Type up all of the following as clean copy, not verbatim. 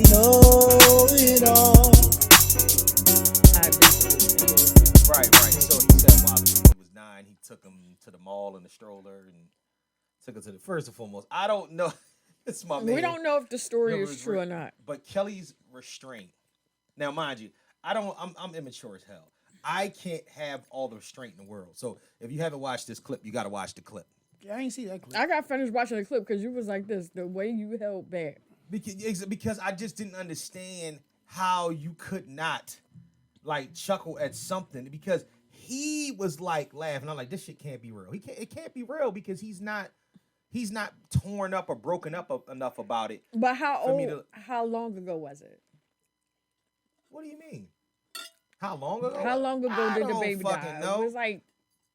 Know-it-all. Right. So he said while the kid was 9, he took him to the mall in the stroller and took him to the first and foremost. I don't know. It's my man. We don't know if the story is true or not. But Kellie's restraint. Now, mind you, I'm immature as hell. I can't have all the restraint in the world. So if you haven't watched this clip, you got to watch the clip. Yeah, I ain't see that clip. I got finished watching the clip because you was like this, the way you held back. Because I just didn't understand how you could not like chuckle at something, because he was like laughing. I'm like, this shit can't be real. It can't be real because he's not torn up or broken up enough about it. But how long ago was it? What do you mean? How long ago? How long ago did the baby die? Know. It was like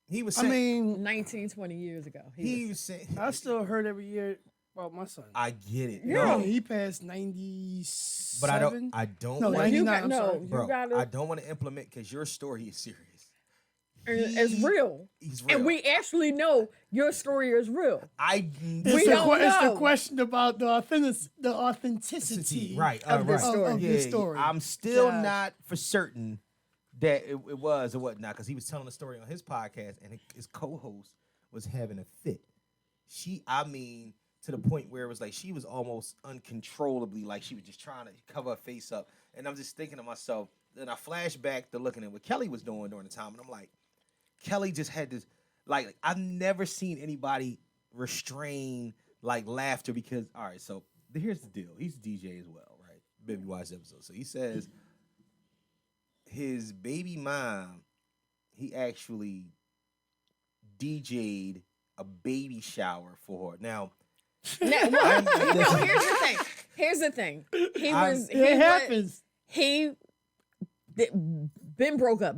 he was saying 19, 20 years ago. He was saying I still heard every year about my son. I get it. Yeah. No. He passed 97. But I don't No, want 99. I'm sorry. bro, gotta, I don't want to implement because your story is serious. It's real. He's real. And we actually know your story is real. It's the question about the authenticity right, of this story. Of this story. I'm still not for certain that it was or whatnot, because he was telling the story on his podcast and his co-host was having a fit. To the point where it was like she was almost uncontrollably, like she was just trying to cover her face up. And I'm just thinking to myself, then I flash back to looking at what Kellie was doing during the time, and I'm like, Kellie just had this, like, I've never seen anybody restrain like laughter because, all right, so here's the deal. He's a DJ as well, right? Baby watched the episode. So he says his baby mom, he actually DJ'd a baby shower for her. Now, Here's the thing. It happens. Ben broke up.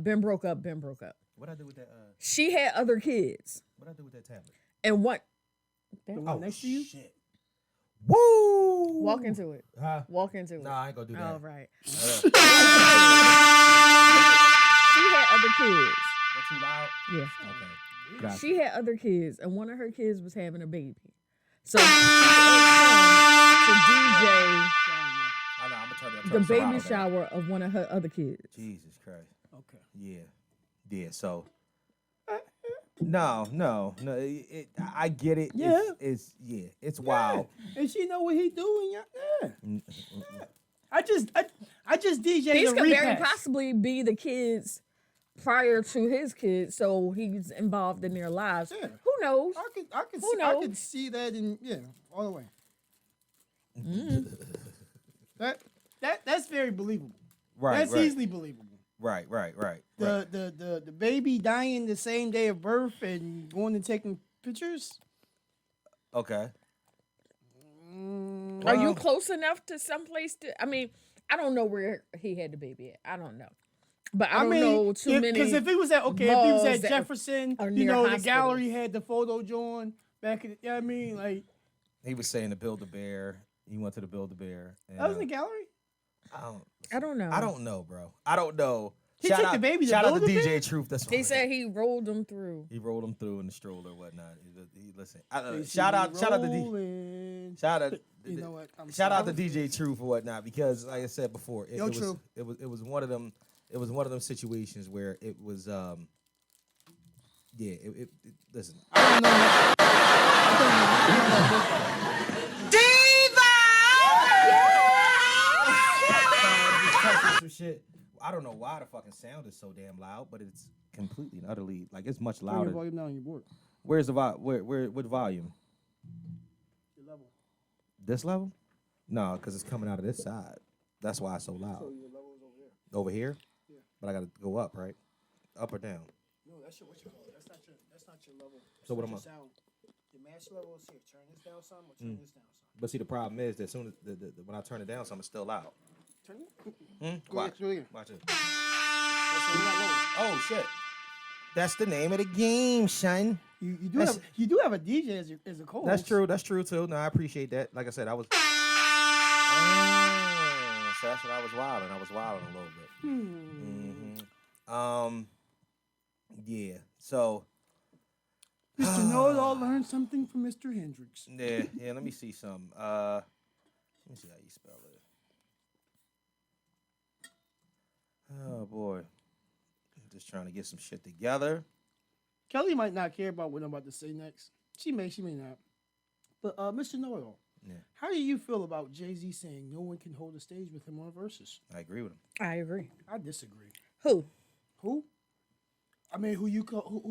what I do with that? She had other kids. What I do with that tablet? And what? The one next to you? Shit. Woo! Walk into it. Huh? Walk into it. Nah, I ain't gonna do that. All right. That She had other kids. too loud? Yeah. Okay. Gotcha. She had other kids, and one of her kids was having a baby. So she asked him to DJ I know, I'm gonna turn the baby Serato down. shower of one of her other kids. Jesus Christ. Okay. Yeah. So. No. I get it. Yeah. It's wild. And she know what he doing. Yeah. I just DJ'd These a could very repass. possibly be the kids prior to his kids, so he's involved in their lives. Yeah. Who knows? I could Who see, I knows? could see that all the way. That's very believable. Right. That's easily believable. Right. The baby dying the same day of birth and going and taking pictures. Okay. Are you close enough to someplace to? I mean, I don't know where he had the baby at. I don't know, but I don't know too many. Because if he was at Jefferson, are the near gallery hospitals. had the photo joint back in. You know what I mean, like He was saying to Build-A-Bear. He went to the Build-A-Bear. And, that was in the gallery. I don't know. I don't know, bro. I don't know. He took the baby to Shout out to Build-A-Bear? DJ Truth. That's He said he rolled them through. he rolled him through in the stroller or whatnot. He listen. They see Shout out me to rolling. shout out. You know what? I'm Shout out to sorry. DJ Truth or whatnot, because like I said before, it was one of them. It was one of them situations where it was listen. Some shit. I don't know why the fucking sound is so damn loud, but it's completely and utterly like it's much Turn your louder. volume down on your board. Where's the what volume? Your level. This level? No, because it's coming out of this side. That's why it's so loud. So your level is over there. Over here? Yeah. But I gotta go up, right? Up or down? No, that's your what you call it. That's not your level. So what am I? Sound. Your master level is here. Turn this down some or turn this down some. But see, the problem is that as soon as when I turn it down, some it's still loud. Turn it. Go Watch. ahead, do it again. Watch it. That's why you're not low. Oh shit! That's the name of the game, son. You do have a DJ as a co-host. That's true. That's true too. No, I appreciate that. Like I said, I was. So that's what I was wilding. I was wilding a little bit. Yeah. So Mr. Know-It-All learned something from Mr. Hendrix. yeah. Let me see some. Let me see how you spell it. Oh boy, I'm just trying to get some shit together. Kelly might not care about what I'm about to say next. She may not. But Mr. Know-It-All, how do you feel about JayZ saying no one can hold a stage with him on verses? I agree with him. I agree. I disagree. Who? I mean, who you call?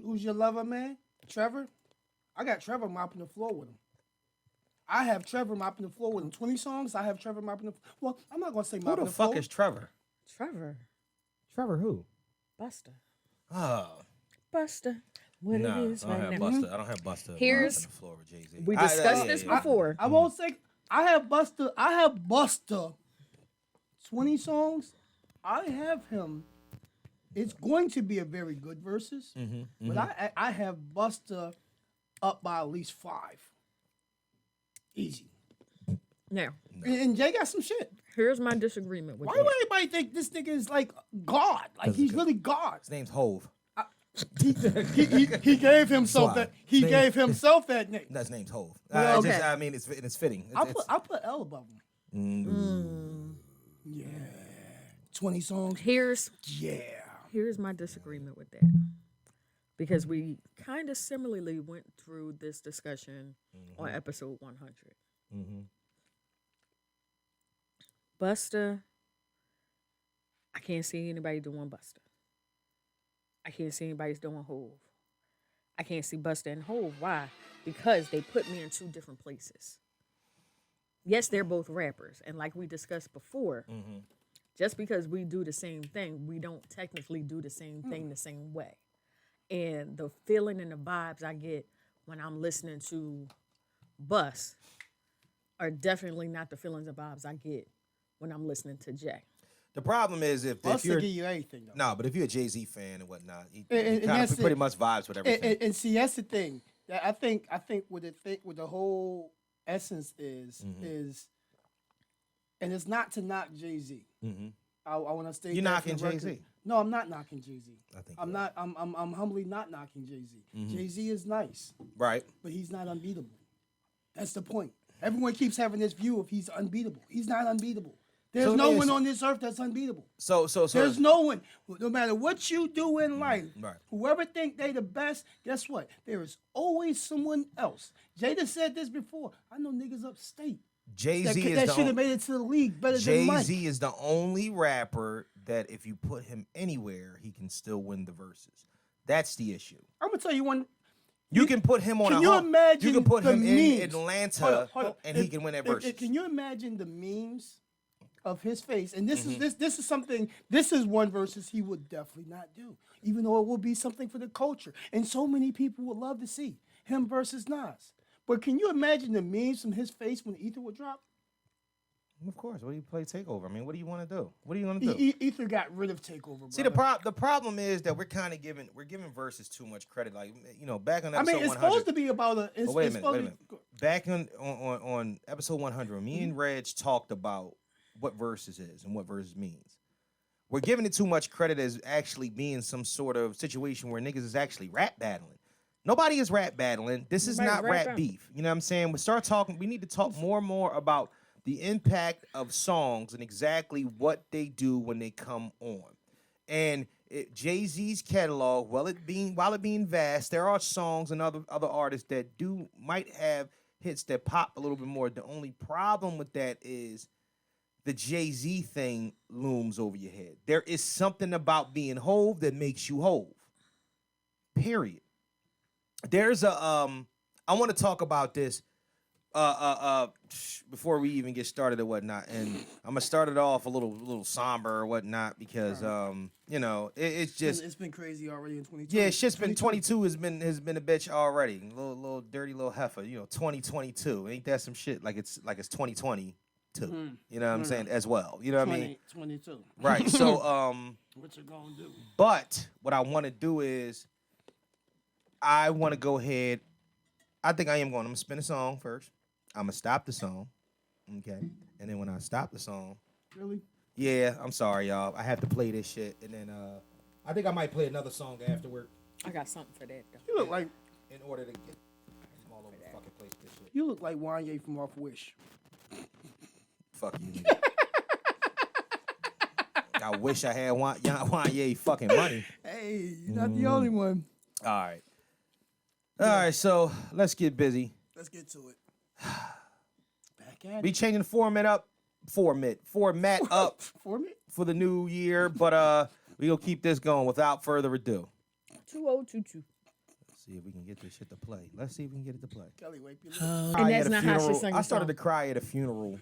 Who's your lover, man? Trevor. I got Trevor mopping the floor with him. I have Trevor mopping the floor with him. 20 songs. I have Trevor mopping the. Well, I'm not gonna say Who mopping the the floor. fuck is Trevor? Trevor. Trevor who? Buster. Oh. Buster. What it is I don't right have now. Buster. I don't have Buster Here's- on the floor with JayZ. We discussed this before. I won't say. I have Buster. 20 songs. I have him. It's going to be a very good versus, but I have Buster up by at least 5. Easy. Now, And Jay got some shit. here's my disagreement with Why that. do everybody think this nigga is like God? Like he's really God. His name's Hove. He gave himself Suave. that. He Name- gave himself that name. His name's Hove. Well, okay. I mean, it's fitting. I put L above him. Yeah. 20 songs. Here's Yeah. my disagreement with that. Because we kind of similarly went through this discussion on episode 100. Buster, I can't see anybody doing Buster. I can't see anybody doing Hove. I can't see Buster and Hove. Why? Because they put me in 2 different places. Yes, they're both rappers. And like we discussed before, just because we do the same thing, we don't technically do the same thing the same way. And the feeling and the vibes I get when I'm listening to Bus are definitely not the feelings and vibes I get when I'm listening to Jay. The problem is if Buster you're give you anything though. no, but if you're a JayZ fan and whatnot, he And kind that's of pretty it. much vibes with everything. And see, that's the thing. That I think what the whole essence is, and it's not to knock JayZ. I want to state You're that for knocking the record. JayZ. No, I'm not knocking JayZ. I think I'm you not. I'm humbly not knocking JayZ. JayZ is nice, Right. but he's not unbeatable. That's the point. Everyone keeps having this view of he's unbeatable. He's not unbeatable. There's So no let me one ask- on this earth that's unbeatable. So There's no one. No matter what you do in life, Right. whoever think they the best, guess what? There is always someone else. Jada said this before. I know niggas upstate JayZ that is should have the made it to the league better than Mike. JayZ is the only rapper that if you put him anywhere, he can still win the verses. That's the issue. I'm gonna tell you one. You can put him on Can a you home. imagine You can put the him in memes? Atlanta Hold on. and he can win that verses. Can you imagine the memes of his face? And this is something. This is one versus he would definitely not do, even though it will be something for the culture, and so many people would love to see him versus Nas. But can you imagine the memes from his face when Ether would drop? Of course. What do you play Takeover? I mean, what do you want to do? What do you want to do? Ether got rid of Takeover. See, brother. the problem is that we're giving verses too much credit. Like, back on I episode mean, it's 100. supposed to be about a. It's, But wait a it's minute, wait a supposed minute. to be- Back on episode 100, me and Reg talked about what verses is and what verses means. We're giving it too much credit as actually being some sort of situation where niggas is actually rap battling. Nobody is rap battling. This is Nobody's not rap rap battling. beef. You know what I'm saying? We need to talk more and more about the impact of songs and exactly what they do when they come on. And JayZ's catalog, while it being vast, there are songs and other artists that might have hits that pop a little bit more. The only problem with that is the JayZ thing looms over your head. There is something about being Hove that makes you Hove. Period. There's I want to talk about this before we even get started or whatnot, and I'm gonna start it off a little somber or whatnot because it's just It's been crazy already in 2020. yeah, shit's been 22 has been a bitch already. Little dirty little heifer, 2022. Ain't that some shit like it's 2022. You know what I'm saying as well. You know what I mean? 22. Right. So What you gonna do? but what I want to do is I want to go ahead. I think I'm gonna spin a song first. I'm gonna stop the song. Okay. And then when I stop the song, Really? yeah, I'm sorry, y'all. I have to play this shit and then I think I might play another song afterward I got something for that though. You look like in order to get. I'm all over the fucking place with this shit. you look like Kanye from Off Wish. Fuck you. Nigga. I wish I had Kanye fucking money. Hey, you're not the only one. All right. All right, so let's get busy. Let's get to it. Back at We it. changing the format up for the new year, but we gonna keep this going without further ado. 2022. Let's see if we can get this shit to play. Let's see if we can get it to play. Kelly, wipe your lips. And Cry that's at a not how she funeral. sang I the started song. to cry at a funeral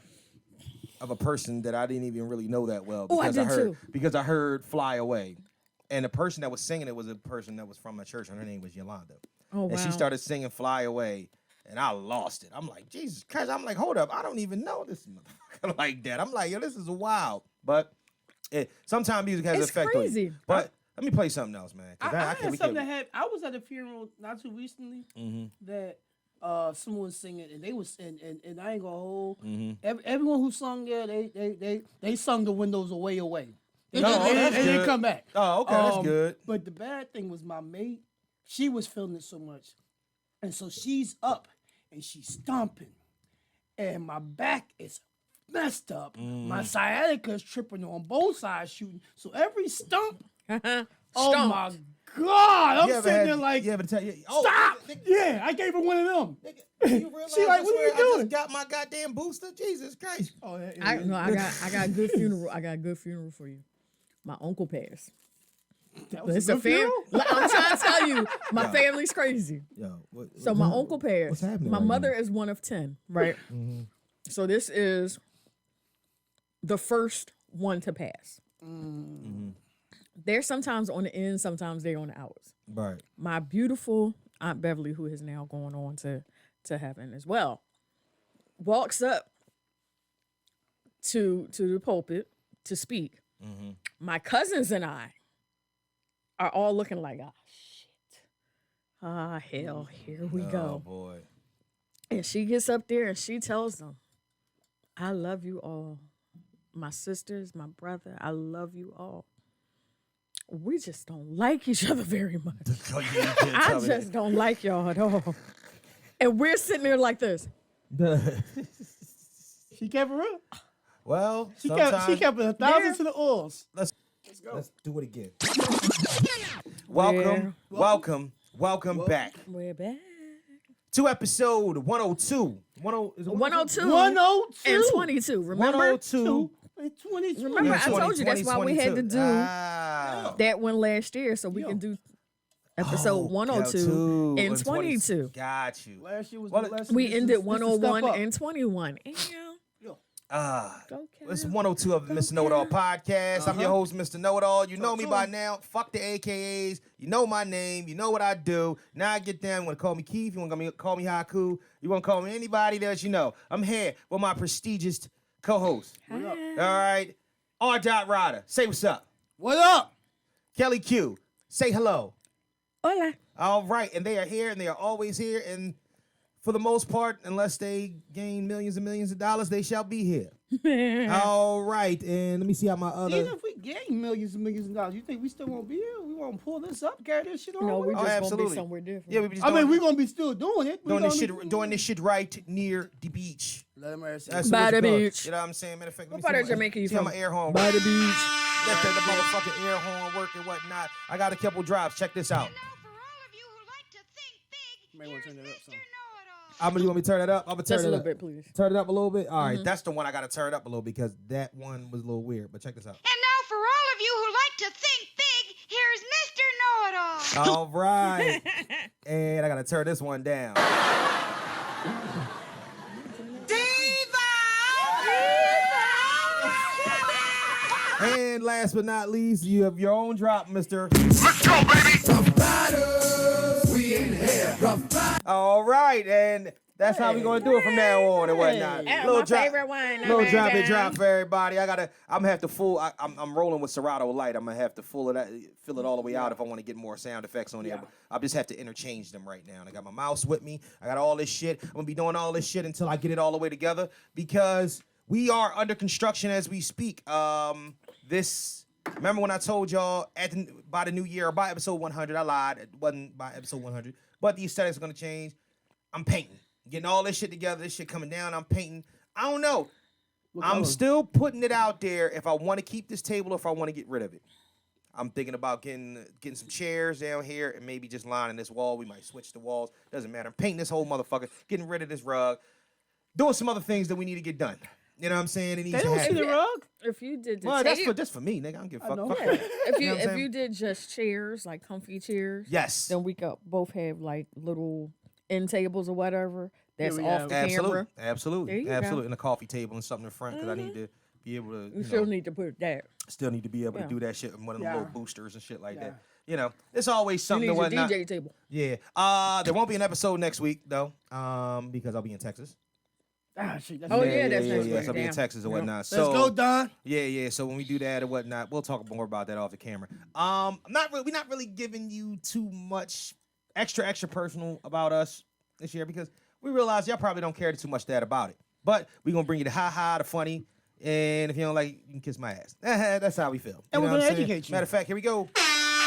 of a person that I didn't even really know that well. Oh, I Because did too. Because I heard "Fly Away," and the person that was singing it was a person that was from my church, and her name was Yolanda. Oh, wow. And she started singing "Fly Away," and I lost it. I'm like, Jesus Christ! I'm like, hold up, I don't even know this motherfucker like that. I'm like, yo, this is wild. But sometimes music has an It's effect crazy. on you. But let me play something else, man. 'Cause I I had can't. something that had. I was at a funeral not too recently Mm-hmm. that someone was singing, and they was and I ain't gonna hold. Mm-hmm. Everyone who sung there, they sung "The Windows Away Away." They, Oh, they that's didn't good. come back. Oh, okay, that's good. But the bad thing was my mate. She was feeling it so much, and so she's up and she's stomping, and my back is messed up. Mm. My sciatica is tripping on both sides, shooting. So every stomp. Oh Stomp. my God! I'm You ever sitting had- there like, you ever tell you, oh, stop! nigga, Yeah, I gave her one of them. nigga, you realize She like, I what are you swear I doing? just got my goddamn booster? Jesus Christ. Oh, yeah, I got a good funeral. I got a good funeral for you. My uncle passed. that was It's a a good funeral. funeral? I'm trying to tell you, my Yeah. family's crazy. Yo, So my uncle passed. What's happening My right mother now? is one of 10, right? So this is the first one to pass. They're sometimes on the end, sometimes they're on the outs. Right. My beautiful Aunt Beverly, who is now going on to heaven as well, walks up to the pulpit to speak. My cousins and I are all looking like, ah, shit. Ah, hell, here we Oh go. boy. And she gets up there and she tells them, I love you all. My sisters, my brother, I love you all. We just don't like each other very much. Oh, you can't I tell me just don't like y'all at all. And we're sitting there like this. that. She kept it real. Well, She sometimes kept it 1,000 to the oils. let's go. let's do it again. Welcome, welcome back We're back. to episode 102. Is it 102 102. and 22. Remember? 102. 2020. Remember, I told you that's why we had to do Ah. that one last year so we can do episode 102 and 22. Got you. Last year was Well, the last. We this is- ended this is 101 step up. and 21. Go, It's Kev. 102 of the Mr. Know-It-All podcast. I'm your host, Mr. Know-It-All. You know me by true. now. Fuck the AKAs. You know my name. You know what I do. Now I get down. You want to call me Keith? You want to call me Haku? You want to call me anybody that you know? I'm here with my prestigious co-host. What up? All right. R. Ryder. Say what's up. What up? Kelly Q. Say hello. Hola. All right. And they are here, and they are always here. And for the most part, unless they gain millions and millions of dollars, they shall be here. All right. And let me see how my other... Even if we gain millions and millions of dollars, you think we still won't be here? We won't pull this up, carry this shit on? No, we're with just us? going to absolutely. be somewhere different. Yeah, we be just I mean, doing- we're gonna be still doing it. doing this shit right near the beach. Let him ask That's By what the it's called. beach. You know what I'm saying? Matter of fact, let What me part see of my- Jamaica you see how from? my air horn By work. the beach. Let the motherfucking air horn work and whatnot. I got a couple drops. Check this out. Now, for all of you who like to think big, May wanna here's turn that up Mr. some. Know-It-All. You want me to turn it up? I'm gonna turn Just a it little up. bit, please. Turn it up a little bit. All right, that's the one I gotta turn up a little because that one was a little weird. But check this out. And now, for all of you who like to think big, here's Mr. Know-It-All. All right, and I gotta turn this one down. And last but not least, you have your own drop, Mr. All right, and that's how we're gonna do it from now on and whatnot. My favorite one. Little drop it, drop for everybody. I'm gonna have to I'm rolling with Serato Light. I'm gonna have to fill it all the way out if I want to get more sound effects on there. But I'll just have to interchange them right now. And I got my mouse with me. I got all this shit. I'm gonna be doing all this shit until I get it all the way together because we are under construction as we speak. This Remember when I told y'all by the new year, or by episode 100, I lied. It wasn't by episode 100. But the aesthetics are going to change. I'm painting. Getting all this shit together. This shit coming down. I'm painting. I don't know. I'm still putting it out there if I want to keep this table or if I want to get rid of it. I'm thinking about getting some chairs down here and maybe just lining this wall. We might switch the walls. Doesn't matter. I'm painting this whole motherfucker. Getting rid of this rug. Doing some other things that we need to get done. You know what I'm saying? It needs They to don't happen. see the rug. If you did the Well, that's table, for me, nigga. I don't give a fuck. know. Fuck Yeah. that. if You know what I'm if saying? you did just chairs, like comfy chairs, Yes. then we could both have like little end tables or whatever. That's we off have- the Absolutely. camera. Absolutely. There you go. Absolutely. And a coffee table and something in front because I need to be able to, You still need to put that. still need to be able Yeah. to do that shit with one of the Yeah. little boosters and shit like Yeah. that. You know, it's always You something need or your whatnot. DJ table. Yeah. There won't be an episode next week though, because I'll be in Texas. Ah, shit, that's Oh, it. yeah, that's next yeah. week. So I'll be in Damn. Texas or whatnot. Let's So go, Don. Yeah. So when we do that or whatnot, we'll talk more about that off the camera. We're not really giving you too much extra personal about us this year because we realize y'all probably don't care too much about it. But we're gonna bring you the the funny, and if you don't like it, you can kiss my ass. That's how we feel. And You we're know gonna what I'm saying? educate you. Matter of fact, here we go.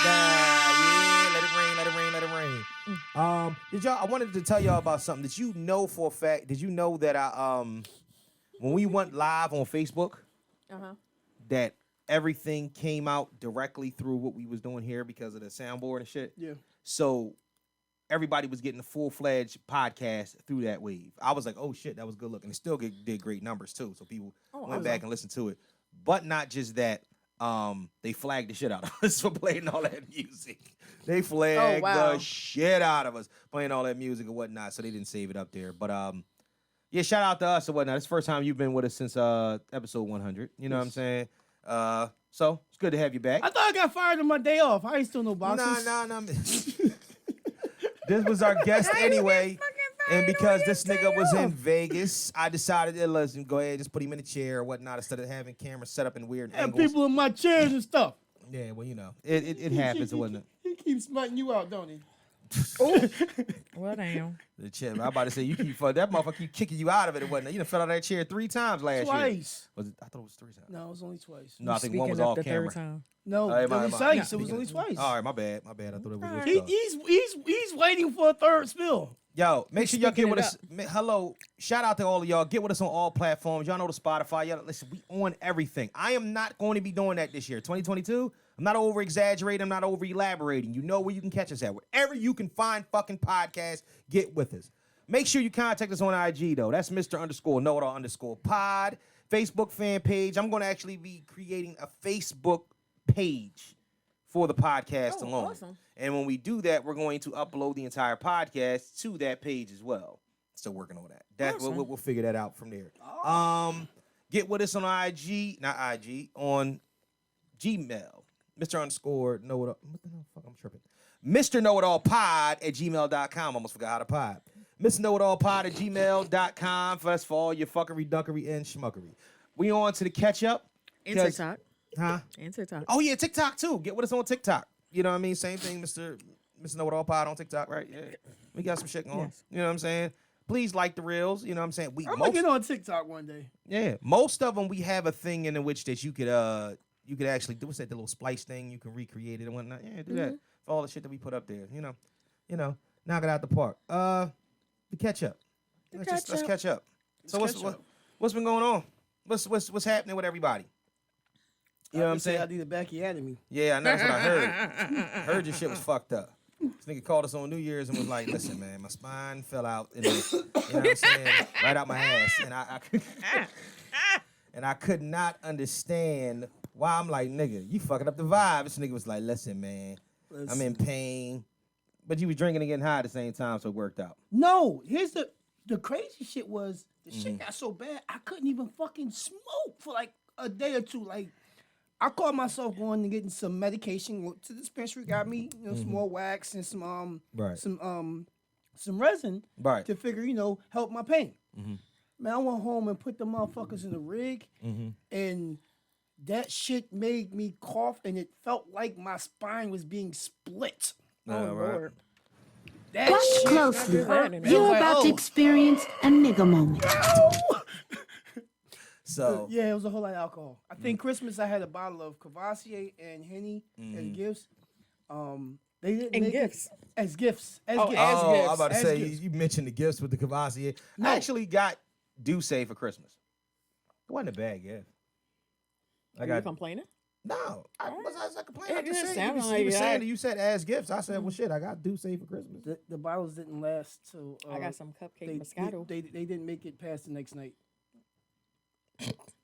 Yeah, let it rain, let it rain, let it rain. I wanted to tell y'all about something. Did you know for a fact? Did you know that when we went live on Facebook, that everything came out directly through what we was doing here because of the soundboard and shit? Yeah. So everybody was getting a full-fledged podcast through that wave. I was like, oh shit, that was good looking. It still did great numbers too. So people went back and listened to it. But not just that, they flagged the shit out of us for playing all that music. They flagged the shit out of us playing all that music and whatnot. So they didn't save it up there. But yeah, shout out to us or whatnot. It's the first time you've been with us since episode 100. You know what I'm saying? So it's good to have you back. I thought I got fired on my day off. I ain't still no bosses. Nah. This was our guest anyway. And because this nigga was in Vegas, I decided to listen, go ahead, just put him in a chair or whatnot instead of having cameras set up in weird And angles. people in my chairs and stuff. Yeah, well, you know, it happens or whatnot. He keeps smutting you out, don't he? Well, damn. The chair, I'm about to say, you keep that motherfucker keep kicking you out of it or whatnot. You done fell out of that chair 3 times last year. Twice. Was it? I thought it was 3 times. No, it was only twice. No, I think one was off camera. No, Hey, it was my- twice. yeah. It was only twice. All right, my bad. I thought it was He's waiting for a third spill. Yo, make sure y'all get speaking with it us. Hello, shout out to all of y'all. Get with us on all platforms. Y'all know the Spotify. Y'all listen, we on everything. I am not going to be doing that this year. 2022, I'm not over exaggerating. I'm not over elaborating. You know where you can catch us at. Wherever you can find fucking podcasts, get with us. Make sure you contact us on IG though. That's Mr_KnowItAll_pod. Facebook fan page. I'm going to actually be creating a Facebook page for the podcast alone. Awesome. And when we do that, we're going to upload the entire podcast to that page as well. Still working on that. We'll figure that out from there. Get with us on on Gmail. Mr_KnowItAll. What the hell? Fuck, I'm tripping. MrKnowItAllPod@gmail.com. Almost forgot how to pod. MrKnowItAllPod@gmail.com. That's for all your fuckery, dunkery, and schmuckery. We on to the catch-up. And TikTok. Huh? And TikTok. Oh yeah, TikTok too. Get with us on TikTok. You know what I mean? Same thing, Mr. Know-It-All Pod on TikTok, right? Yeah. We got some shit going. Yes. You know what I'm saying? Please like the reels. You know what I'm saying? I'm gonna get on TikTok one day. Yeah, most of them we have a thing in which that you could actually do. What's that? The little splice thing. You can recreate it and whatnot. Yeah, do that for all the shit that we put up there. You know, knock it out the park. The catch up. Let's catch up. So what's been going on? What's happening with everybody? You know what I'm saying? I need the back of me. Yeah, I know. That's what I heard. Heard your shit was fucked up. This nigga called us on New Year's and was like, listen, man, my spine fell out. You know what I'm saying? Right out my ass. And I could not understand why. I'm like, nigga, you fucking up the vibe. This nigga was like, listen, man, I'm in pain. But you was drinking and getting high at the same time, so it worked out. No, here's the crazy shit was, the shit got so bad, I couldn't even fucking smoke for like a day or two. Like, I caught myself going and getting some medication. Went to the dispensary, got me, some more wax and some resin to figure, help my pain. Man, I went home and put the motherfuckers in the rig, and that shit made me cough, and it felt like my spine was being split. Lord. That Watch shit closely. hurt, man. I was You're like, about to experience a nigga moment. So yeah, it was a whole lot of alcohol. I think Christmas I had a bottle of Cavassier and Henny as gifts. They didn't And make gifts. it as gifts. As Oh, gifts. as oh, gifts. I'm about to As say gifts. you mentioned the gifts with the Cavassier. No. I actually got Douce for Christmas. It wasn't a bad gift. Are you complaining? No, I was complaining. It I just didn't said sound you was, like you was it. saying that you said as gifts. I said, well, shit, I got Douce for Christmas. The bottles didn't last till I got some cupcake they, Moscato. they didn't make it past the next night.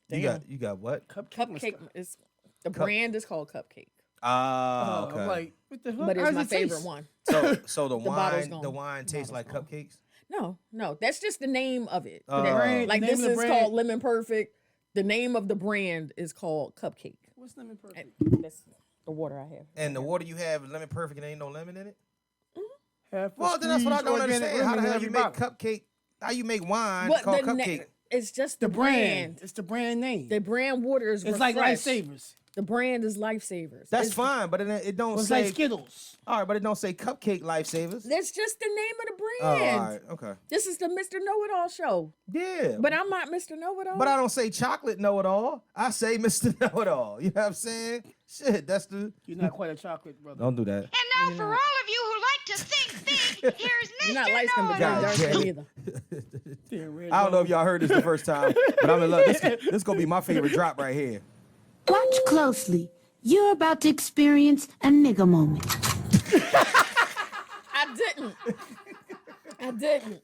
You got what? Cupcake Moscato. is the brand is called Cupcake, Ah, I'm okay. like, what the fuck? but How it's does my it favorite taste? one. So the bottle's wine, gone. the wine tastes bottle's like gone. cupcakes. No, that's just the name of it. Oh. Like The this name of the is brand- called Lemon Perfect. The name of the brand is called Cupcake. What's lemon perfect? That's the water I have. And the water you have is lemon perfect and ain't no lemon in it. Half a Well, then that's what I squeeze don't organic understand. How the lemon in hell every you make bottle. cupcake? How you make wine What called the cupcake? it's just the The brand. brand. It's the brand name. The brand water is It's like refreshed. Lifesavers. The brand is Lifesavers. That's It's- fine, but it don't It's say. like Skittles. All right, but it don't say cupcake lifesavers. That's just the name of the Oh, all brand. right, okay. This is the Mr. Know-It-All show. Yeah, But I'm not Mr. Know-It-All. but I don't say chocolate know-it-all. I say Mr. Know-it-all. You know what I'm saying? Shit, that's the. You're not quite a chocolate brother. Don't do that. And now for all of you who like to think big, here's You're Mr. not light skinned, but you're Know-It-all. dark skinned either. Yeah, red I don't know gold. if y'all heard this the first time, but I'm in love. This gonna be my favorite drop right here. Watch closely. You're about to experience a nigga moment. I didn't.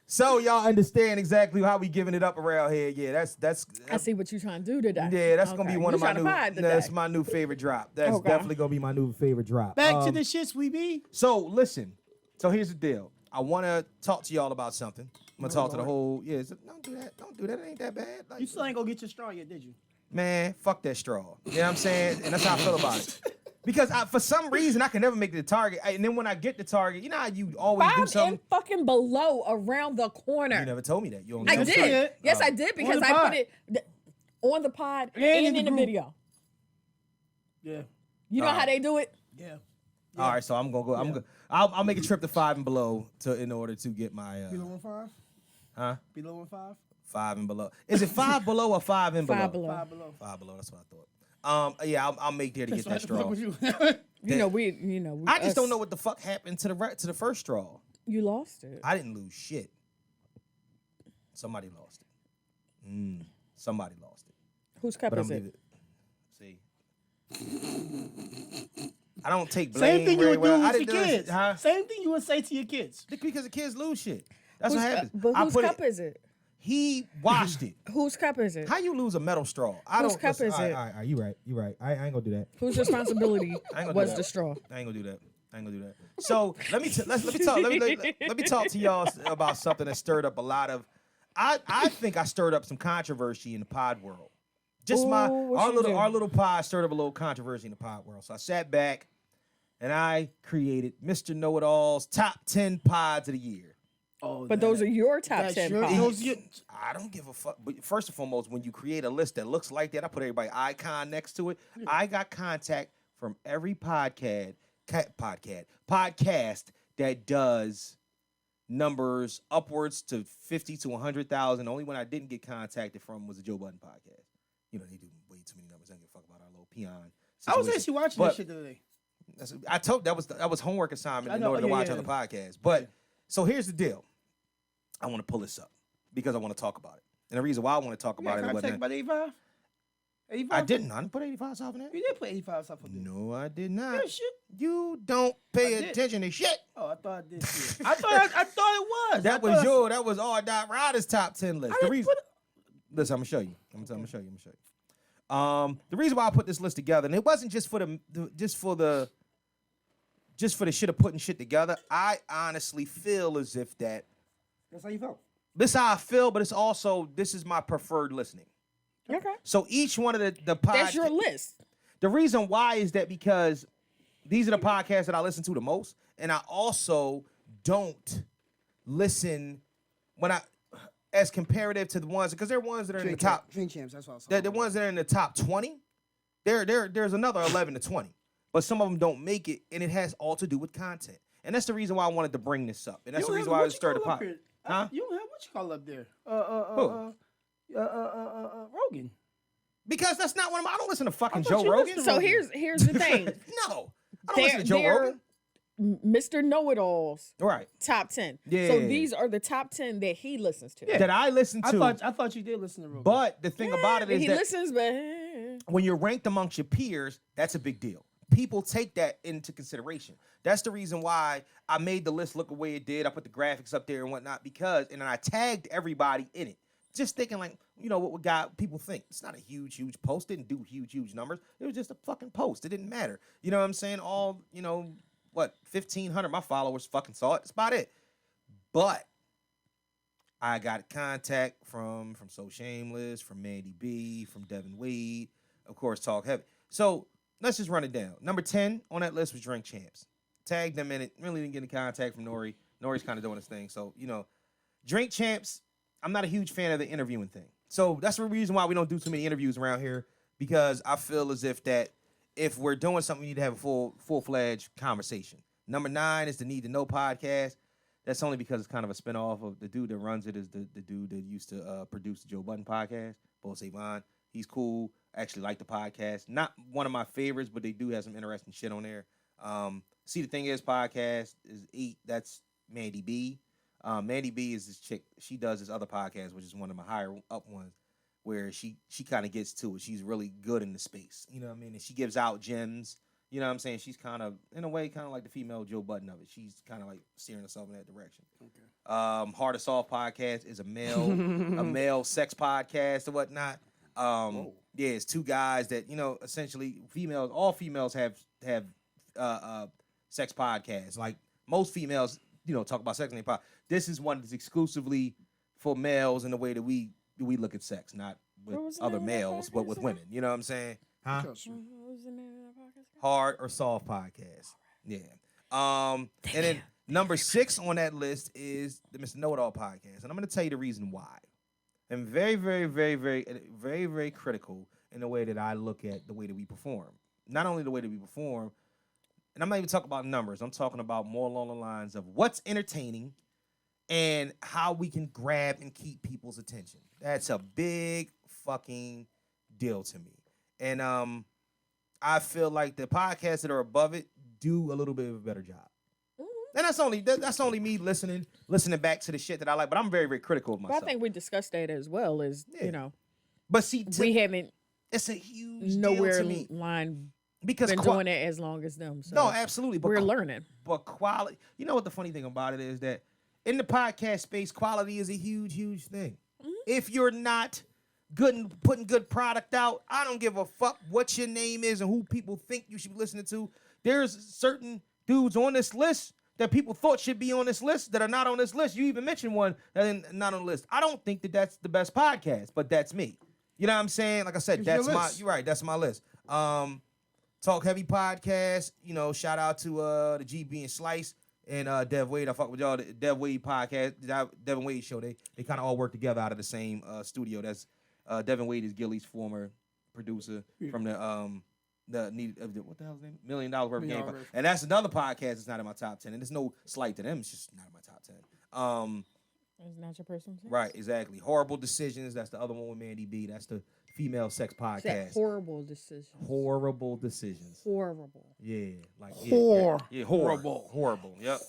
So y'all understand exactly how we giving it up around here. Yeah, that's I see what you're trying to do today. yeah, that's gonna be Okay. one You of my trying to new. hide today. That's my new favorite drop. That's Okay. definitely gonna be my new favorite drop. Back to the shits we be. So listen. So here's the deal. I want to talk to y'all about something. I'm gonna talk to the Lord. whole. Yeah, don't do that. Don't do that. It ain't that bad. Like, You still ain't gonna get your straw yet, did you? man, fuck that straw. You know what I'm saying? And that's how I feel about it. Because for some reason I can never make it to Target, and then when I get to Target, you know how you always do Five something. and fucking below around the corner. You never told me that. You only I told me did. it. Yes, Oh. I did because On the I pod. put it on the pod And and in in the the group. video. Yeah. You know how they do it? Yeah. All right, so I'm gonna go. I'm gonna. I'll make a trip to 5 and below in order to get my Below 1.5? huh Below 1.5? 5 and below. Is it 5 below or 5 and below? Five below. 5 below. 5 below. That's what I thought. Yeah, I'll make there to get that That's what straw. the fuck with you. You know, we I just us- don't know what the fuck happened to the first straw. You lost it. I didn't lose shit. Somebody lost it. Somebody lost it. Whose cup But is I'm it? leaving. See. I don't take blame. Same thing you very would do well. I with your didn't do kids. it, huh? Same thing you would say to your kids. Because the kids lose shit. That's Whose what cup- happens. But I whose put cup is it? He washed it. Whose cup is it? How you lose a metal straw? I Whose don't. cup is all right, it? All right, you right. You right. I ain't gonna do that. Whose responsibility I ain't gonna do was that. the straw? I ain't gonna do that. I ain't gonna do that. So let me talk to y'all about something that stirred up a lot of. I think I stirred up some controversy in the pod world. Just Ooh, what you do? our little pod stirred up a little controversy in the pod world. So I sat back and I created Mr. Know-It-All's top 10 pods of the year. Oh, But those are your top 10 your, pods. those your, I don't give a fuck. But first and foremost, when you create a list that looks like that, I put everybody's icon next to it. I got contact from every podcast that does numbers upwards to 50 to 100,000. The only one I didn't get contacted from was the Joe Budden podcast. You know, they do way too many numbers. I don't give a fuck about our little peon I was situation. actually watching But that shit today. I told that was homework assignment I in know, order to yeah, watch yeah. other podcasts. But so here's the deal. I want to pull this up because I want to talk about it. And the reason why I want to talk You got about it contact wasn't about 85? 85? I didn't put 85 off in there. You did put 85 stuff on there. No, I did not. Yeah, shit. You don't pay I did. attention to shit. Oh, I thought I did shit. I thought it was. That was that was all Dot Rider's top 10 list. I The didn't reason, put it- listen, I'm gonna show you. I'm gonna show you. The reason why I put this list together, and it wasn't just for the shit of putting shit together. I honestly feel as if that That's how you felt. this is how I feel, but it's also this is my preferred listening. Okay. So each one of the podcasts. That's your list. The reason why is that because these are the podcasts that I listen to the most, and I also don't listen when I as comparative to the ones because there are ones that are in the top. Drink champs. That's what I was The ones that are in the top 20. There's another 11 to 20, but some of them don't make it, and it has all to do with content. And that's the reason why I wanted to bring this up, and that's the reason why I started the pod. Huh? You don't have what you call up there. Rogan. Because that's not one of my. I don't listen to fucking thought Joe you Rogan. listened to So here's the thing. No, I don't listen to Joe They're Rogan. Mr. Know-it-alls Right. top 10. Yeah. So these are the top 10 that he listens to. Yeah. That I listen to. I thought you did listen to Rogan. But the thing about it is he that listens, but when you're ranked amongst your peers, that's a big deal. People take that into consideration. That's the reason why I made the list look the way it did. I put the graphics up there and whatnot and then I tagged everybody in it. Just thinking like, what people think. It's not a huge post. Didn't do huge numbers. It was just a fucking post. It didn't matter. You know what I'm saying? All, 1,500 my followers fucking saw it. That's about it. But I got contact from So Shameless, from Mandy B, from Devin Wade, of course, Talk Heavy. So let's just run it down. Number 10 on that list was Drink Champs. Tagged them in it. Really didn't get any contact from Nori. Nori's kind of doing his thing. So, Drink Champs, I'm not a huge fan of the interviewing thing. So that's the reason why we don't do too many interviews around here, because I feel as if we're doing something, we need to have a full-fledged conversation. Number 9 is the Need to Know podcast. That's only because it's kind of a spinoff of the dude that runs it is the dude that used to produce the Joe Budden podcast, Bo Savon. He's cool. I actually like the podcast. Not one of my favorites, but they do have some interesting shit on there. See, the Thing Is podcast is 8. That's Mandy B. Mandy B is this chick. She does this other podcast, which is one of my higher up ones, where she kind of gets to it. She's really good in the space. You know what I mean? And she gives out gems. You know what I'm saying? She's kind of, in a way, kind of like the female Joe Budden of it. She's kind of like steering herself in that direction. Okay. Hard to Solve podcast is a male sex podcast or whatnot. Yeah, it's two guys that, essentially all females have sex podcasts. Like most females, talk about sex in their pod. This is one that's exclusively for males in the way that we look at sex, not with other males, but with women. You know what I'm saying? Huh? what was the name of that podcast? Hard or Soft podcast. Yeah. And then number 6 on that list is the Mr. Know-It-All podcast. And I'm going to tell you the reason why. I'm very, very, very, very, very, very critical in the way that I look at the way that we perform. Not only the way that we perform, and I'm not even talking about numbers. I'm talking about more along the lines of what's entertaining and how we can grab and keep people's attention. That's a big fucking deal to me. And I feel like the podcasts that are above it do a little bit of a better job. Mm-hmm. And that's only me listening back to the shit that I like. But I'm very, very critical of myself. But I think we discussed that as well as, But see, we haven't it's a huge nowhere deal to me. Line because been doing it as long as them. So no, absolutely. But we're learning. But quality, what the funny thing about it is that in the podcast space, quality is a huge, huge thing. Mm-hmm. If you're not good and putting good product out, I don't give a fuck what your name is and who people think you should be listening to. There's certain dudes on this list that people thought should be on this list that are not on this list. You even mentioned one that is not on the list. I don't think that that's the best podcast, but that's me. You know what I'm saying? Like I said, that's my. You're right. That's my list. Talk Heavy podcast. Shout out to the GB and Slice and Dev Wade. I fuck with y'all. The Dev Wade podcast, Devin Wade show. They kind of all work together out of the same studio. That's Devin Wade is Gilly's former producer from the what the hell's name? $1 Million Worth of Game. And that's another podcast that's not in my top 10. And there's no slight to them. It's just not in my top 10. It's not your personal sense? Right, exactly. Horrible Decisions. That's the other one with Mandy B. That's the female sex podcast. Horrible Decisions. Horrible Decisions. Horrible. Yeah, like Horrible. Horrible. Yep.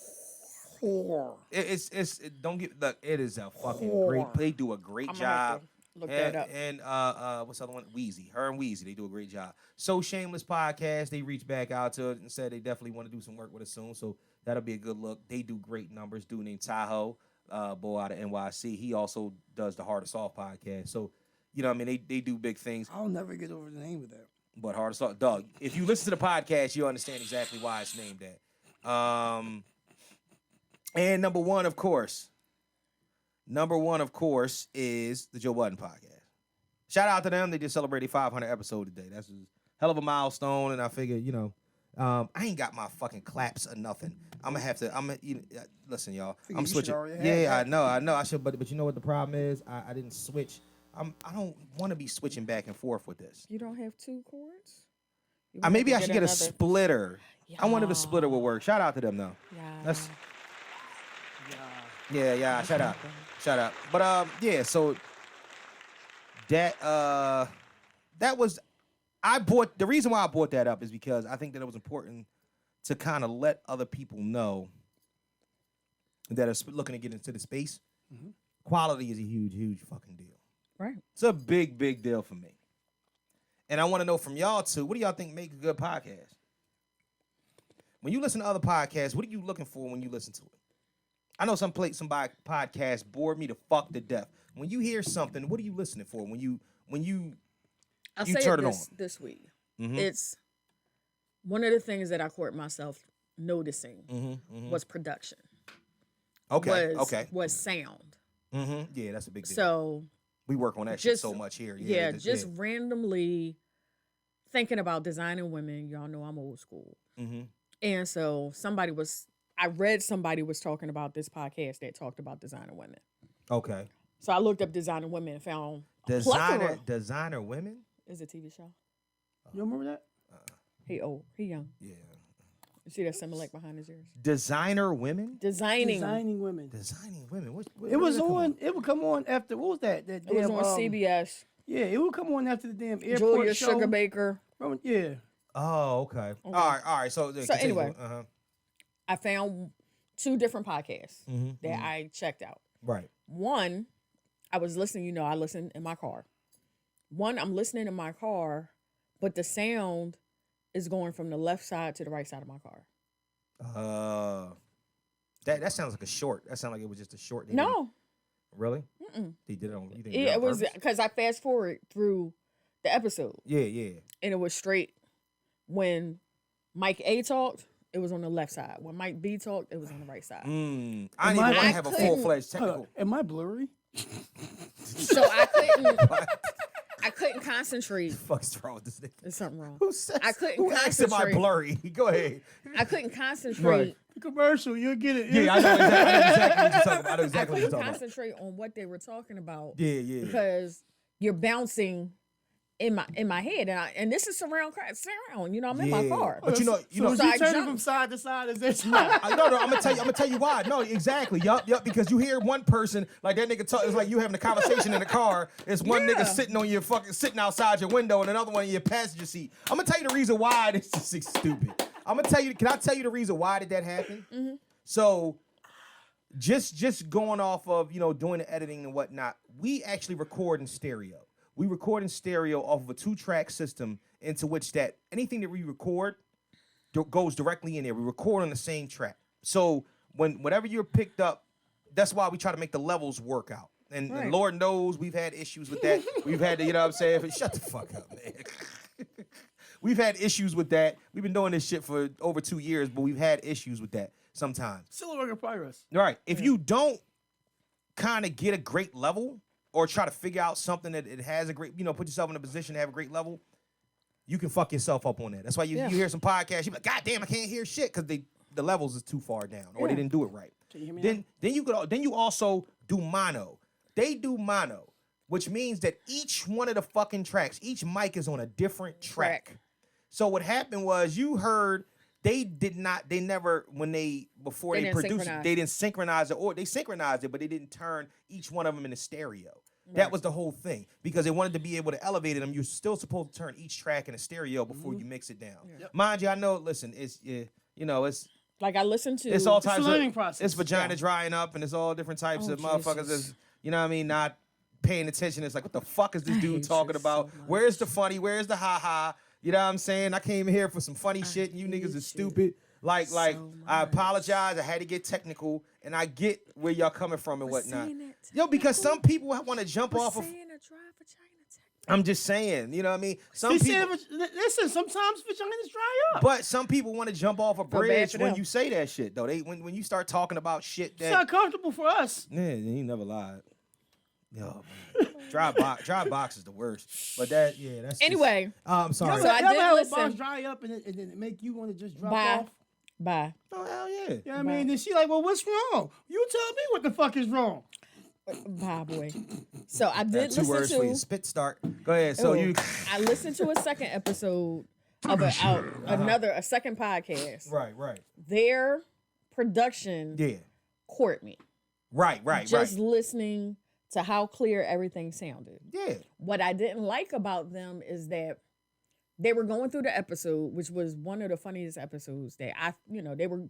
Horror. It is a fucking great. They do a great job. Look that up. And what's the other one? Wheezy. Her and Wheezy, they do a great job. So Shameless podcast, they reached back out to it and said they definitely want to do some work with us soon. So that'll be a good look. They do great numbers. Dude named Tahoe, boy out of NYC. He also does the Hard to Solve podcast. So, they do big things. I'll never get over the name of that. But Hard to Solve, dog. If you listen to the podcast, you understand exactly why it's named that. And number one, of course, is the Joe Budden podcast. Shout out to them. They just celebrated 500 episode today. That's a hell of a milestone. And I figure, I ain't got my fucking claps or nothing. Listen, y'all. I'm switching. Yeah, I know. I should, but you know what the problem is? I didn't switch. I don't want to be switching back and forth with this. You don't have 2 chords? Maybe I should get a splitter. Yeah. I wonder if a splitter will work. Shout out to them, though. Yeah. Yeah. Shout out. But, so that was the reason why I brought that up is because I think that it was important to kind of let other people know that are looking to get into the space. Quality is a huge fucking deal. Right. It's a big deal for me. And I want to know from y'all too, what do y'all think make a good podcast? When you listen to other podcasts, what are you looking for when you listen to it? I know some podcasts bore me to fuck to death. When you hear something, what are you listening for? When you I'll you say turn it it on. this week. It's one of the things that I caught myself noticing was production. Was sound. Yeah, that's a big deal. So we work on that shit so much here. Yeah, randomly thinking about designing women. Y'all know I'm old school. And so I read somebody was talking about this podcast that talked about designer women. Okay. So I looked up designer women and found designer women? Is a TV show. You remember that? He old. He young. Yeah. You see that Similac behind his ears? Designer women? Designing women. Designing women. What It was on. It would come on after. What was that? That It was damn, on CBS. Yeah, it would come on after the damn airport Julia show. Sugar Baker. Yeah. Oh, okay. All right. So anyway, I found 2 different podcasts that I checked out. Right. One, I was listening. I listen in my car. One, I'm listening in my car, but the sound is going from the left side to the right side of my car. That sounds like a short. That sounded like it was just a short. No. Really? They did it on. You think It was because I fast forward through the episode. Yeah. And it was straight. When Mike A talked, it was on the left side. When Mike B talked, it was on the right side. I didn't even want to have a full-fledged technical. Am I blurry? So I couldn't concentrate. What the fuck's wrong with this nigga? There's something wrong. I couldn't Who asked am I blurry? Go ahead. I couldn't concentrate. Right. The commercial, you'll get it. Yeah, I know exactly what you're talking about. I know I exactly what you're couldn't talking about. concentrate on what they were talking about. Yeah. Because you're bouncing in my head, and this is surround. I'm in my car. But you know, So I you turning jumped. from side to side is this? No, I'm gonna tell you why. No, exactly. Yup. Because you hear one person like that nigga talk. It's like you having a conversation in the car. It's one nigga sitting outside your window, and another one in your passenger seat. I'm gonna tell you the reason why this is stupid. I'm gonna tell you. Can I tell you the reason why did that happen? So, just going off of doing the editing and whatnot, we actually record in stereo. We record in stereo off of a 2-track system into which that anything that we record goes directly in there. We record on the same track. So whenever you're picked up, that's why we try to make the levels work out. And Lord knows we've had issues with that. We've had to, shut the fuck up, man. We've had issues with that. We've been doing this shit for over 2 years, but we've had issues with that sometimes. Still a work in progress. Right. If you don't kind of get a great level, or try to figure out something that it has a great, put yourself in a position to have a great level, you can fuck yourself up on that. That's why you hear some podcasts, you be like, God damn, I can't hear shit, because the levels is too far down, or they didn't do it right. Can you hear me Then you also do mono. They do mono, which means that each one of the fucking tracks, each mic is on a different track. So what happened was you heard they never produced it, they didn't synchronize it, or they synchronized it, but they didn't turn each one of them into stereo. Right. That was the whole thing, because they wanted to be able to elevate them. You're still supposed to turn each track into stereo before you mix it down. Yep. Mind you, I know. Listen, it's like I listened to. It's all types of learning process. It's vagina drying up, and it's all different types of motherfuckers. Is not paying attention. It's like, what the fuck is this dude talking about? So where's the funny? Where's the ha ha? You know what I'm saying? I came here for some funny shit, and you niggas are stupid. Like, I apologize. I had to get technical, and I get where y'all coming from and whatnot. Because some people want to jump off of. I'm just saying, you know what I mean? Listen, sometimes vaginas dry up. But some people want to jump off a bridge when you say that shit, though. When you start talking about shit that. It's not comfortable for us. Yeah, you never lied. Yo, man. Dry box is the worst. But that's anyway. I'm sorry. So I did have listen. A box dry up and then it make you want to just drop off. Bye. Oh, hell yeah. You know what I mean? Then she like, well, what's wrong? You tell me what the fuck is wrong. Bye, boy. So I did listen 2 words for you. Spit start. Go ahead. So I listened to a second episode of a second podcast. Right. Their production court me. Right. Just listening to how clear everything sounded. Yeah. What I didn't like about them is that they were going through the episode, which was one of the funniest episodes that they were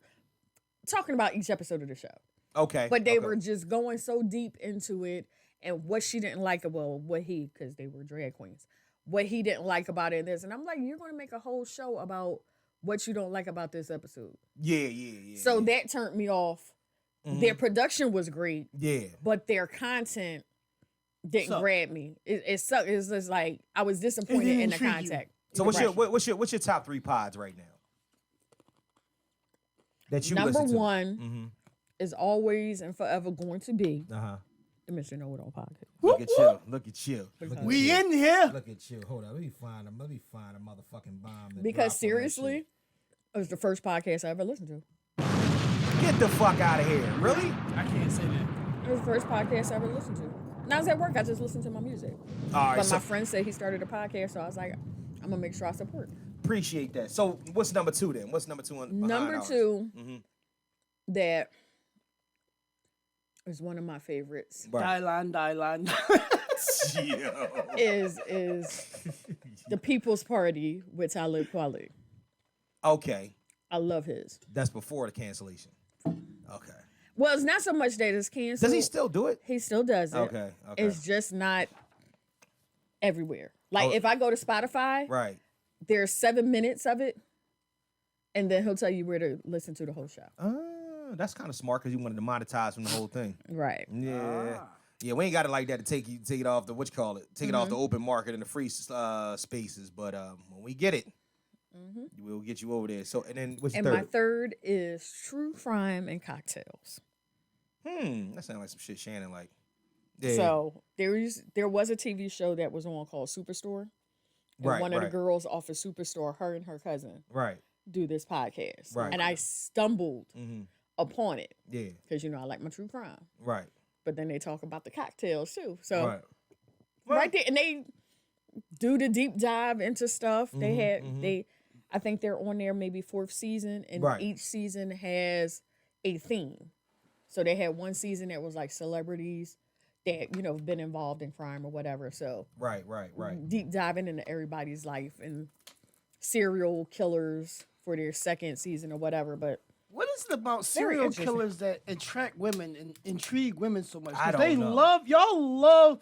talking about each episode of the show. Okay. But they okay. were just going so deep into it, and what she didn't like, because they were drag queens, what he didn't like about it and this. And I'm like, you're going to make a whole show about what you don't like about this episode. Yeah. So that turned me off. Mm-hmm. Their production was great. Yeah. But their content didn't grab me. It sucked. It's just like, I was disappointed in the content. So what's your top 3 pods right now? That you Number listen to? one is always and forever going to be the Mr. KnowItAll podcast. Look at you. We in here. Look at you. Hold on. Let me find a motherfucking bomb. Because seriously, it was the first podcast I ever listened to. Get the fuck out of here. Really? I can't say that. It was the first podcast I ever listened to. When I was at work, I just listened to my music. All right. But my friend said he started a podcast, so I was like, I'm going to make sure I support. Appreciate that. So what's number 2 then? What's number 2 on Number 2 that is one of my favorites. Right. Dylan. is the People's Party with Talib Kweli. Okay. I love his. That's before the cancellation. Okay. Well, it's not so much that it's canceled. Does he still do it? He still does it. Okay. It's just not everywhere. Like if I go to Spotify, right, there's 7 minutes of it, and then he'll tell you where to listen to the whole show. That's kind of smart because you wanted to monetize from the whole thing. Right. Yeah. Yeah, we ain't got it like that to take it off the take it off the open market and the free spaces. But when we get it, we'll get you over there. So and then what's your third? My third is True Crime and Cocktails. That sounds like some shit Shannon like. Yeah. So there was a TV show that was on called Superstore. And one of the girls off of Superstore, her and her cousin, do this podcast. Right. And I stumbled upon it. Yeah. Because I like my true crime. Right. But then they talk about the cocktails too. So right there, and they do the deep dive into stuff. I think they're on there maybe 4th season, and each season has a theme. So they had one season that was like celebrities that been involved in crime or whatever. So right. deep diving into everybody's life and serial killers for their 2nd season or whatever. But what is it about serial killers that attract women and intrigue women so much? I don't know. Y'all love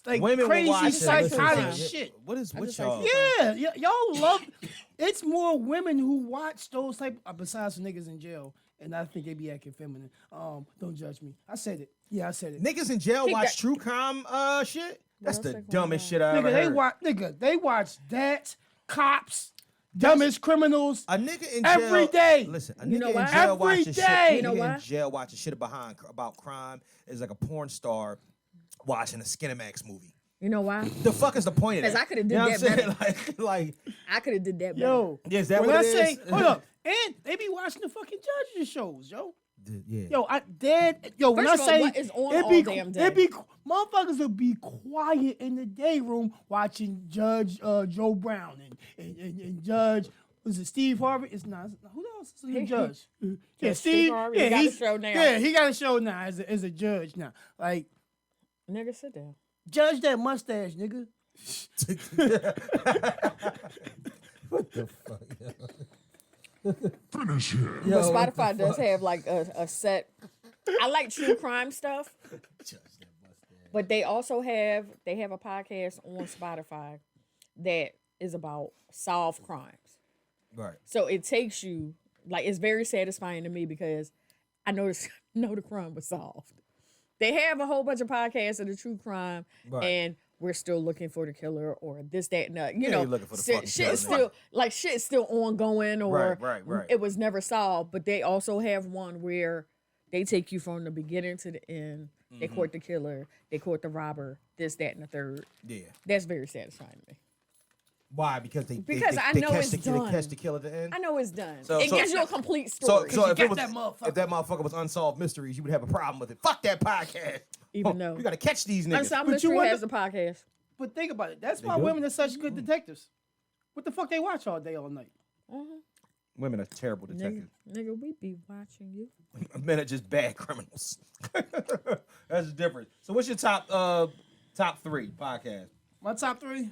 like women crazy psychotic shit. shit. What y'all? Yeah, y'all love. It's more women who watch those type. Besides niggas in jail, and I think they be acting feminine. Don't judge me. I said it. Yeah, I said it. Niggas in jail watch true crime shit. That's the dumbest shit I ever heard. They watch that cops. Dumbest criminals. A nigga in jail every day. Listen, a You know nigga why? in jail Every watching day. shit. You know Nigga why? in jail watching shit about crime is like a porn star watching a Skinemax movie. you know why? The fuck is the point of that? Because I could have did You know that what I'm better. saying? Like, I could have did that better. Yo, is that when what I it say, is? hold up, and they be watching the fucking judges shows, yo. yeah. Yo, when First I of all, say what is on it all be, damn day? it be motherfuckers will be quiet in the day room watching Judge Joe Brown and Judge was it Steve Harvey? It's not. Who else is the judge? Yeah, Steve Harvey. Yeah, He got he's a show now. Yeah, he got a show now as a judge now. Like, Nigga, sit down. judge that mustache, nigga. What the fuck? But Spotify does have like a set. I like true crime stuff, but they also have a podcast on Spotify that is about solved crimes. Right. So it takes you like it's very satisfying to me because I know the crime was solved. They have a whole bunch of podcasts of the true crime, and we're still looking for the killer or this, that, and that. You know, looking for the fucking shit's killer. shit's still ongoing or Right. it was never solved. But they also have one where they take you from the beginning to the end. They caught the killer, they caught the robber, this, that, and the third. Yeah. That's very satisfying to me. Why? Because I they know catch it's they done. catch the kill at the end. I know it's done. So- it so- gives you a complete So, story. if got that motherfucker. if that motherfucker was unsolved mysteries, you would have a problem with it. Fuck that podcast. Even though you got to catch these niggas. Unsolved But you Mystery wonder- has a podcast. But think about it. That's why women are such good detectives. What the fuck they watch all day, all night? Women are terrible detectives. Nigga, we be watching you. Men are just bad criminals. That's the difference. So what's your top three podcast? My top 3.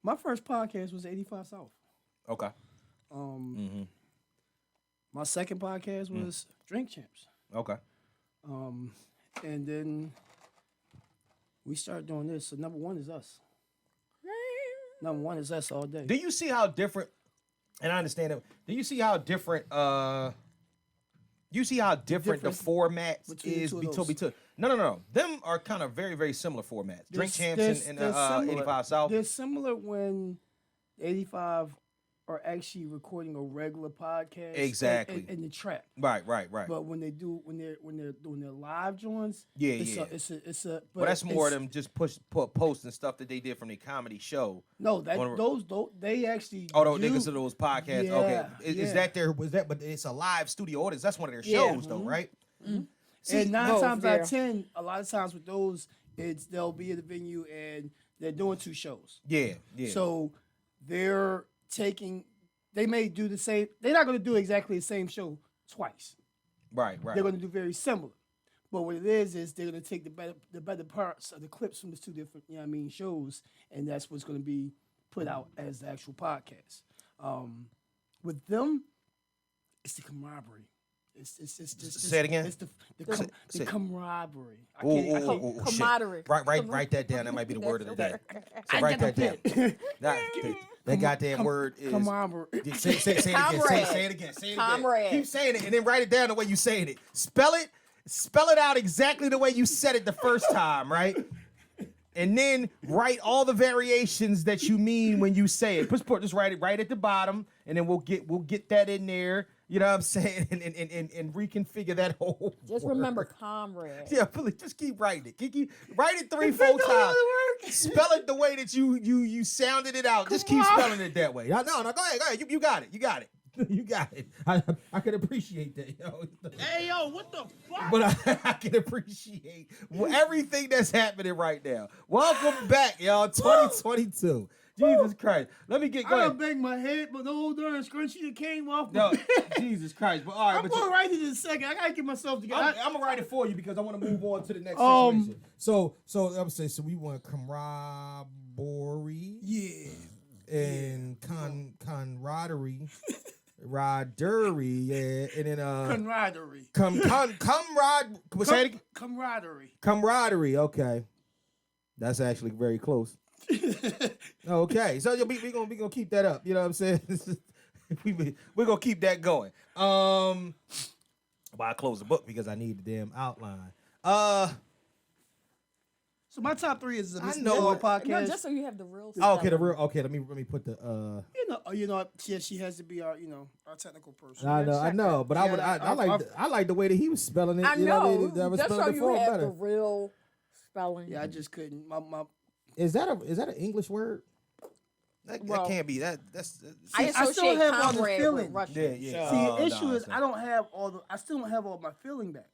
My first podcast was 85 South. Okay. My second podcast was Drink Champs. Okay. And then we started doing this. So number one is us. Number one is us all day. Do you see how different? And I understand it. Do you see how different? You see how different the formats is between? No. Them are kind of very, very similar formats. Drink Champs and 85 South. They're similar when 85 are actually recording a regular podcast. Exactly. In the trap. Right. But when they're doing their live joints, it's a. But that's more of them just posts and stuff that they did from their comedy show. No, those they actually. Oh, they consider those podcasts. Yeah, okay, is that their? Was that? But it's a live studio audience. That's one of their shows, though, right? Mm-hmm. And 9 times out of 10, a lot of times with those, they'll be at the venue and they're doing 2 shows. Yeah. So they're taking. They may do the same. They're not going to do exactly the same show twice. Right. They're going to do very similar. But what it is they're going to take the better parts of the clips from the 2 different, shows, and that's what's going to be put out as the actual podcast. With them, it's the camaraderie. It's just say it again. It's the camaraderie. Camaraderie. Write that down. That might be the word of the day. So write that down. That goddamn word is. Camaraderie. Say it again. Say it again. Comrade. Keep saying it and then write it down the way you saying it. Spell it out exactly the way you said it the first time, right? And then write all the variations that you mean when you say it. Just write it right at the bottom, and then we'll get that in there. You know what I'm saying? And reconfigure that whole. Just remember, comrade. Yeah, please, just keep writing it. Write it 3-4 times. Spell it the way that you sounded it out. Just keep spelling it that way. No, go ahead. You got it. You got it. I can appreciate that, yo. Hey, yo, what the fuck? But I can appreciate everything that's happening right now. Welcome back, y'all. 2022. Jesus Christ. Let me get I going. done banged my head, but the whole darn scrunchie that came off. No, Jesus Christ. But all right, I'm going to write it in a second. I got to get myself together. I'm going to write it for you because I want to move on to the next situation. So I would say, we want camaraderie. Yeah. And camaraderie. Yeah, and then camaraderie. Say it again. Camaraderie. Camaraderie, okay. That's actually very close. Okay, so we gonna keep that up. You know what I'm saying? We're gonna keep that going. Well, I close the book because I need the damn outline. So my top 3 is the I know it. podcast. No, just so you have the real. Okay, the real. Okay, let me put the. She has to be our technical person. I know, but I like the way that he was spelling it. I know. Just so you have better. the real spelling. Yeah, I just couldn't. Is that an English word? That can't be. That's I still have all the comrade feeling. with Russian. Yeah. See, the issue is I still don't have all my feeling back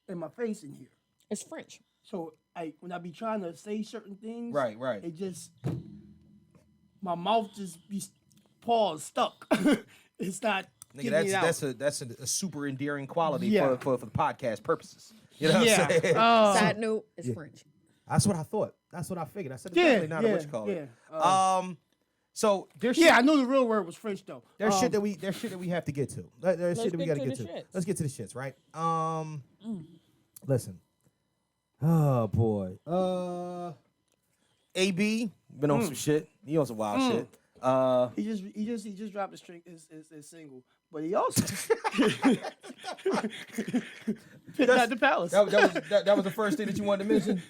in my face in here. It's French. So when I be trying to say certain things, right. It just my mouth just be paused stuck. It's not. Nigga, that's a super endearing quality for the podcast purposes. You know what I'm saying? Side note, it's French. That's what I thought. That's what I figured. I said it's definitely not what you call it. So there's I know the real word was French though. There's shit that we have to get to. There's shit that we got to get to. Shits. Let's get to the shits, right? Listen. Oh boy. AB been on some shit. He on some wild shit. He just dropped his single, but he also picked out the palace. That was the first thing that you wanted to mention.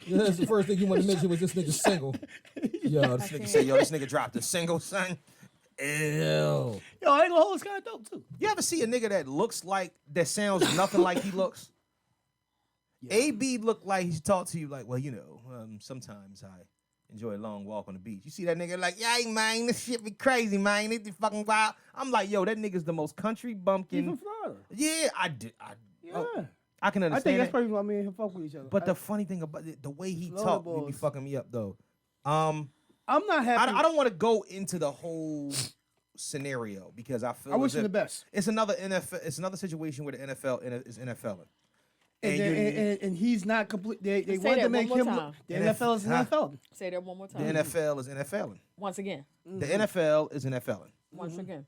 That's the first thing you wanted to mention was this nigga's single. Yo, this nigga say, this nigga dropped a single, son. Ew. Yo, I ain't gonna hold. It's kind of dope too. You ever see a nigga that sounds nothing like he looks? Yeah. AB looked like he talked to you like, well, sometimes I enjoy a long walk on the beach. You see that nigga like, yeah, man, this shit be crazy, man. It's fucking wild. I'm like, yo, that nigga's the most country bumpkin. He's from Florida. Yeah, I did. I can understand. I think that's probably why me and him fuck with each other. But the funny thing about it, the way he talked, he be fucking me up though. I'm not happy. I don't want to go into the whole scenario because I feel I wish him the best. It's another NFL. It's another situation where the NFL is NFLing. And he's not complete. They Say wanted to that make one him more look. time. The NFL is an NFL. Say that one more The time. NFL is NFLing. Once again. The NFL is NFLing. Once again.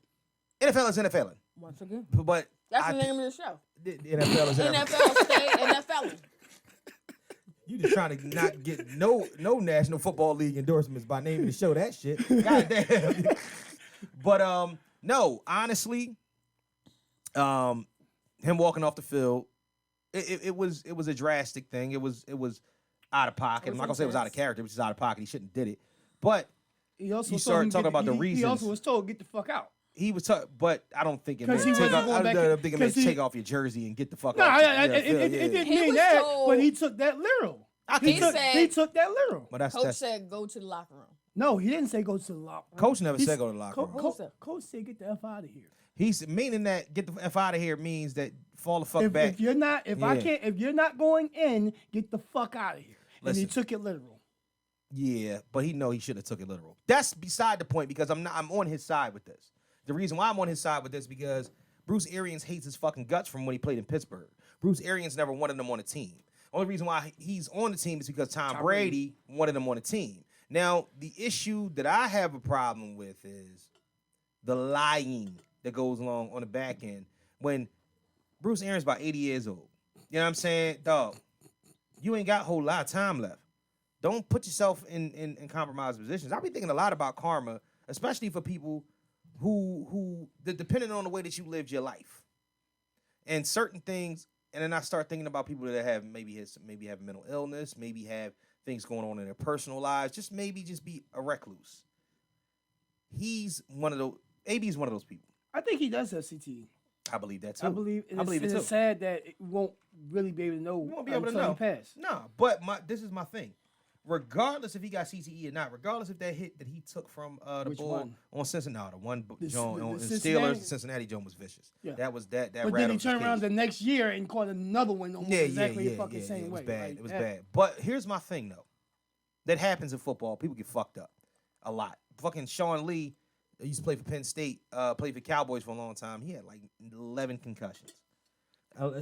NFL is NFLing. Once again. But That's the name of the show. the NFL is NFLing. NFL stay NFL. You just trying to not get no National Football League endorsements by naming the show that shit. Goddamn. But no, honestly, him walking off the field, it was a drastic thing. It was out of pocket. I'm not gonna say it was out of character, which is out of pocket. He shouldn't have did it. But He also you told started him talking about the he reasons. also was told get the fuck out. He was, but I don't think it meant 'Cause he take wasn't off. going back I think it meant 'cause he- take off your jersey and get the fuck No, off. it didn't He mean was that, told- but he took that literal. He He said- took that literal. But Coach that's said go to the locker room. No, he didn't say go to the locker room. Coach never He said s- go to the locker room. Coach said get the F out of here. He's meaning that get the F out of here means that fall the fuck If back. you're not, Yeah. if you're not going in, get the fuck out of here. And he Listen. took it literal. Yeah, but he should have took it literal. That's beside the point because I'm on his side with this. The reason why I'm on his side with this is because Bruce Arians hates his fucking guts from when he played in Pittsburgh. Bruce Arians never wanted him on the team. Only reason why he's on the team is because Tom Brady wanted him on the team. Now, the issue that I have a problem with is the lying that goes along on the back end. When Bruce Arians about 80 years old, you know what I'm saying? Dog, you ain't got a whole lot of time left. Don't put yourself in compromised positions. I be thinking a lot about karma, especially for people who depending on the way that you lived your life. And certain things, and then I start thinking about people that have maybe have mental illness, maybe have things going on in their personal lives, just be a recluse. He's one of those. AB is one of those people. I think he does have CTE. I believe that too. I believe it too. it's sad that it won't really be able to know. You won't be able to until know. he pass. No, but this is my thing. Regardless if he got CTE or not, regardless if that hit that he took from the Which bull one? on Cincinnati, one The Joan on Cincinnati? Steelers, the Cincinnati Joan was vicious. Yeah. That was that. But then he rattled turned his around cage. the next year and caught another one almost exactly the fucking same It was way. bad. Like, It was that- bad. But here's my thing though. That happens in football. People get fucked up a lot. Fucking Sean Lee used to play for Penn State, played for Cowboys for a long time. He had like 11 concussions.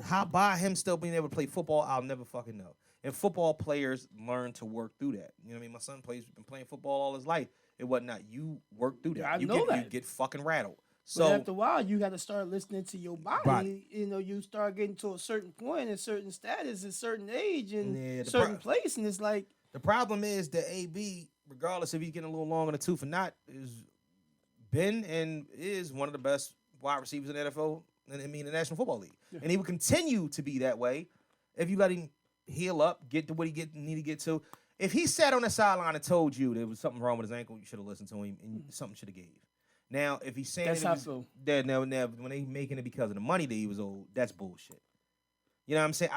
How by him still being able to play football, I'll never fucking know. And football players learn to work through that. You know what I mean? My son been playing football all his life. It wasn't not you work through that. Yeah, I you know get, that. You get fucking rattled. But So after a while, you got to start listening to your body. Right. You know, you start getting to a certain point, a certain status, a certain age, and Yeah, the certain place, and it's like, the problem is that AB, regardless if he's getting a little long in the tooth or not, is been and is one of the best wide receivers in the NFL. I mean, the National Football League, and he will continue to be that way if you let him heal up, get to what he need to get to. If he sat on the sideline and told you there was something wrong with his ankle, you should have listened to him and something should have gave. Now, if he's saying That's it how was, so. that now when they making it because of the money that he was owed, that's bullshit. You know what I'm saying?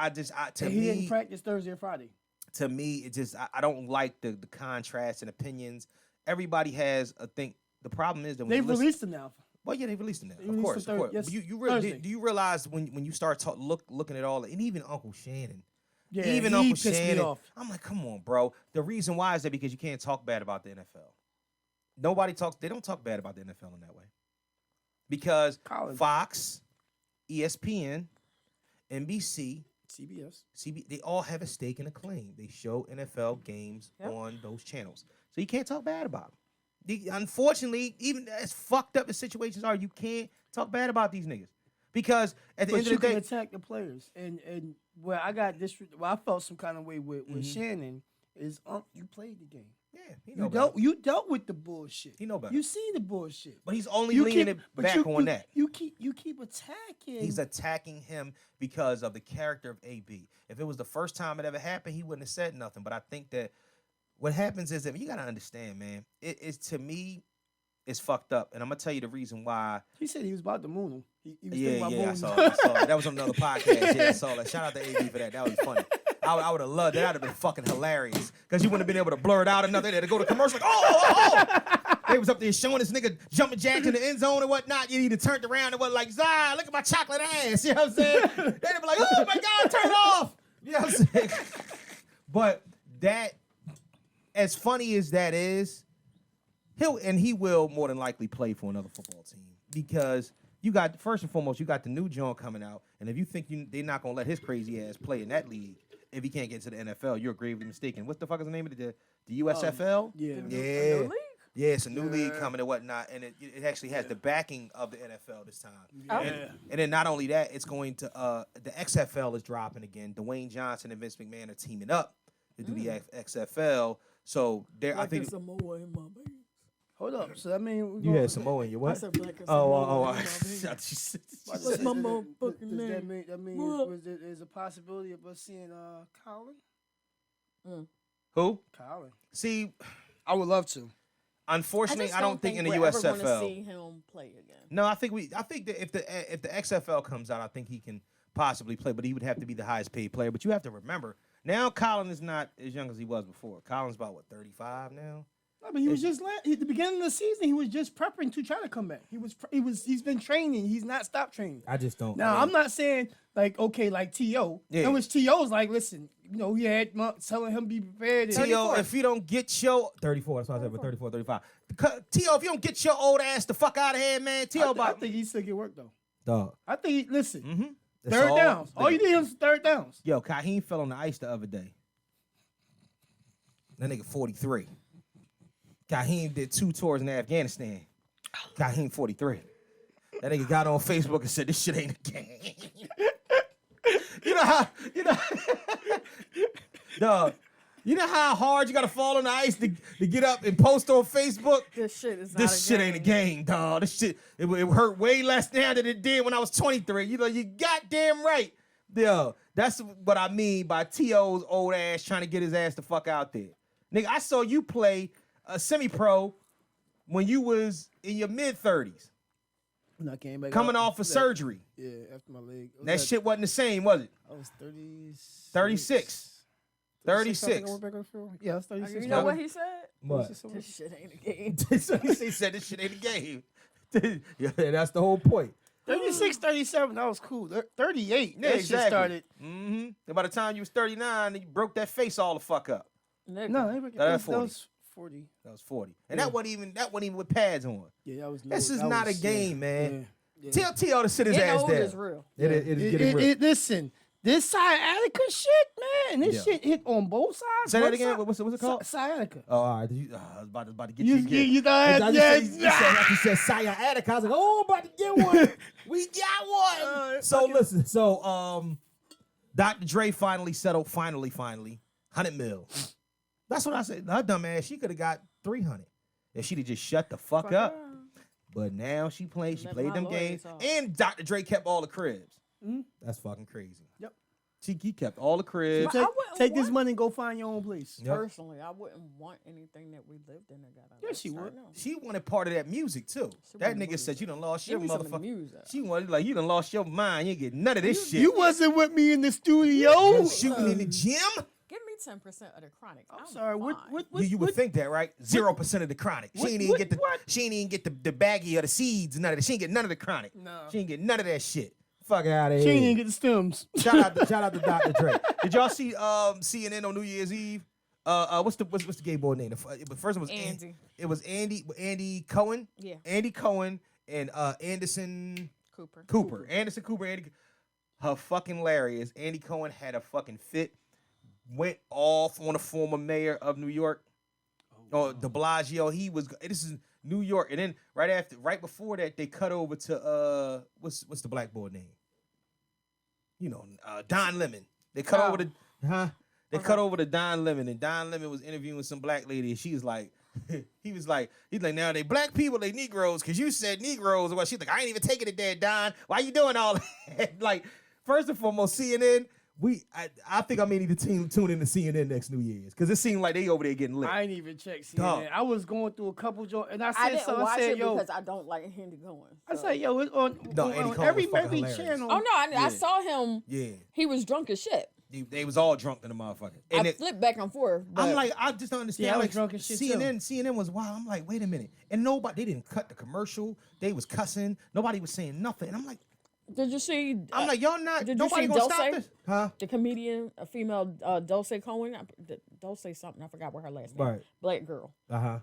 To and he me, didn't practice Thursday or Friday. to me, it just I don't like the contrast and opinions. Everybody has a thing. The problem is that when They've you listen, released him now. well, yeah, they released him now. They Of released course, him of course. yes, But you really Thursday. do you realize when you start looking at all, and even Uncle Shannon, Yeah, even he Uncle pissed me Shannon, off. I'm like, come on, bro. The reason why is that because you can't talk bad about the NFL. They don't talk bad about the NFL in that way. Because Colin. Fox, ESPN, NBC, CBS. they all have a stake in a claim. They show NFL games on those channels. So you can't talk bad about them. Unfortunately, even as fucked up as situations are, you can't talk bad about these niggas. Because at the But end you of the can day, attack the players, and where I got this, where I felt some kind of way with Shannon is, you played the game. yeah, he know better. You dealt with the bullshit. He know better. You seen the bullshit. But he's only You leaning keep- it but back you- on you- that. You keep attacking. He's attacking him because of the character of AB. If it was the first time it ever happened, he wouldn't have said nothing. But I think that what happens is that you gotta understand, man. It is, to me, it's fucked up, and I'm gonna tell you the reason why. He said he was about to moon him. He was thinking Yeah, about I mooning saw him. it. I saw it. That was on another podcast. Yeah, I saw that. Shout out to AB for that. That was funny. I would have loved that. That'd have been fucking hilarious. Because you wouldn't have been able to blur it out another day to go to commercial. Like, oh! They was up there showing this nigga jumping jacks in the end zone and whatnot. You either turned around and was like, Zah, look at my chocolate ass. You know what I'm saying? They'd be like, oh my God, turn it off. You know what I'm saying? But that, as funny as that is, he will more than likely play for another football team because you got first and foremost, you got the new John coming out, and if you think they're not gonna let his crazy ass play in that league, if he can't get to the NFL, you're gravely mistaken. What the fuck is the name of the USFL? Yeah. Yeah. Yeah, it's a new league coming and whatnot, and it actually has the backing of the NFL this time. And then not only that, it's going to the XFL is dropping again. Dwayne Johnson and Vince McMahon are teaming up to do the XFL. So I think Samoa in my veins. Hold up. So that means you had Samoa in your what? I said black as Oh. That's my motherfucking Does name. that mean there's a possibility of us seeing Colin? Who? Colin. See, I would love to. unfortunately, I don't think in the we're ever gonna USFL. see him play again. No, I think that if the XFL comes out, I think he can possibly play, but he would have to be the highest paid player. But you have to remember, now Colin is not as young as he was before. Colin's about 35 now. I mean, he was just at the beginning of the season. He was just prepping to try to come back. He's been training. He's not stopped training. I just don't. Now I'm not saying like T.O. Yeah. In which T.O.'s like, listen, he had months telling him be prepared. T.O., if you don't get your 34. That's why I said, but 34, 35. T.O., if you don't get your old ass the fuck out of here, man. T.O. I think he still get work though. Dog. I think listen, Mm-hmm. third downs. All you need is third downs. Yo, Kaheem fell on the ice the other day. That nigga 43. Kaheem did 2 tours in Afghanistan. Kaheem 43. That nigga got on Facebook and said, this shit ain't a game. Dog, you know how hard you gotta fall on the ice to get up and post on Facebook? This shit is not This shit ain't a game, dog. This shit, it hurt way less now than it did when I was 23. You goddamn right. Yo, that's what I mean by T.O.'s old ass trying to get his ass the fuck out there. Nigga, I saw you play a semi-pro when you was in your mid-30s. When I came back Coming off of surgery. Yeah, after my leg. That shit wasn't the same, was it? I was 36. 36. Yeah, I was 36. You know what he said? What? This shit ain't a game. He said this shit ain't a game. Yeah, that's the whole point. 36, 37, that was cool. 38, Yeah, that exactly. shit started. Mm-hmm. And by the time you was 39, you broke that face all the fuck up. Nigga. No, That's that 40. was 40. That was 40. And that wasn't even with pads on. Yeah, that was low. This is That not a was- game, man. Yeah. Tell T.O. to sit his Getting ass old down. is real. It is getting real. Listen, this sciatica shit, man, this shit hit on both sides. Say that One again. side- What's it called? Sciatica. Oh, all right. I was about to get You, you you, again. you thought, I yeah, just said, like you said, sciatica. I was like, oh, I'm about to get one. We got one. So listen. So Dr. Dre finally settled. Finally, $100 million. That's what I said. Her dumb ass, she could have got 300 if she'd have just shut the fuck up. But now she played. She Let played my them lawyers games, talk. and Dr. Dre kept all the cribs. That's fucking crazy. Yep. He kept all the cribs. But I wouldn't Take this want- money and go find your own place. Yep. Personally, I wouldn't want anything that we lived in or got out of. Yes, she would. She wanted part of that music too. That wanted nigga said you done lost your Give me some of the motherfucker. music. She wanted like you done lost your mind. You ain't get none of this shit. You wasn't with me in the studio. shooting in the gym. Give me 10% of the chronic. I'm sorry. What? You would think that, right? 0% of the chronic. She ain't even get the what? she ain't even get the baggie of the seeds. None of that. She ain't get none of the chronic. No. She ain't get none of that shit. Fuck out of She here. ain't even get the stems. Shout out to Dr. Dre. Did y'all see CNN on New Year's Eve? What's the gay boy name? The first one was Andy. It was Andy Cohen. Yeah. Andy Cohen and Anderson Cooper. Anderson Cooper. Her fucking hilarious. Andy Cohen had a fucking fit. Went off on the former mayor of New York. Oh, De Blasio. This is New York. And then right before that, they cut over to what's the black boy name? You know, Don Lemon. They cut over to They cut over to Don Lemon, and Don Lemon was interviewing some black lady, and she was like, he's like, now they black people, they Negroes, because you said Negroes. Well, she's like, I ain't even taking it there, Don. Why you doing all that? Like, first and foremost, CNN, I think I may need to tune in to CNN next New Year's, because it seemed like they over there getting lit. I ain't even checked CNN. Dog. I was going through a couple joints, and I I said didn't so. watch I said, it yo, because I don't like Handy going. I so. said, yo, it's on, No, Andy on Cohen every was fucking every hilarious. channel. Oh no, I Yeah. saw him. Yeah. He was drunk as shit. They was all drunk in the motherfucker. And I flipped back and forth. I'm but- like, I just don't understand. Yeah, I was like, drunk as shit, too. CNN was wild. I'm like, wait a minute. And they didn't cut the commercial. They was cussing. Nobody was saying nothing. And I'm like, did you see? I'm like, y'all not, did you nobody see gonna Dulce? stop this? Huh? The comedian, a female, Dulce Cohen, Dulce something. I forgot what her last name. Right. Black girl. Uh-huh.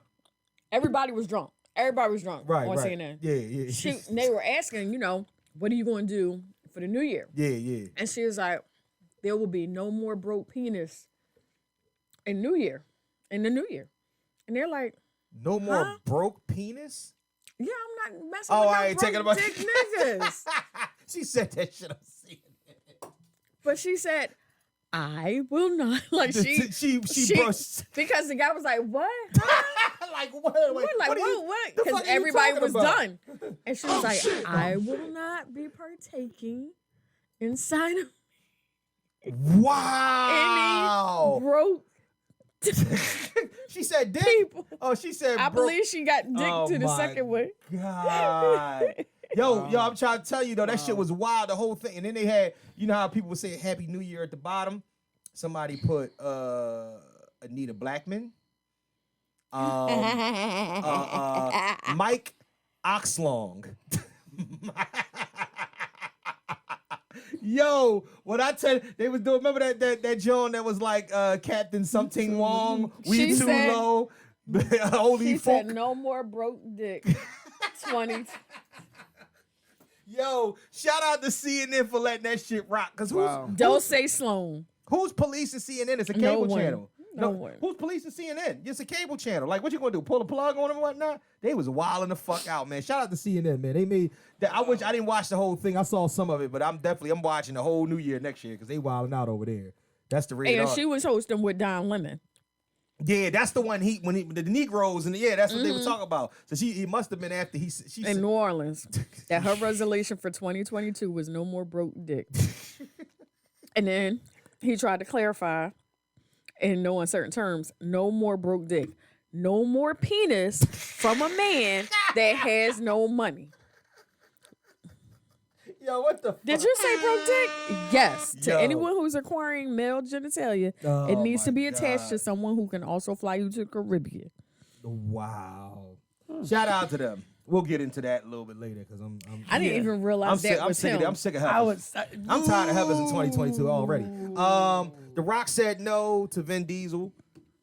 Everybody was drunk. Everybody was drunk Right, on right. CNN. Yeah. They were asking, what are you going to do for the new year? Yeah. And she was like, there will be no more broke penis in the new year. And they're like, No more broke penis? yeah, I'm not messing Oh, with I no ain't taking broke about dick niggas. She said that shit on CNN. But she said, I will not. Like she brushed. because the guy was like, what? Like what? We're like, what? Because everybody was done. And she was like, I will not be partaking inside of Wow. any broke She said dick. people. Oh, she said I broke. believe she got dick Oh to the my second one. God. Yo, I'm trying to tell you though, that shit was wild, the whole thing. And then they had, you know how people would say Happy New Year at the bottom? Somebody put Anita Blackman. Mike Oxlong. Yo, what I tell you, they was doing, remember that Joan that was like Captain Something Wong, we She too said- low, holy She folk. said, no more broke dick. 20. Yo, shout out to CNN for letting that shit rock. Cause Don't say Sloan. who's policing CNN? It's a No cable one. channel. No one. Who's policing CNN? It's a cable channel. Like, what you gonna do? Pull a plug on them and whatnot? They was wilding the fuck out, man. Shout out to CNN, man. They made that. I wish I didn't watch the whole thing. I saw some of it, but I'm watching the whole New Year next year because they wilding out over there. That's the rated And R. she was hosting with Don Lemon. Yeah, that's the one. The Negroes and that's what they were talking about. So it must have been after she In New Orleans, that her resolution for 2022 was no more broke dick. And then he tried to clarify in no uncertain terms, no more broke dick. No more penis from a man that has no money. Yo, what the fuck? Did you say broke dick? Yes. To Yo. anyone who's acquiring male genitalia, Oh it needs to my be attached God. to someone who can also fly you to the Caribbean. Wow. Shout out to them. We'll get into that a little bit later because I didn't even realize that was him. I'm sick of Heathers. I'm tired of Heathers in 2022 already. The Rock said no to Vin Diesel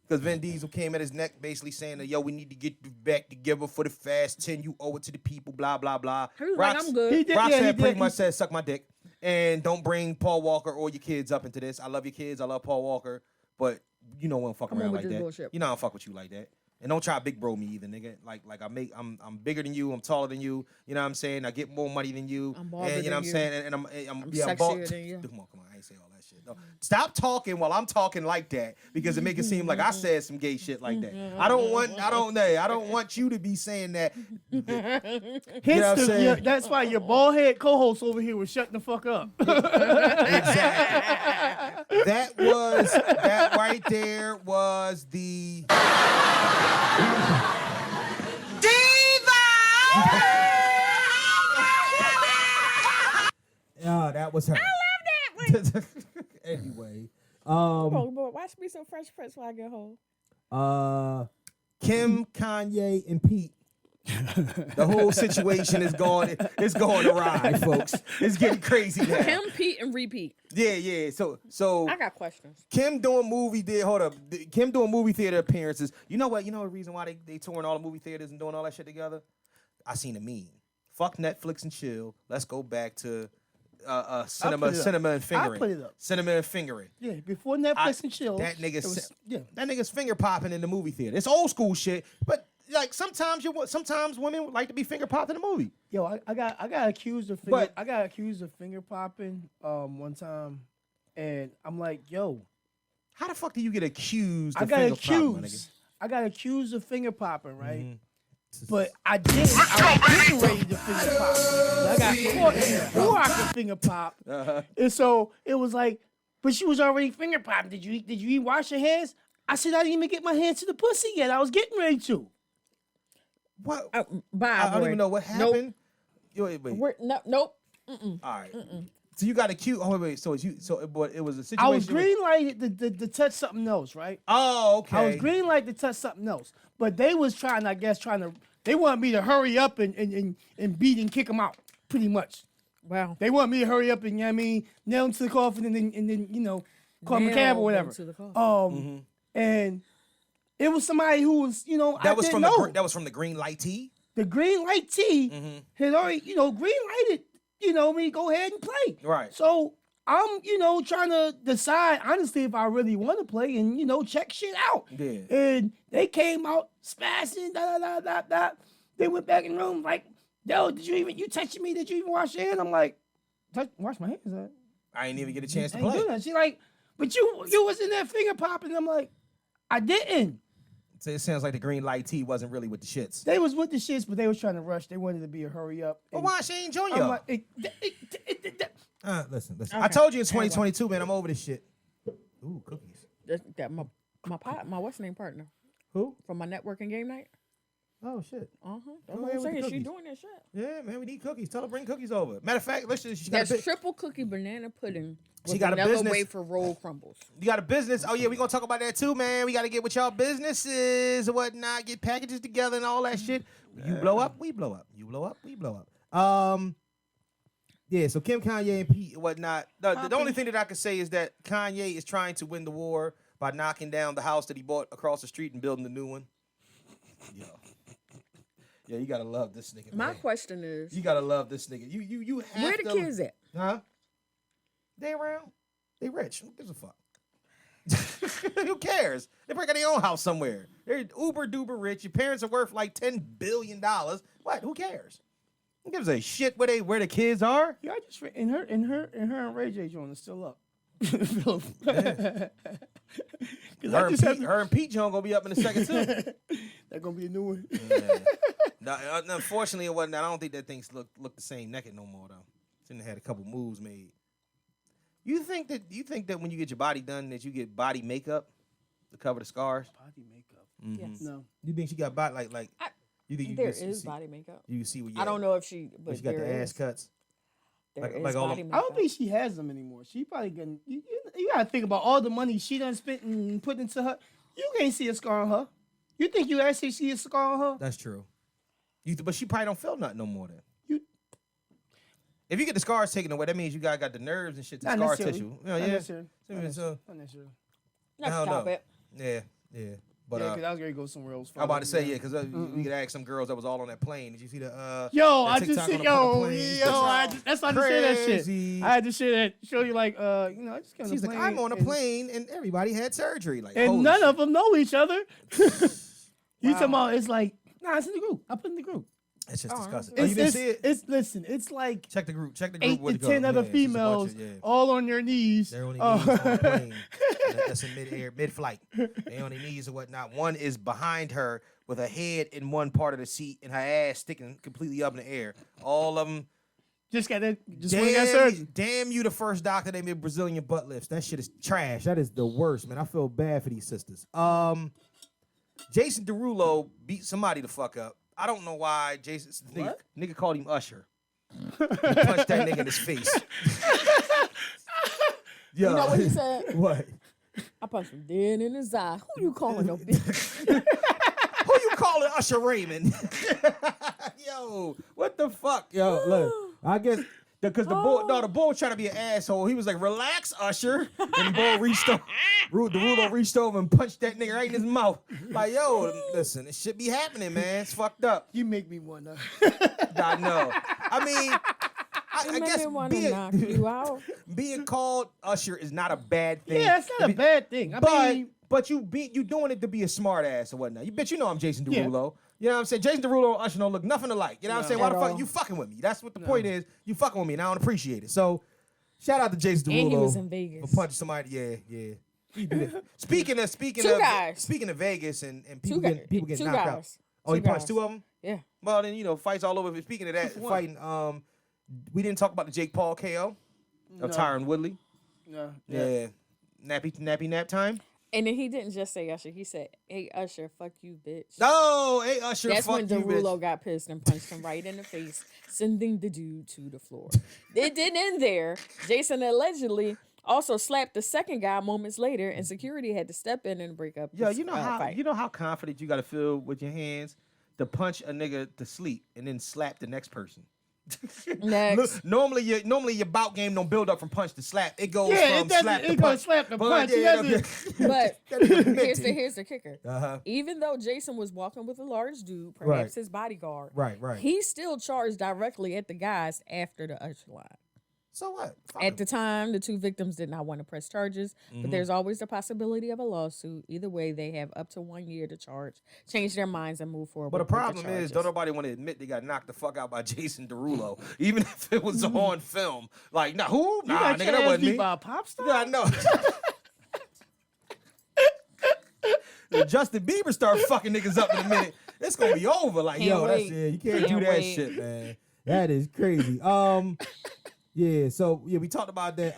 because Vin Diesel came at his neck basically saying that, yo, we need to get back together for the Fast 10. You owe it to the people, blah, blah, blah. He was like, I'm good. He did, Rock yeah, he said pretty did. much said, suck my dick. And don't bring Paul Walker or your kids up into this. I love your kids. I love Paul Walker. But you know I don't fuck Come on around with like this that. bullshit. You know I don't fuck with you like that. And don't try to big bro me either, nigga. Like I'm bigger than you. I'm taller than you. You know what I'm saying? I get more money than you. I'm balder and you know than what I'm you. saying? And I'm sexier than you. Come on. I ain't say all that shit. No. Stop talking while I'm talking like that because it make it seem like I said some gay shit like that. I don't want you to be saying that. Hence You know what I'm saying? that's why your bald head co-host over here was shutting the fuck up. Exactly. That right there was the Yeah, that was her. I love that. Like, Anyway, bro, watch me so Fresh Prince while I get home. Kim, Kanye, and Pete. The whole situation is going awry, folks. It's getting crazy now. Him, Pete, and repeat. Yeah. So I got questions. Kim doing movie theater appearances. You know what? You know the reason why they touring all the movie theaters and doing all that shit together? I seen a meme. Fuck Netflix and chill. Let's go back to cinema and fingering. I'll put it up. Cinema and fingering. Yeah, before Netflix and chill. That nigga, it was- yeah. that nigga's finger popping in the movie theater. It's old school shit, but like sometimes women would like to be finger popped in a movie. Yo, I got accused of finger popping one time, and I'm like, yo, How the fuck do you get accused? I of got finger popping, my nigga? accused. I got accused of finger popping, right? Mm-hmm. But I didn't. I was getting ready to finger pop. I got caught before I could finger pop, and so it was like, but she was already finger popping. Did you even wash your hands? I said I didn't even get my hands to the pussy yet. I was getting ready to. What? Bye, I don't boy. even know what happened. Yo, wait. Nope. All right. So you got accused. Oh wait. So it was a situation. I was green lighted to touch something else, right? Oh, okay. I was green light to touch something else, but they was trying to. They wanted me to hurry up and beat and kick them out, pretty much. Wow. They want me to hurry up and, you know what I mean, nail them to the coffin and then you know, call them a cab or Nail whatever. them to the coffin. And it was somebody who was, you know, That I was didn't from know. that was from the green light tea. the green light T had already, green lighted, me go ahead and play. Right. So I'm, trying to decide honestly if I really want to play and, check shit out. Yeah. And they came out smashing, They went back in the room like, yo, you touching me? Did you even wash your hands? I'm like, wash my hands. I ain't even get a chance to I ain't play. do that. She like, but you was in there finger popping. I'm like, I didn't. So it sounds like the green light T wasn't really with the shits. They was with the shits, but they was trying to rush. They wanted to be a hurry up. Well, why she ain't join I'm y'all? like, Listen. Okay. I told you in 2022, man, I'm over this shit. Ooh, cookies. That my what's name partner Who? from my networking game night. Oh, shit. That's Go what ahead I'm with saying. the She cookies. doing that shit. Yeah, man, we need cookies. Tell her bring cookies over. Matter of fact, listen, she got That's triple cookie banana pudding. She with got a vanilla business. wafer roll crumbles. You got a business. Oh, yeah, we going to talk about that too, man. We got to get with y'all businesses and whatnot, get packages together and all that shit. You blow up, we blow up. You blow up, we blow up. Yeah, so Kim, Kanye, and Pete and whatnot. The only thing that I can say is that Kanye is trying to win the war by knocking down the house that he bought across the street and building a new one. Yo. Yeah, you got to love this nigga, My man. question is, You got to love this nigga. You have where the to- kids at? Huh? They around. They rich. Who gives a fuck? Who cares? They probably got their own house somewhere. They're uber duper rich. Your parents are worth like $10 billion. What? Who cares? Who gives a shit where the kids are? yeah, I just and her and Ray J joint is still up. Her and Pete John gonna be up in a second too. That's gonna be a new one. Yeah. No, unfortunately, it wasn't. I don't think that things look the same naked no more though. Shouldn't have had a couple moves made. You think that when you get your body done that you get body makeup to cover the scars? Body makeup. Yes. No. You think she got body like? You think There you is see, body makeup. You see what? I don't know if she, But but she got there the ass is. cuts. There like- is like all body them- I makeup. don't think she has them anymore. She probably gonna. You gotta think about all the money she done spent and put into her. You can't see a scar on her. You think you actually see a scar on her? That's true. But she probably don't feel nothing no more then. You If you get the scars taken away, that means you got the nerves and shit, the not scar necessarily. tissue. Not Yeah. necessarily. So, Not necessarily. I Let's don't stop know. it. Yeah. But Yeah, because I was gonna go somewhere else. I'm about to say, yeah, because we could ask some girls that was all on that plane. Did you see the Yo, that I just TikTok see on the fucking plane? that's why I just said that Crazy. shit. I had to show you like I just got on She's the like, plane I'm on a and- plane and everybody had surgery. Like, and holy none shit. of them know each other. You Wow. talking about? It's like it's in the group. I put it in the group. It's just disgusting. it's- Oh, you didn't see it? It's like Check the group. 8 where to go. 10 other Yeah, it's just a bunch females of- yeah. all on their knees. They're on their Oh. knees on the plane. That's in mid-air, mid-flight. They on their knees or whatnot. One is behind her with her head in one part of the seat and her ass sticking completely up in the air. All of them. Just went and got surgery. Damn you, the first doctor they made Brazilian butt lifts. That shit is trash. That is the worst, man. I feel bad for these sisters. Jason Derulo beat somebody the fuck up. I don't know why Jason. Nigga called him Usher. He punched that nigga in his face. Yo, You know what he said? What? I punched him dead in his eye. Who you calling a bitch? Who you calling Usher Raymond? Yo, what the fuck? Yo, look, I guess because the bull was trying to be an asshole. He was like, "Relax, Usher," and the bull reached over. Derulo reached over and punched that nigga right in his mouth. Like, yo, listen, it should be happening, man. It's fucked up. You make me wonder. I know. I mean, I guess want to knock you out. being called Usher is not a bad thing. Yeah, it's not a bad thing. But you doing it to be a smart ass or whatnot. You know I'm Jason Derulo. You know what I'm saying? Jason Derulo and Usher don't look nothing alike. You know what I'm saying? Why the fuck you fucking with me? That's what the point is. You fucking with me and I don't appreciate it. So shout out to Jason Derulo. And he was in Vegas. For punching somebody. Yeah. He do that. Speaking of Vegas and people getting knocked out. Oh, he punched two of them? Yeah. Well, then, fights all over. Speaking of that, fighting, we didn't talk about the Jake Paul KO of Tyron Woodley. No. Yeah. Nappy nap time. And then he didn't just say Usher. He said, "Hey Usher, fuck you, bitch." No, hey Usher, That's fuck when you, Derulo bitch. got pissed and punched him right in the face, sending the dude to the floor. It didn't end there. Jason allegedly also slapped the second guy moments later, and security had to step in and break up. Yo, this, you know how fight. you know how confident you got to feel with your hands to punch a nigga to sleep and then slap the next person. Next. Normally your bout game don't build up from punch to slap. It goes Yeah, from it doesn't. slap to It goes punch. slap to But punch. It yeah, doesn't. But here's the kicker. Uh-huh. Even though Jason was walking with a large dude, perhaps Right. his bodyguard, Right. he still charged directly at the guys after the usher line. So what? Fuck At him. the time, the two victims did not want to press charges, but there's always the possibility of a lawsuit. Either way, they have up to 1 year to change their minds, and move forward. But the with problem is, charges. don't nobody want to admit they got knocked the fuck out by Jason Derulo, even if it was on film. Like, nah, who? You Nah, got nigga, your that ass wasn't beat me. by a pop star? Yeah, I know. If Justin Bieber start fucking niggas up in a minute, it's gonna be over. Like, Can't yo, wait. Yeah, you can't do Can't that wait. shit, man. That is crazy. Yeah. So yeah, we talked about that.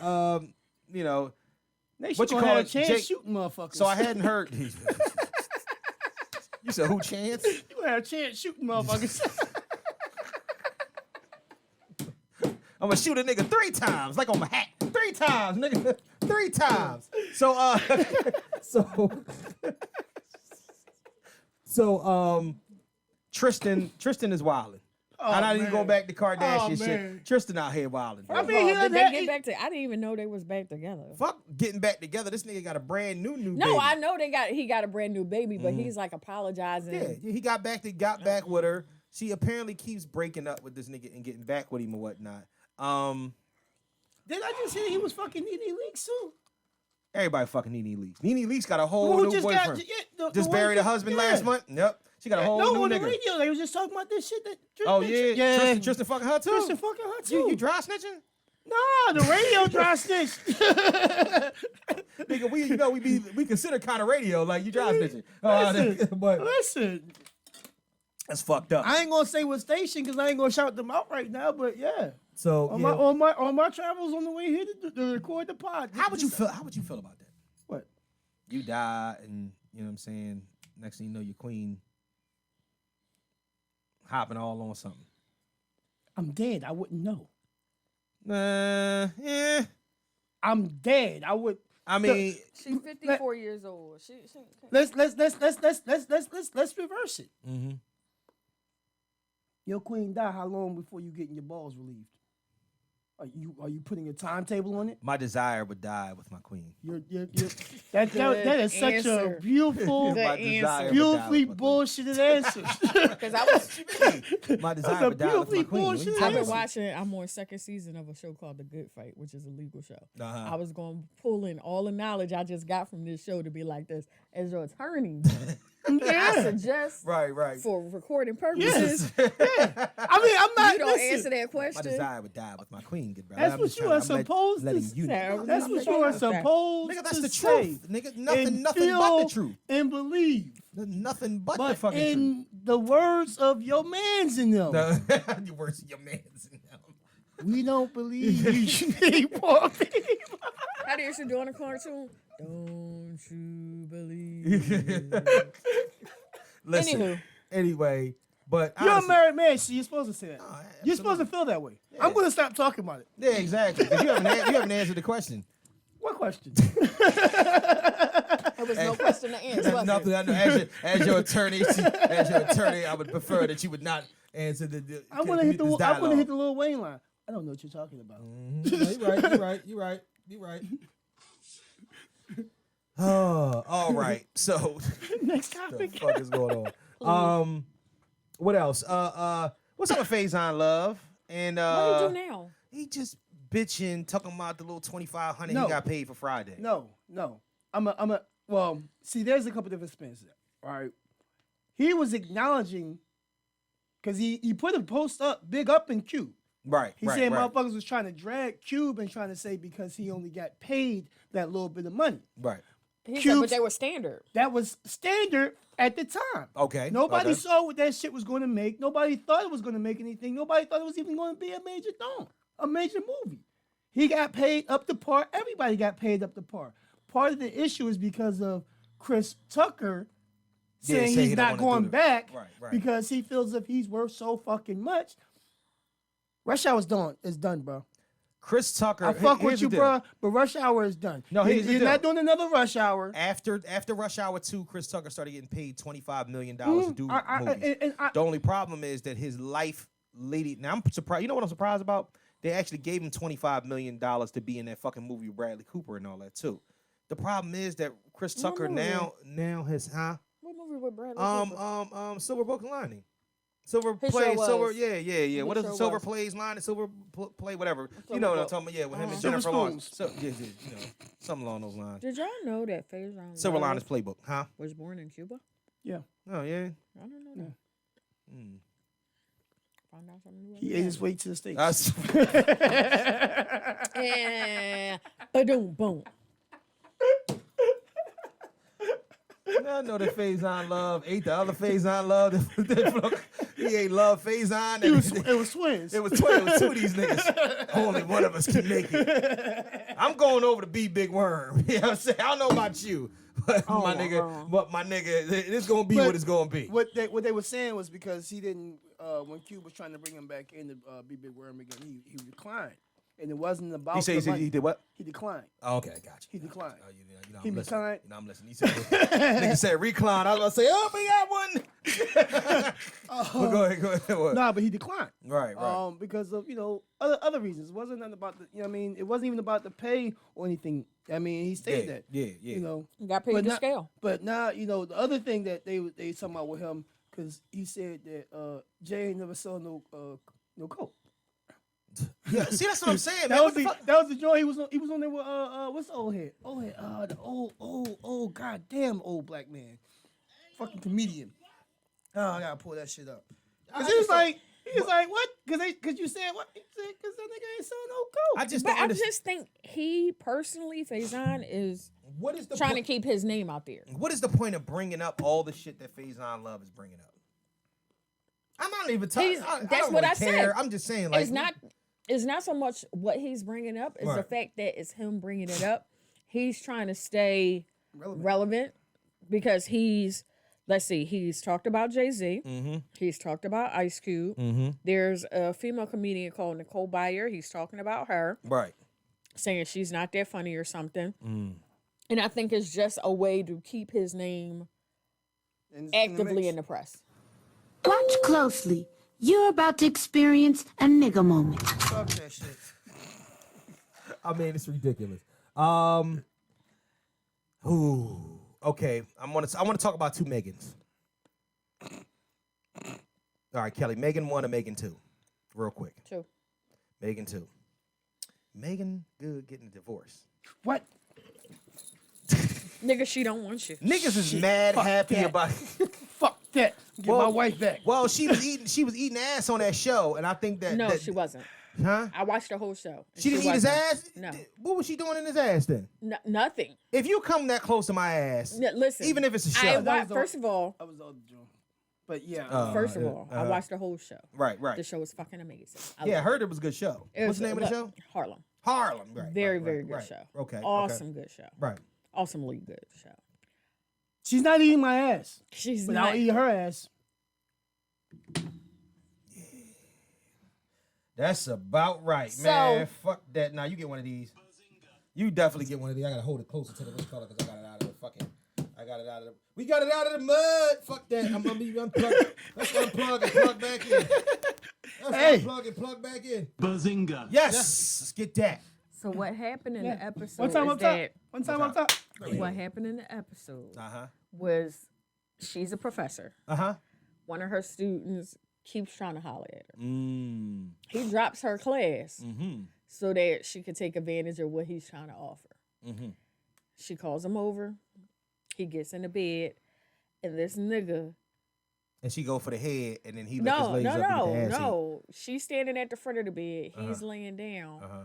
You know, They should What you gonna call have it, a chance Jake- shooting motherfuckers. so I hadn't heard. You said who Chance? You gonna have a chance shooting motherfuckers. I'm gonna shoot a nigga 3 times, like on my hat. 3 times, nigga. 3 times. So so Tristan is wilding. I'm not even man. going back to Kardashian Oh, shit. man. Tristan out here wilding. I mean, Well, he did they that- get back to? I didn't even know they was back together. Fuck getting back together. This nigga got a brand new No, baby. I know he got a brand new baby, but he's like apologizing. Yeah, he got back with her. She apparently keeps breaking up with this nigga and getting back with him or whatnot. Did I just hear he was fucking Nene Leakes too? Everybody fucking Nene Leakes. Nene Leakes got a whole Who new just boyfriend. got Just one buried her that- husband yeah. last month. Yep. She got a whole No, new on the nigga. radio they was just talking about this shit. That Oh yeah, Tristan fucking her too. Tristan fucking her too. You dry snitching? Nah, the radio dry snitch. Nigga, we consider kind of radio like you dry snitching. Listen, But listen, that's fucked up. I ain't gonna say what station because I ain't gonna shout them out right now. But yeah, so on yeah, my travels on the way here to record the pod. How would you feel? How would you feel about that? What? You die, and you know what I'm saying. Next thing you know, your queen hopping all on something. I'm dead. I wouldn't know. Yeah. I'm dead. I would. I mean, She's 54 years old. She Let's reverse it. mm-hmm. Your queen die. How long before you getting your balls relieved? Are you putting a timetable on it? My desire would die with my queen. That is such answer. a beautiful, Good My desire answer. would die beautifully with my queen. bullshitted answer. because I was My That's desire a would die with my beautifully queen. What you bullshit I've talking been answer. about? watching. I'm on second season of a show called The Good Fight, which is a legal show. Uh-huh. I was going to pull in all the knowledge I just got from this show to be like this. As your attorney, I suggest Right. for recording purposes, I mean, I'm not. you don't listen, answer that My question. desire would die with my queen, good brother. That's I'm what just you trying- are I'm let- supposed to letting say. you know. Sarah, That's what you are supposed Nigga, that's to the say. truth. Nigga, And nothing but the feel truth. and believe. Nothing but the But fucking in the words of your mans in them, truth. The words of your man's in them. we don't believe you need poor people. How do you should do on a cartoon? Don't you believe? Listen, Anywho. anyway, but You're a honestly- married man, so you're supposed to say that. Oh, You're supposed to feel that way. I'm going to stop talking about it. Yeah, exactly. 'Cause you haven't answered the question. What question? There was no question to answer. That's was nothing. it? I know. As your attorney, I would prefer that you would not answer the. I'm going to hit the Lil Wayne line. I don't know what you're talking about. You're right. Oh, all right. So, Next what topic. the fuck is going on? What else? What's up with Faison Love? And What do you do now? he just bitching, talking about the little $2,500 No. he got paid for Friday. No. Well, see, there's a couple different spins there. All right. He was acknowledging, because he put a post up, big up in Cube. Right. He said motherfuckers was trying to drag Cube and trying to say because he only got paid that little bit of money. Right. He said, Cubes- but they were standard. That was standard at the time. Okay. Nobody okay. saw what that shit was going to make. Nobody thought it was going to make anything. Nobody thought it was even going to be a major a major movie. He got paid up to par. Everybody got paid up to par. Part of the issue is because of Chris Tucker saying say he he's don't not wanna going do the- back Right. because he feels if he's worth so fucking much. Rush Hour's done. It's done, bro. Chris Tucker. I fuck here's with you, the deal. bro, but Rush Hour is done. No, here's the he's deal. not doing another Rush Hour. After Rush Hour 2, Chris Tucker started getting paid $25 million to do movies. and The only problem is that his life lady. Now I'm surprised. You know what I'm surprised about? They actually gave him $25 million to be in that fucking movie with Bradley Cooper and all that too. The problem is that Chris Tucker now has What movie with Bradley Cooper? Silver Broken Lining. Silver His plays show silver, was. yeah. What is show it? Silver was. plays line and silver play whatever. Silver You know what I'm Book. talking about? Yeah, with him and Silver Jennifer Lawrence. Spoons. So, something along those lines. Did y'all know that Faison Silver Linings Playbook, huh? was born in Cuba? Yeah. Oh yeah. I don't know that. Find out something new. He ate his way to the States. And ba-doom, boom. I know that Faison Love ate the other Faison Love. He ate Love Faison. It was twins. It was two of these niggas. Only one of us can make it. I'm going over to be Big Worm. You know what I'm saying? I don't know about you, but my nigga, it's gonna be what it's gonna be. What they were saying was because he didn't when Cube was trying to bring him back in to be Big Worm again, he declined, and it wasn't about. He did what? He declined. Oh, okay, gotcha. He declined. Oh, He declined. I'm listening. He said, nigga said recline. I was gonna say, oh, we got one. But go ahead. What? Nah, but he declined. Right. Because of other reasons. It wasn't nothing about the. It wasn't even about the pay or anything. I mean, he stated that. Yeah. You got paid to now, scale. But now the other thing that they talking about with him because he said that Jay ain't never saw no coke. Yeah, see, that's what I'm saying, That man. was the joint he was on there with what's the old head? The old goddamn old black man. Fucking comedian. Oh, I gotta pull that shit up. Cause he was like, what? Cause you said what? He said, cause that nigga ain't selling no coke. I just think he personally, Faison, is what is the trying to keep his name out there. What is the point of bringing up all the shit that Faison Love is bringing up? I'm not even talking. That's what I said. I'm just saying, like, it's not so much what he's bringing up, it's the fact that it's him bringing it up. He's trying to stay relevant because he's talked about JayZ. Mm-hmm. He's talked about Ice Cube. Mm-hmm. There's a female comedian called Nicole Byer. He's talking about her. Right. Saying she's not that funny or something. Mm. And I think it's just a way to keep his name actively in the press. Watch closely. You're about to experience a nigga moment. Fuck that shit. I mean, it's ridiculous. Okay. I want to talk about two Megans. All right, Kelly. Megan 1 or Megan 2? Real quick. 2. Megan 2. Megan good getting a divorce. What? Nigga, she don't want you. Niggas is mad happy that. about Fuck that. Get my wife back. Well, she was eating ass on that show, and I think that No, she wasn't. Huh? I watched the whole show. She didn't eat his wasn't. ass? No. What was she doing in his ass then? Nothing. If you come that close to my ass, Listen. even if it's a show. First of all, I was the other joint. But yeah. first of all, I watched the whole show. Right. The show was fucking amazing. I heard it was a good show. What's the name of the show? Harlem. Harlem. Right. Very good show. Okay. Awesome good show. Right. Awesomely good show. She's not eating my ass. She's but not. I'll eat her ass. That's about right, man. Fuck that. Now you get one of these. You definitely get one of these. I gotta hold it closer to the what's called because I got it out of the fucking. We got it out of the mud. Fuck that. I'm gonna be unplugged. Let's unplug and plug back in. Unplug and plug back in. Bazinga. Yes. Let's get that. So what happened in the episode? One time is up top. that One time up top. what happened in the episode Uh-huh. was she's a professor. Uh-huh. One of her students keeps trying to holler at her. Mm. He drops her class Mm-hmm. so that she can take advantage of what he's trying to offer. Mm-hmm. She calls him over. He gets in the bed, and this nigga. And she go for the head, and then he lift his legs up and get the ass No. She's standing at the front of the bed. He's laying down. Uh-huh.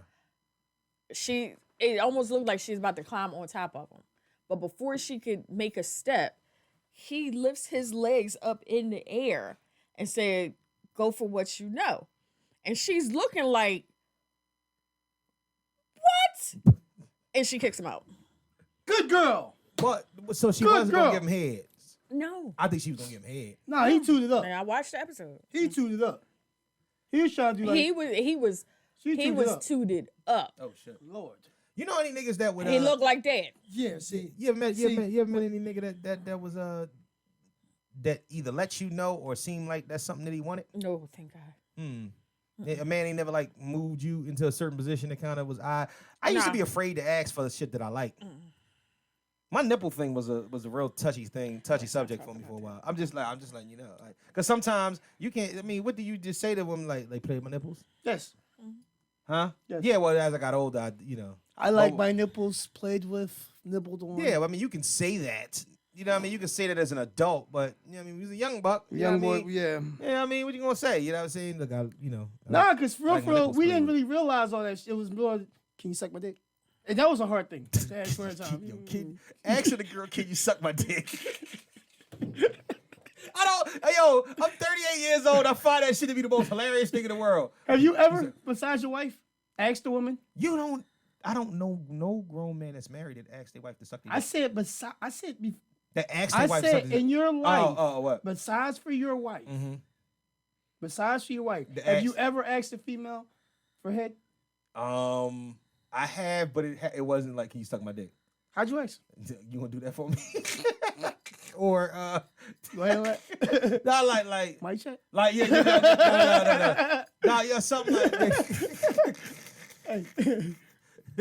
It almost looked like she's about to climb on top of him. But before she could make a step, he lifts his legs up in the air and said, "Go for what you know." And she's looking like, "What?" And she kicks him out. Good girl. But so she Good wasn't girl. gonna give him head. No. I think she was gonna give him head. Nah, he tuned it up. Man, I watched the episode. He tuned it up. He was trying to do like. He was She tuned it up. tooted up. Oh shit. Lord. You know any niggas that would He looked like that. Yeah, see. you ever met any nigga that was that either let you know or seemed like that's something that he wanted? No, thank God. A man ain't never like moved you into a certain position that kind of was I used to be afraid to ask for the shit that I like. My nipple thing was a real touchy subject for me for a while. I'm just letting you know, like, cause sometimes you can't. I mean, what do you just say to them? Like, they play with my nipples? Yes. Huh? Yes. Yeah. Well, as I got older, I like my nipples played with, nibbled on. Yeah. I mean, you can say that. You know what I mean? You can say that as an adult, but you know what I mean, he was a young buck. Young boy, yeah. Yeah, I mean, what you gonna say? You know what I'm saying? Look, Nah, because for like my real, nipples we didn't played. really realize all that shit. It was more, can you suck my dick? And that was a hard thing to ask for a time. Asking the girl, can you suck my dick? I'm 38 years old. I find that shit to be the most hilarious thing in the world. Have you ever, besides your wife, asked a woman? I don't know no grown man that's married that asked their wife to suck their dick. That asked their wife to suck their dick. In your life, what? besides for your wife, The you ever asked a female for head? I have, but it wasn't like, can you suck my dick? How'd you ask? You gonna do that for me? Or What? not like Mic check? like no. Nah, yeah, something like that. Hey.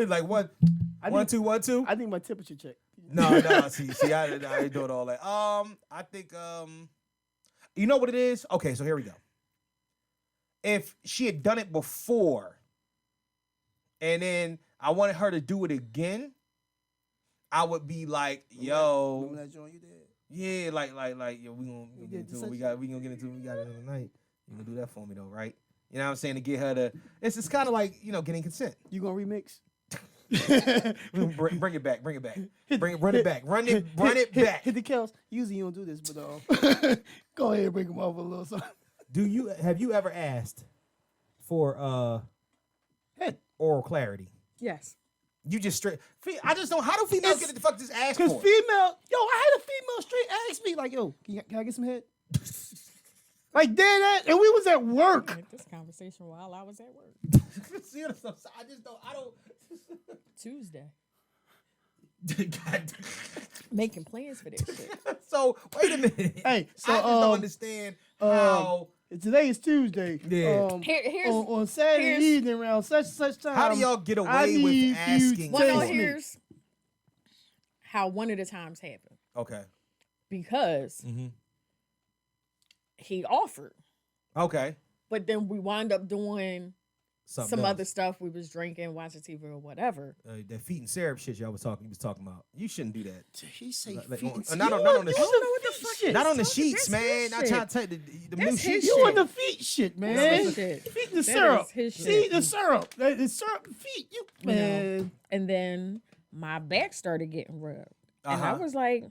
Like what? I 1 think- 2 1 2. I think my temperature check. No. See, I ain't doing all that. I think you know what it is? Okay, so here we go. If she had done it before, and then I wanted her to do it again, I would be like, yo, Remember that joint you did? yeah, like, yo, we gonna We get did into it. such- We gonna get into it. We got it another night. You gonna do that for me though, right? You know what I'm saying? To get her to, it's kind of like, getting consent. You gonna remix? Bring it back. Run it back. Run it back. Hit the cows. Usually you don't do this, but go ahead and bring them over a little something. Have you ever asked for Head. oral clarity? Yes. You just straight. I just don't. How do females get the fuck just ask Because for? I had a female straight ask me, like, yo, can I get some head? Like, dead ass. And we was at work. Had this conversation while I was at work. See what I'm saying? I don't. Tuesday. God. Making plans for this shit. So wait a minute. Hey, so, I just don't understand how. Today is Tuesday. Yeah. Here's on Saturday here's- evening around such time. How do y'all get I away need with you asking? to well, no, taste me. here's how one of the times happened. Okay. Because he offered, Okay. but then we wound up doing Something some else. other stuff. We was drinking, watching TV or whatever. That feet and syrup shit you was talking about. You shouldn't do that. He say Like, feet. not on the You sheets. on the feet shit. Not on the That's sheets, his man. Not shit. trying to tell you the new That's his sheets. You shit. on the feet shit, man. That's his shit. Feet and the That syrup. is his See shit. the syrup. The syrup feet. You You know. man. And then my back started getting rubbed. And I Uh-huh. was like,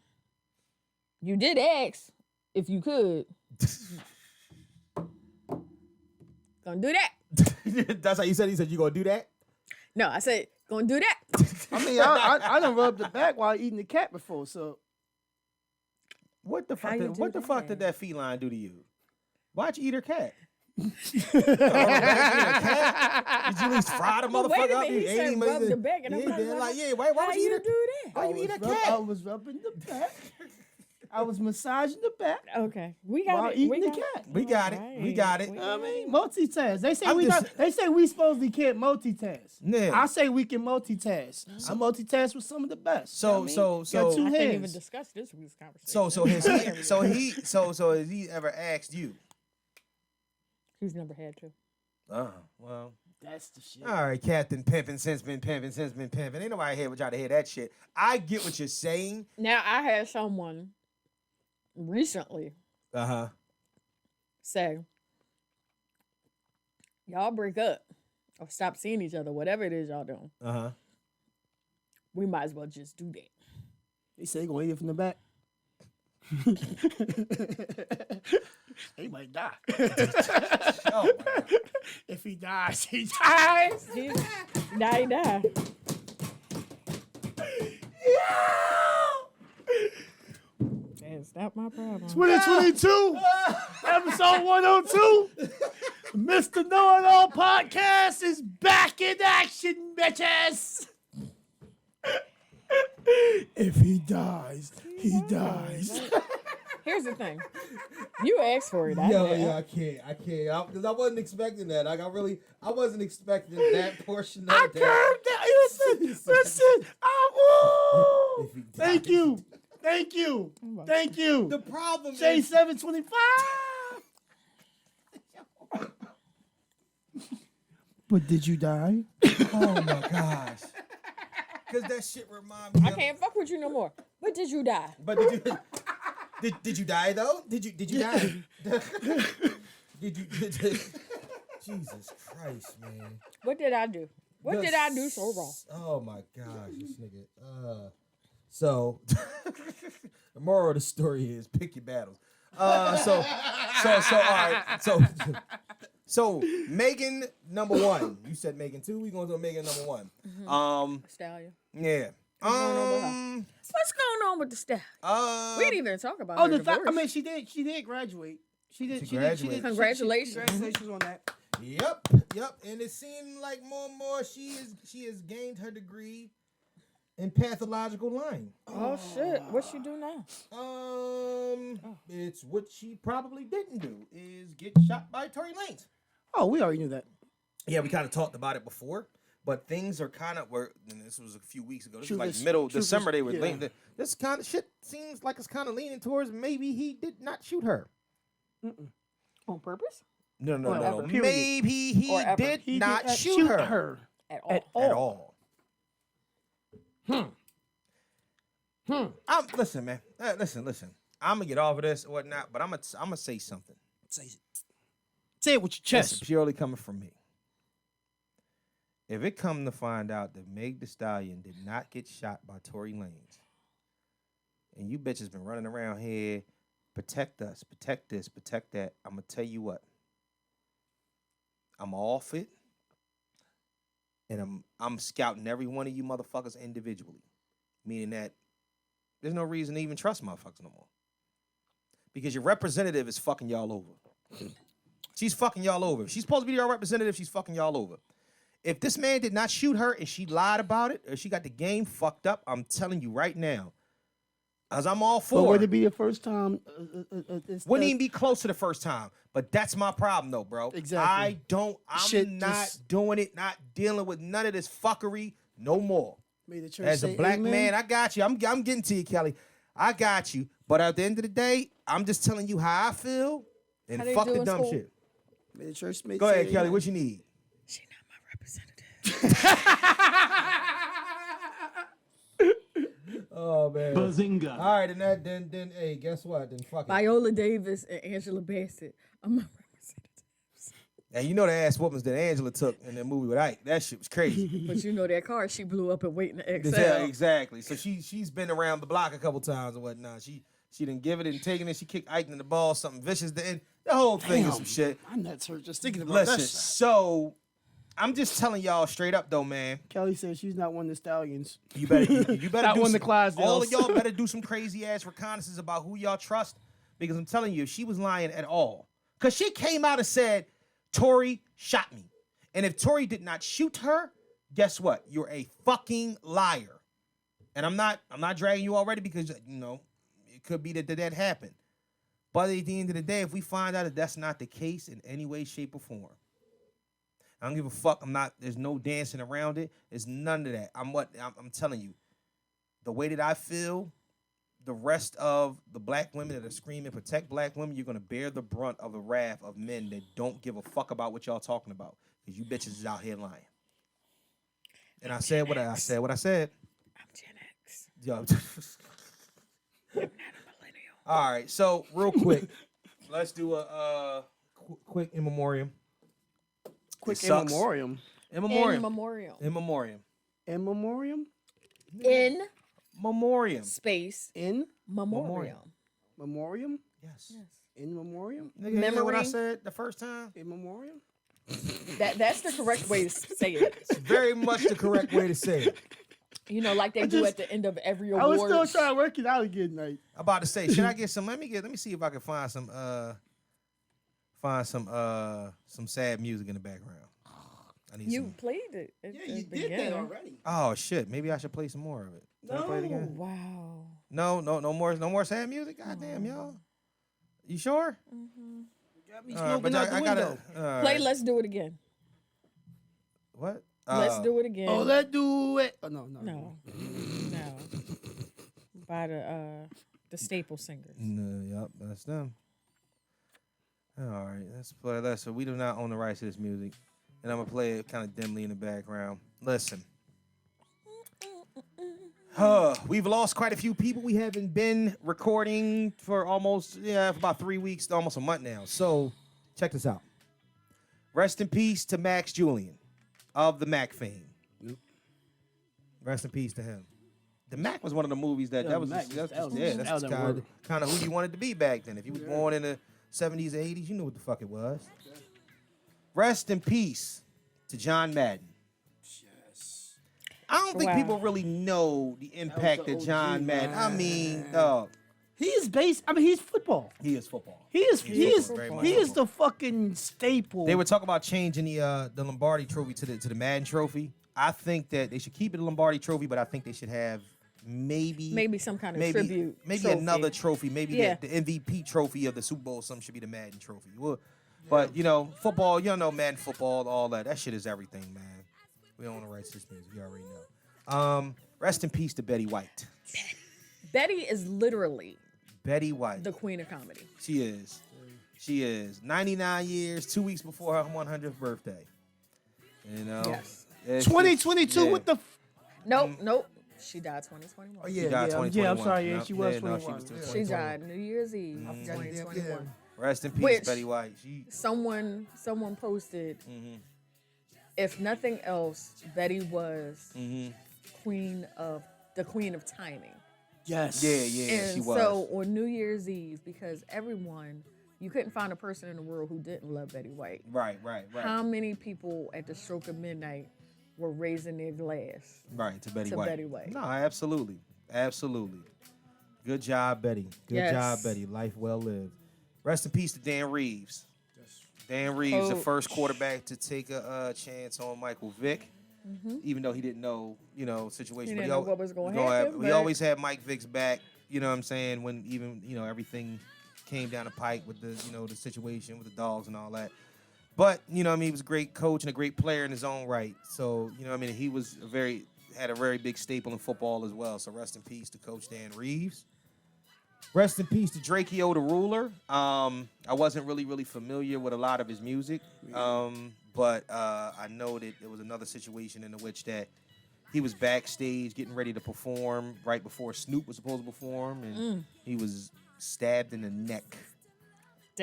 you did ask if you could. Gonna do that. That's how you said. He said you gonna do that. No, I said, gonna do that. I mean, I done rubbed the back while eating the cat before, so What the fuck? How you Did, what do the fuck that? did that feline do to you? Why'd you eat her cat? Did you at least fry the Well, motherfucker wait a up? minute, he You said ain't rub even- the back, and I'm yeah, like, then, why- yeah, why How would you eat you a do that? Why you eat a I cat? was rubbing the back. I was massaging the back Okay, we while got it. eating We the got cat. We got it. We got it. I mean, multitask. They say I'm just- They say we supposedly can't multitask. Yeah. I say we can multitask. I multitask with some of the best. So- You know what I mean? so- Got so- two I can't even hands. discuss this week's conversation. So has he ever asked you? He's never had to. Oh, well. That's the shit. All right, Captain Pimpin' since been pimping. Ain't nobody here with y'all to hear that shit. I get what you're saying. Now, I had someone recently say, y'all break up or stop seeing each other, whatever it is y'all doing. We might as well just do that. They say they gonna eat it from the back. He might die. Oh, my God. If he dies, he dies. He died. That's not my problem. 2022, episode 102. Mr. Know-It-All podcast is back in action, bitches. If he dies, he dies. Here's the thing. You asked for it. I can't. Because I wasn't expecting that. Like, I wasn't expecting that portion of I that. curved that. Listen. Thank you. The problem is... J725. But did you die? Oh, my gosh. Because that shit reminds me I can't fuck with you no more. But did you die? But did you die, though? Did you die? Jesus Christ, man. What did I do? What did I do so wrong? Oh, my gosh. This nigga. So, the moral of the story is pick your battles. All right. So Megan #1. You said Megan 2. We going to Megan #1. Stallion. Yeah. What's going on with the stallion? We didn't even talk about her the fact. divorce. I mean, she did graduate. She did. Congratulations. Congratulations on that. Yep. And it seemed like more and more she has gained her degree in pathological lying. Oh shit! What she do now? It's what she probably didn't do is get shot by Tory Lanez. Oh, we already knew that. Yeah, we kind of talked about it before, but things are kind of and this was a few weeks ago. This was like Truth is- middle truth December. is- They were yeah. leaning. This kind of shit seems like it's kind of leaning towards maybe he did not shoot her. On purpose? No. ever, period. Maybe he Or ever. did He not did shoot her At all? At at all. all. Listen, man. Listen. I'm gonna get off of this or whatnot, but I'm gonna say something. Say it with your That's chest. purely coming from me. If it come to find out that Meg Thee Stallion did not get shot by Tory Lanez, and you bitches been running around here, protect us, protect this, protect that, I'm gonna tell you what. I'm off it, and I'm scouting every one of you motherfuckers individually, meaning that there's no reason to even trust motherfuckers no more, because your representative is fucking y'all over. She's fucking y'all over. If she's supposed to be your representative, she's fucking y'all over. If this man did not shoot her and she lied about it, or she got the game fucked up, I'm telling you right now, as I'm all But for would it, it be the first time? wouldn't even be close to the first time. But that's my problem, though, bro. Exactly. I'm Shit not just- doing it, not dealing with none of this fuckery no more. May the church As a say black amen. man, I got you. I'm getting to you, Kelly. I got you. But at the end of the day, I'm just telling you how I feel, and How they fuck do the in dumb school? shit. May the church say Go ahead, amen. Kelly. What you need? She not my representative. Oh man. Bazinga. All right, and then hey, guess what? Then fuck it. Viola Davis and Angela Bassett are my representatives. And you know the ass whoopings that Angela took in that movie with Ike. That shit was crazy. But you know that car she blew up and waiting to XL. Yeah, exactly. So she's been around the block a couple times and whatnot. She didn't give it and taken it. She kicked Ike in the ball, something vicious. The whole thing is some shit. I'm not hurt. Just thinking about Listen, that. shit. so I'm just telling y'all straight up though, man. Kelly says she's not one of the stallions. You better Not do one of the some, Clydesdales. all of y'all better do some crazy ass reconnaissance about who y'all trust, because I'm telling you, if she was lying at all, because she came out and said Tory shot me, and if Tory did not shoot her, guess what? You're a fucking liar. And I'm not dragging you already because it could be that happened. But at the end of the day, if we find out that that's not the case in any way, shape, or form, I don't give a fuck. There's no dancing around it. There's none of that. I'm telling you, the way that I feel, the rest of the black women that are screaming, protect black women, you're going to bear the brunt of the wrath of men that don't give a fuck about what y'all talking about. Because you bitches is out here lying. And I said what I said. I'm Gen X. Yo. I'm not a millennial. All right. So real quick, let's do a quick in memoriam. Quick in sucks. memoriam. In memoriam. In memoriam. In memoriam. In memoriam. In Memoriam. space. In Memoriam. memoriam. Yes. In memoriam. Nigga, you know what I Memory. said the first time? In memoriam. That's the correct way to say it. It's very much the correct way to say it. You know, like they do at the end of every I was award. still trying to work it out again, like. I'm about to say, should I get some? Let me see if I can find some sad music in the background. I need You some. played it. At Yeah, the you did that beginning. already. Oh shit! Maybe I should play some more of it. Can I play it again? Wow. No more sad music. Goddamn, y'all. You sure? Got me All right, smoking out the window. Play Let's Do It Again. What? Let's Do It Again. Oh, let's do it. Oh, no. No. No. By the Staple Singers. No, yep, that's them. All right, let's play that. So we do not own the rights to this music, and I'm gonna play it kind of dimly in the background. Listen. We've lost quite a few people. We haven't been recording for for about 3 weeks, almost a month now. So check this out. Rest in peace to Max Julien of the Mac fame. Yep. Rest in peace to him. The Mac was one of the movies that's kind of who you wanted to be back then. If you was born in the 70s or 80s, you knew what the fuck it was. Rest in peace to John Madden. I don't think people really know the impact that John Madden. I mean, dog. He is based. I mean, he's football. He is football. He is football. the fucking staple. They were talking about changing the Lombardi Trophy to the Madden Trophy. I think that they should keep it the Lombardi Trophy, but I think they should have maybe some kind of tribute. Maybe trophy. another trophy. Maybe the MVP trophy of the Super Bowl. Something should be the Madden Trophy. But football. You know, Madden football, all that. That shit is everything, man. We don't want to write this music. You already know. Rest in peace to Betty White. Betty is literally Betty White, the queen of comedy. She is. She is. 99 years, 2 weeks before her 100th birthday. You know. Yes. 2022 with the. Nope. She died 2021. Oh She died 2021. I'm sorry. Yeah, Nope. she was Yeah, no, 21. she was She died New Year's Eve, 2021. Rest in peace, Which- Betty White. She. Someone posted, if nothing else, Betty was queen of timing. Yes. Yeah, And she was. so on New Year's Eve, because you couldn't find a person in the world who didn't love Betty White. Right. How many people at the stroke of midnight were raising their glass? Right, to Betty to White. Betty White. No, absolutely. Good job, Betty. Good job, Betty. Life well lived. Rest in peace to Dan Reeves. Dan Reeves, the first quarterback to take a chance on Michael Vick, even though he didn't know, situation. He didn't know what was going to happen. We always had Mike Vick's back, you know what I'm saying, when even, everything came down the pike with the, the situation with the dogs and all that. But, he was a great coach and a great player in his own right. So, he was had a very big staple in football as well. So rest in peace to Coach Dan Reeves. Rest in peace to Drakeo The Ruler. I wasn't really familiar with a lot of his music, but I know that there was another situation in which that he was backstage getting ready to perform right before Snoop was supposed to perform, and he was stabbed in the neck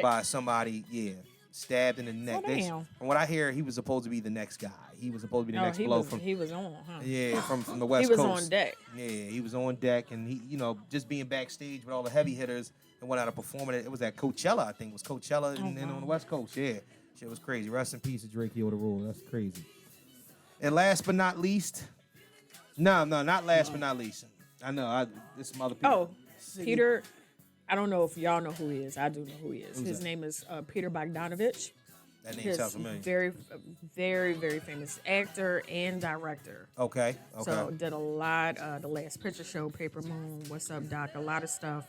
by somebody. Yeah, stabbed in the neck. damn. From what I hear, he was supposed to be the next guy. He was supposed to be the next blow from. He was on, huh? Yeah, from the West He Coast. was on deck. Yeah, he was on deck, and he, just being backstage with all the heavy hitters and went out and performing. It was at Coachella, I think. It was Coachella and on the West Coast. Yeah, shit was crazy. Rest in peace to Drakeo The Ruler. That's crazy. And last but not least, not last but not least. I know, there's some other people. Oh, Peter. I don't know if y'all know who he is. I do know who he is. His that? name is Peter Bogdanovich. That name sounds familiar. Very, very, very famous actor and director. Okay. So did a lot. The Last Picture Show, Paper Moon, What's Up Doc, a lot of stuff.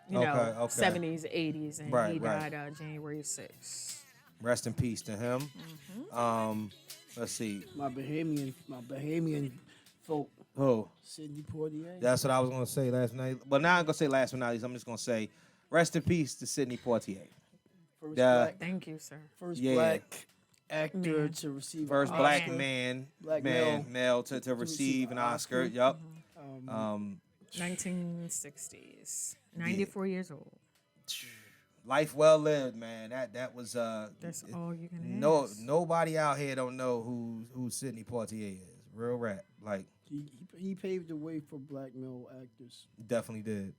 You know, 70s, 80s, and he died January 6th. Rest in peace to him. Let's see. My Bahamian folk. Oh, Sidney Poitier. that's what I was gonna say last night. But now I'm gonna say last but not least. I'm just gonna say, rest in peace to Sidney Poitier. First Thank you, sir. black actor to receive First an black Oscar. male to receive an Oscar. Yup. 1960s. 94 years old. Life well lived, man. That was That's all you can ask. Nobody out here don't know who Sidney Poitier is. Real rap. Like He paved the way for black male actors. definitely did.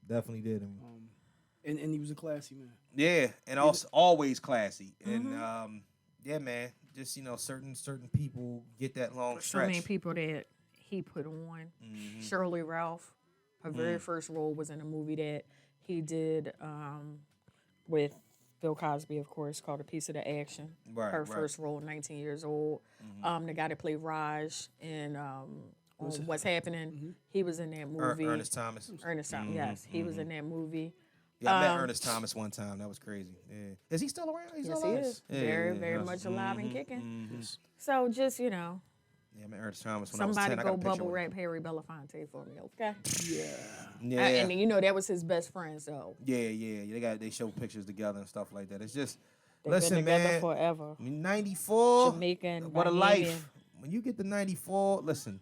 And he was a classy man. Yeah, and also always classy. And yeah, man, just certain people get that long So stretch. many people that he put on. Shirley Ralph, her very first role was in a movie that he did with Bill Cosby, of course, called A Piece of the Action. Right, Her right. first role, 19 years old. The guy that played Raj in on What's Happening, he was in that movie. Ernest Thomas. Ernest Thomas, yes. He was in that movie. Yeah, I met Ernest Thomas one time. That was crazy. Yeah. Is he still around? He's Yes, still he alive? is. Yeah, Very much alive and kicking. So just, Yeah, I met Ernest Thomas when somebody I was 10. I got go a picture bubble with him. wrap Harry Belafonte for me, okay? Yeah. And you know that was his best friend, so Yeah. They show pictures together and stuff like that. It's just, they've listen, been together man. forever. 94. Jamaican, What a Bahamian. life. When you get to 94, listen.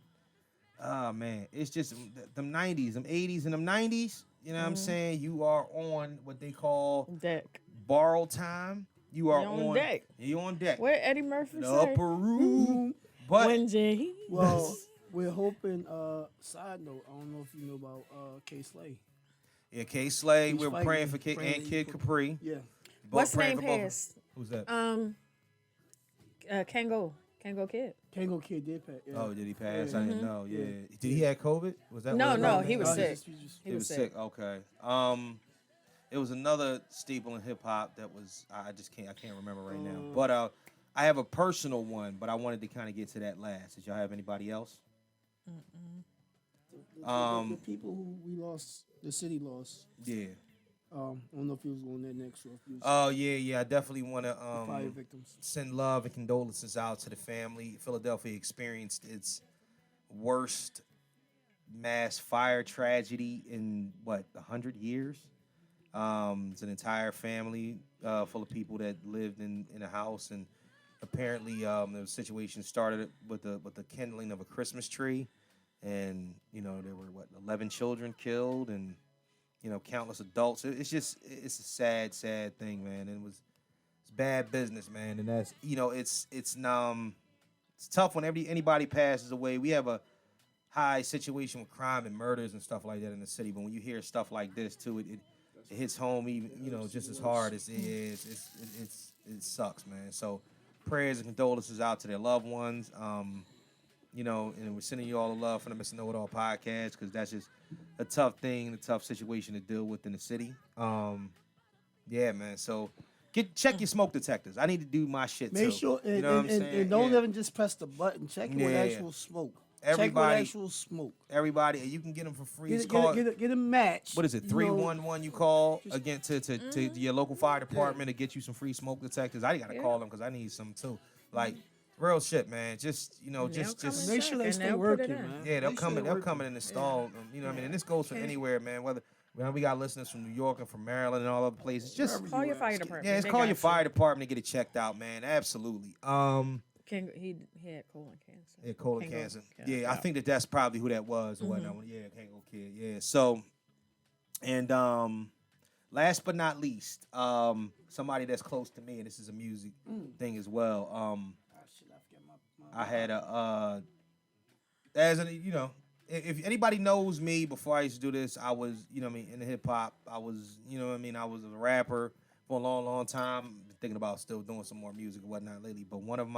Oh, man. It's just them 90s, them 80s and them 90s. You know what I'm saying? You are on what they call Deck. borrowed time. You are You're on deck. You're on deck. Where Eddie Murphy The say? upper room. But When Jay. Well, we're hoping. Side note, I don't know if you know about K Slay. yeah, K Slay, He's we're fighting. praying for Kid Praying and that Kid you put- Capri. Yeah. Both What's the praying name for both. passed? Who's that? Kango Kid. Kango Kid did pass. Yeah. Oh, did he pass? Yeah. I didn't know. Yeah. Did he have COVID? Was that No, what it no, was? he was No, sick. he He was sick. Okay. It was another staple in hip hop that was I can't remember right now. But I have a personal one, but I wanted to kind of get to that last. Did y'all have anybody else? The people who we lost, the city lost. Yeah. I don't know if he was going there next or if he was Oh yeah. I definitely want to fire victims. send love and condolences out to the family. Philadelphia experienced its worst mass fire tragedy in 100 years. It's an entire family full of people that lived in a house, and apparently the situation started with the kindling of a Christmas tree, and there were 11 children killed, and countless adults. It's a sad thing, man. And it's bad business, man. And that's it's tough when anybody passes away. We have a high situation with crime and murders and stuff like that in the city, but when you hear stuff like this too, it hits home even just as hard. It sucks, man. So prayers and condolences out to their loved ones. And we're sending you all the love from the Mr. KnowItAll podcast, because that's just a tough thing, a tough situation to deal with in the city. Yeah, man. So check your smoke detectors. I need to do my shit too. Make sure you know what I'm saying? and don't Yeah. even just press the button. Check it with Yeah. actual smoke. Check with Everybody- actual smoke. Everybody, you can get them for free. It's Get called, a match. what is it, 311 you call again to your local fire department to get you some free smoke detectors. I got to call them because I need some too. Like, real shit, man. Just, just Make sure they and stay they'll put it working, in. man. yeah, they'll Make come sure in, they're they'll come in working. and install them. You know what I mean? And this goes for anywhere, man. Whether we got listeners from New York and from Maryland and all other places. Just Call your fire department. yeah, They call got your you. fire department to get it checked out, man. Absolutely. He had colon cancer. Yeah, colon Kango cancer. Kid, Yeah, I think that's probably who that was or whatnot. Yeah, Kango Kid. Yeah. So, and last but not least, somebody that's close to me, and this is a music thing as well. Shit, I forget my I had a if anybody knows me before I used to do this, I was, in the hip hop. I was, I was a rapper for a long, long time. Thinking about still doing some more music and whatnot lately. But one of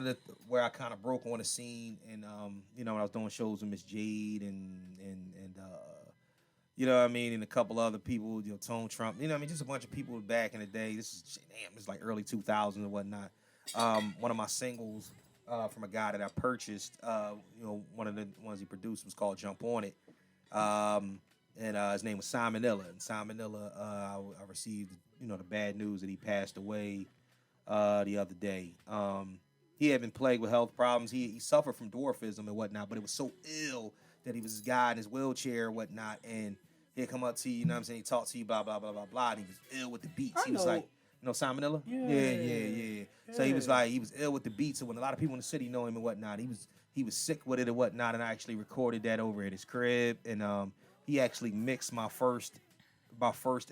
the where I kind of broke on the scene, and when I was doing shows with Miss Jade and and a couple other people, Tone Trump, just a bunch of people back in the day. This is like early 2000s and whatnot. One of my singles from a guy that I purchased, one of the ones he produced was called Jump On It. And his name was Simonilla. And Simonilla, I received, the bad news that he passed away the other day. He had been plagued with health problems. He suffered from dwarfism and whatnot, but it was so ill that he was this guy in his wheelchair and whatnot. And he'd come up to you, he talked to you, blah, blah, blah, blah, blah. And he was ill with the beats. He was like, Simonilla? Yeah. So he was ill with the beats. So when a lot of people in the city know him and whatnot, he was sick with it and whatnot. And I actually recorded that over at his crib. And he actually mixed my first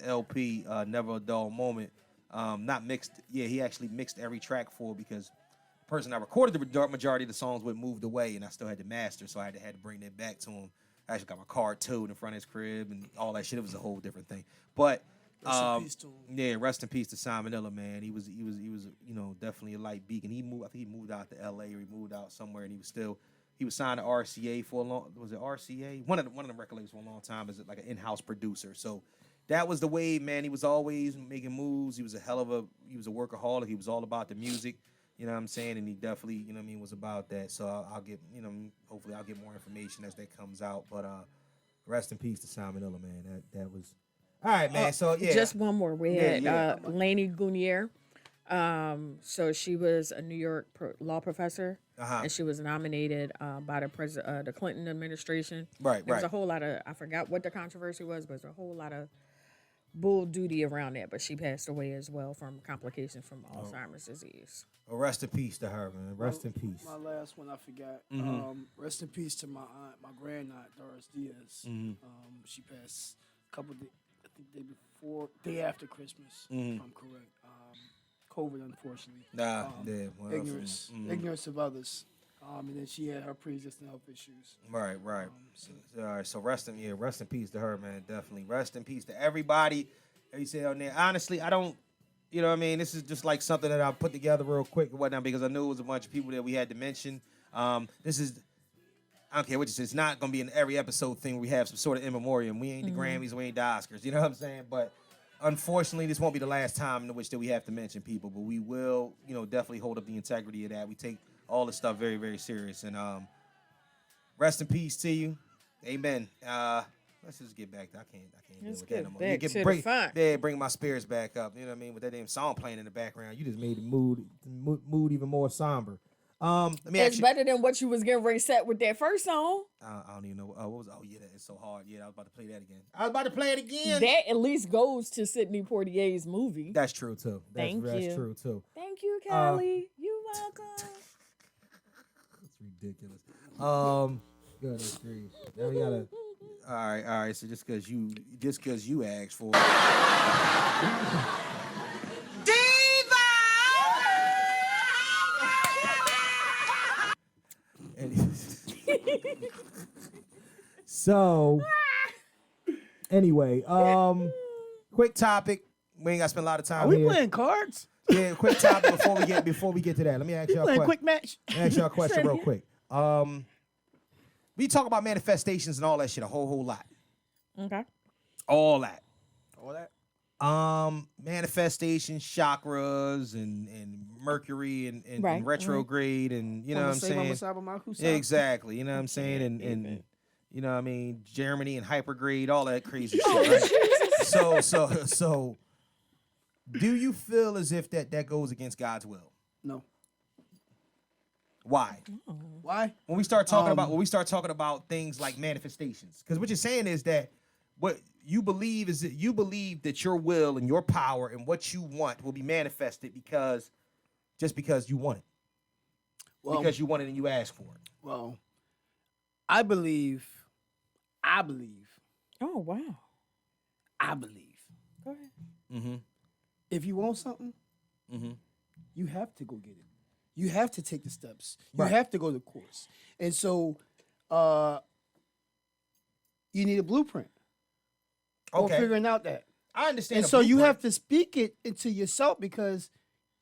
LP, Never a Dull Moment. Not mixed. Yeah, he actually mixed every track for, because the person I recorded the majority of the songs with moved away, and I still had to master, so I had to bring that back to him. I actually got my car towed in front of his crib and all that shit. It was a whole different thing. But Rest in peace to him. yeah, rest in peace to Simonilla, man. He was definitely a light beacon. I think he moved out to LA, or he moved out somewhere, and he was signed to RCA for a long. Was it RCA? One of the record labels for a long time as like an in-house producer. So that was the way, man. He was always making moves. He was a workaholic. He was all about the music. You know what I'm saying? And he definitely, was about that. So I'll get, hopefully I'll get more information as that comes out. But rest in peace to Simonilla, man. That was All right, man. So yeah, Just one more. We had yeah. Lainey Gunier. So she was a New York law professor, and she was nominated by the Clinton administration. Right, There was right. a whole lot of, I forgot what the controversy was, but there's a whole lot of bull duty around that. But she passed away as well from complications from Alzheimer's disease. well, rest in peace to her, man. Rest in peace. My last one I forgot. Rest in peace to my aunt, my grand aunt Doris Diaz. She passed a couple days, I think day after Christmas, if I'm correct. COVID, unfortunately. Ignorance of others. And then she had her pre-existing health issues. Right. All right. So rest in peace to her, man. Definitely. Rest in peace to everybody. As you said on there. Honestly, I don't. You know what I mean? This is just like something that I put together real quick and whatnot because I knew it was a bunch of people that we had to mention. This is. I don't care what you say. It's not going to be an every episode thing where we have some sort of in memoriam. We ain't the Grammys. We ain't the Oscars. You know what I'm saying? But unfortunately, this won't be the last time in which that we have to mention people. But we will, definitely hold up the integrity of that. We take all this stuff very, very serious. And rest in peace to you. Amen. Let's just get back. I can't Let's deal with that no get more. back to the fun. Yeah, bring my spirits back up. You know what I mean? With that damn song playing in the background, you just made the mood even more somber. Let me It's ask you. better than what you was getting ready set with that first song. I don't even know. What was? Oh yeah, that is so hard. Yeah, I was about to play that again. I was about to play it again. That at least goes to Sidney Poitier's movie. That's true too. That's Thank you. true too. Thank you, Kelly. You're welcome. It's ridiculous. Goodness grief. Now we gotta. All right. So just because you asked for it. So, anyway, quick topic. We ain't got to spend a lot of time Are we here. playing cards? Yeah, quick topic before we get to that. Let me ask y'all a Playing question. quick match? Let me ask y'all a question real quick. We talk about manifestations and all that shit a whole lot. Okay. All that. All that. Manifestations, chakras, and Mercury and Right, retrograde, and you know what I'm saying. Exactly. You know what I'm saying, and you know what I mean, Germany and hypergrade, all that crazy shit. Right? So, do you feel as if that goes against God's will? No. Why? Why? When we start talking about things like manifestations, because what you're saying is that what you believe is that you believe that your will and your power and what you want will be manifested because you want it. Well, because you want it and you ask for it. Well, I believe. Oh, wow. I believe. Go ahead. Mm-hmm. If you want something, you have to go get it. You have to take the steps. You Right. have to go the course. And so you need a blueprint. Okay. For figuring out that. I understand. And a so you blueprint. have to speak it into yourself because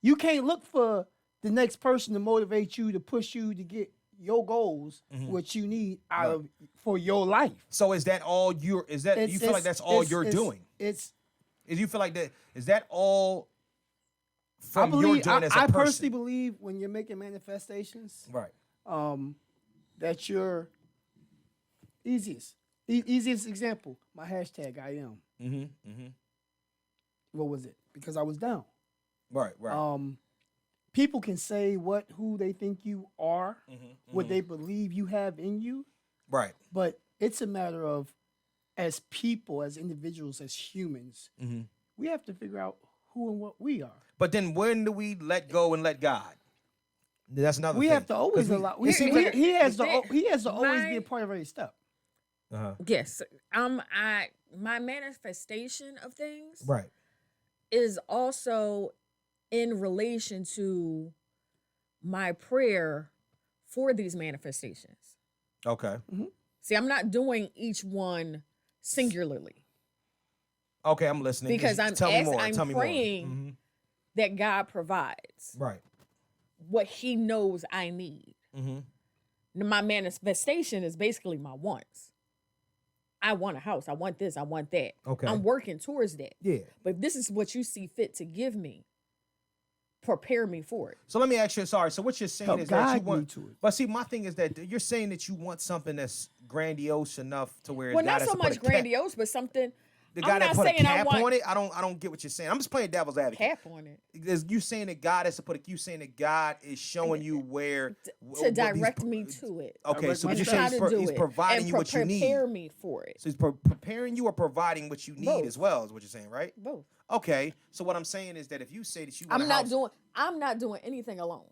you can't look for the next person to motivate you, to push you to get your goals, what you need out of for your life. So is that all you feel like that's all you're doing? Is you feel like that is that all from I your doing as a I person? personally believe when you're making manifestations, Right. that your easiest example, my hashtag I am. What was it? Because I was down. Right. People can say who they think you are, what they believe you have in you, Right. but it's a matter of, as people, as individuals, as humans, we have to figure out who and what we are. But then when do we let go and let God? That's another We thing. have to always 'Cause allow. it seems like He has to always My- be a part of every step. Yes. My manifestation of things right. is also in relation to my prayer for these manifestations. Okay. See, I'm not doing each one singularly Okay, I'm listening. because Just tell me more. I'm Tell me more. praying that God provides Right. what He knows I need. My manifestation is basically my wants. I want a house. I want this. I want that. Okay. I'm working towards that. Yeah. But if this is what you see fit to give me, prepare me for it. So let me ask you. Sorry. So what you're saying Help is that you guide want. me to it. But see, my thing is that you're saying that you want something that's grandiose enough to where Well, God not has so to put much a cap- grandiose, but something the guy that not put a saying I cap want- on it. I don't get what you're saying. I'm just playing devil's advocate. Cap on it. Is you saying that God has to put a, you saying that God is showing you where To what these direct pro- me to it. Okay, so Direct you're my saying How to do he's it. providing and you what you need. Prepare me for it. So he's preparing you or providing what you need Both. as well, is what you're saying, right? Both. Okay, so what I'm saying is that if you say that you want I'm not doing anything alone.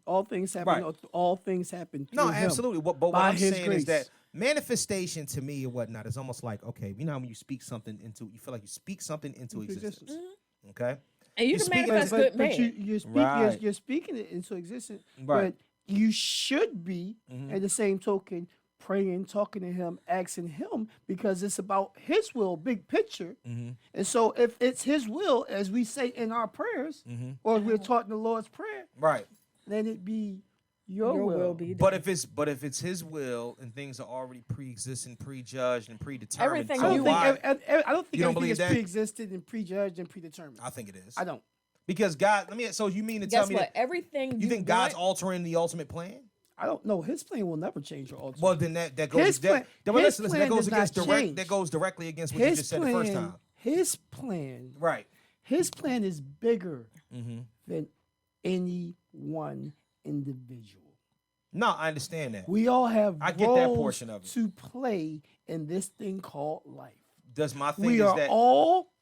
All things happen. Right. All things happen. No, through him. absolutely. But what By I'm his saying is grace. that manifestation to me or whatnot is almost like, okay, you know how when you speak something into, you feel like you speak something into existence. Okay? And you You're can speaking- manifest But, good but man. you're speaking it into existence. Right. But you should be, at the same token, praying, talking to him, asking him, because it's about his will, big picture. And so if it's his will, as we say in our prayers, or we're taught in the Lord's Prayer, Right. let it be your, Your will. will be done. But if it's his will and things are already pre-existing, prejudged, and predetermined, Everything so I don't think why- I don't think You don't everything believe is that? pre-existed and prejudged and predetermined. I think it is. I don't. Because God, so you mean to tell Guess me what? that Everything you think God's want, altering the ultimate plan? I don't know. His plan will never change or alter. Well, then that goes His plan- well, his listen, plan that goes does against not direct change. that goes directly against what you just said the first time. His plan, Right. his plan is bigger Mm-hmm. than any one individual. No, I understand that. We all have I get roles that portion of it. to play in this thing called life. Does my thing We is are that all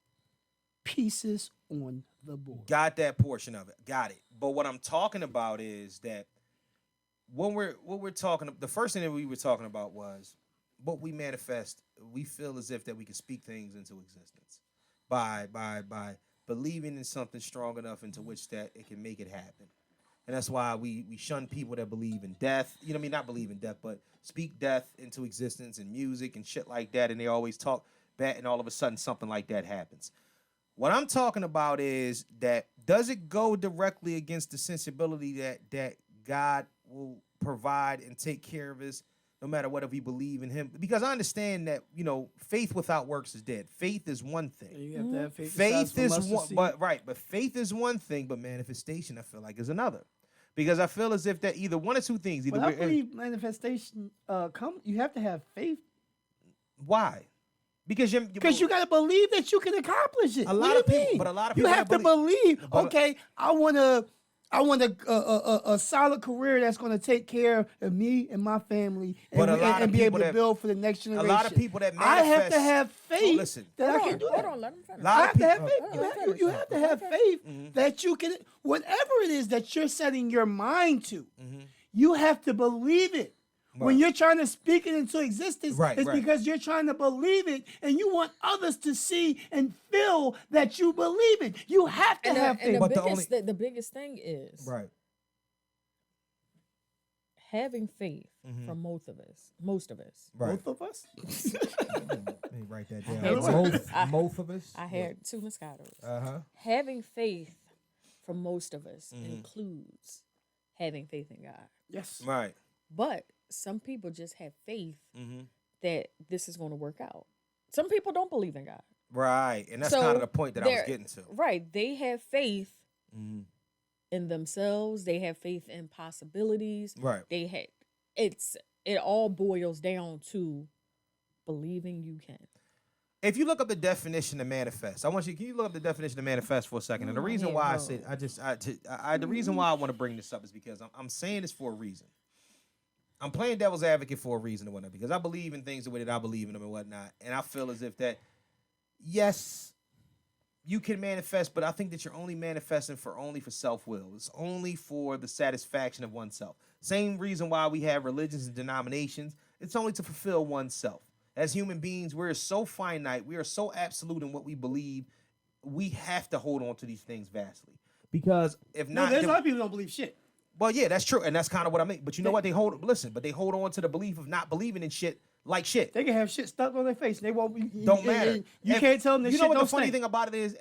pieces on the board. got that portion of it. Got it. But what I'm talking about is that when we're talking, the first thing that we were talking about was what we manifest. We feel as if that we can speak things into existence by believing in something strong enough into which that it can make it happen. And that's why we shun people that believe in death. You know what I mean? Not believe in death, but speak death into existence in music and shit like that. And they always talk bad, and all of a sudden something like that happens. What I'm talking about is that does it go directly against the sensibility that God will provide and take care of us no matter what if we believe in him? Because I understand that, faith without works is dead. Faith is one thing. You have to have faith. Faith is one, but faith is one thing, but manifestation I feel like is another. Because I feel as if that either one or two things. Either But I believe manifestation you have to have faith. why? Because you got to believe that you can accomplish it. A lot What of do you people- mean? but a lot of you people have don't to believe. but- Okay, I want a solid career that's going to take care of me and my family, But a lot of and be able people to that- build for the next generation. lot of people that I have to manifest- have faith listen. that I hold can do on, that. hold on, let him finish. Lot I of have to have people- faith. Hold You on, have, finish. you have to have faith that you can, whatever it is that you're setting your mind to, you have to believe it. When Right. you're trying to speak it into existence, Right, it's right. because you're trying to believe it and you want others to see and feel that you believe it. You have to have faith. But the The biggest thing is right. having faith for most of us. Right. Both of us? Let me write that down. had to. Both of us. I had 2 Moscatos. Uh-huh. Having faith for most of us includes having faith in God. Yes. Right. But some people just have faith Mm-hmm. that this is going to work out. Some people don't believe in God. Right. And that's So kind of the point that I was they're- getting to. Right. They have faith Mm-hmm. in themselves. They have faith in possibilities. Right. It all boils down to believing you can. If you look up the definition of manifest, can you look up the definition of manifest for a second? And the reason yeah, why I no. said, the reason why I want to bring this up is because I'm saying this for a reason. I'm playing devil's advocate for a reason and whatnot, because I believe in things the way that I believe in them and whatnot. And I feel as if that, yes, you can manifest, but I think that you're only manifesting for self-will. It's only for the satisfaction of oneself. Same reason why we have religions and denominations. It's only to fulfill oneself. As human beings, we're so finite. We are so absolute in what we believe. We have to hold on to these things vastly. Because if No, not... there's a lot of people who don't believe shit. Well, yeah, that's true. And that's kind of what I mean. But you know what? They hold on to the belief of not believing in shit like shit. They can have shit stuck on their face and they won't be. Don't matter. You If- can't tell them this You shit know what don't the funny stink. thing about it is?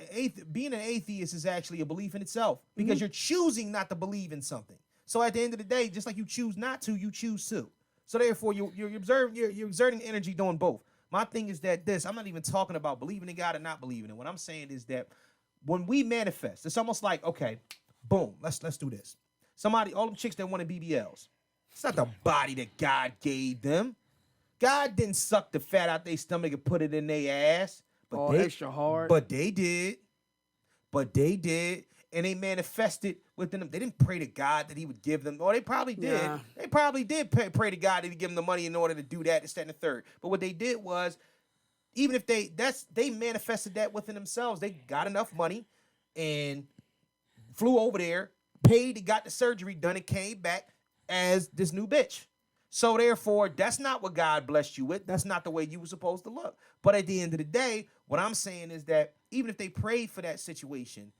Being an atheist is actually a belief in itself because you're choosing not to believe in something. So at the end of the day, just like you choose not to, you choose to. So therefore, you're exerting energy doing both. My thing is that I'm not even talking about believing in God or not believing in. What I'm saying is that when we manifest, it's almost like, okay, boom, let's do this. All them chicks that wanted BBLs, it's not the body that God gave them. God didn't suck the fat out their stomach and put it in their ass. All extra hard. But they did. And they manifested within them. They didn't pray to God that he would give them. Or they probably did. Nah. They probably did pray to God that he'd give them the money in order to do that, this, that, and the third. But what they did was, even if they manifested that within themselves. They got enough money and flew over there, paid, got the surgery done, and came back as this new bitch. So therefore, that's not what God blessed you with. That's not the way you were supposed to look. But at the end of the day, what I'm saying is that even if they prayed for that situation,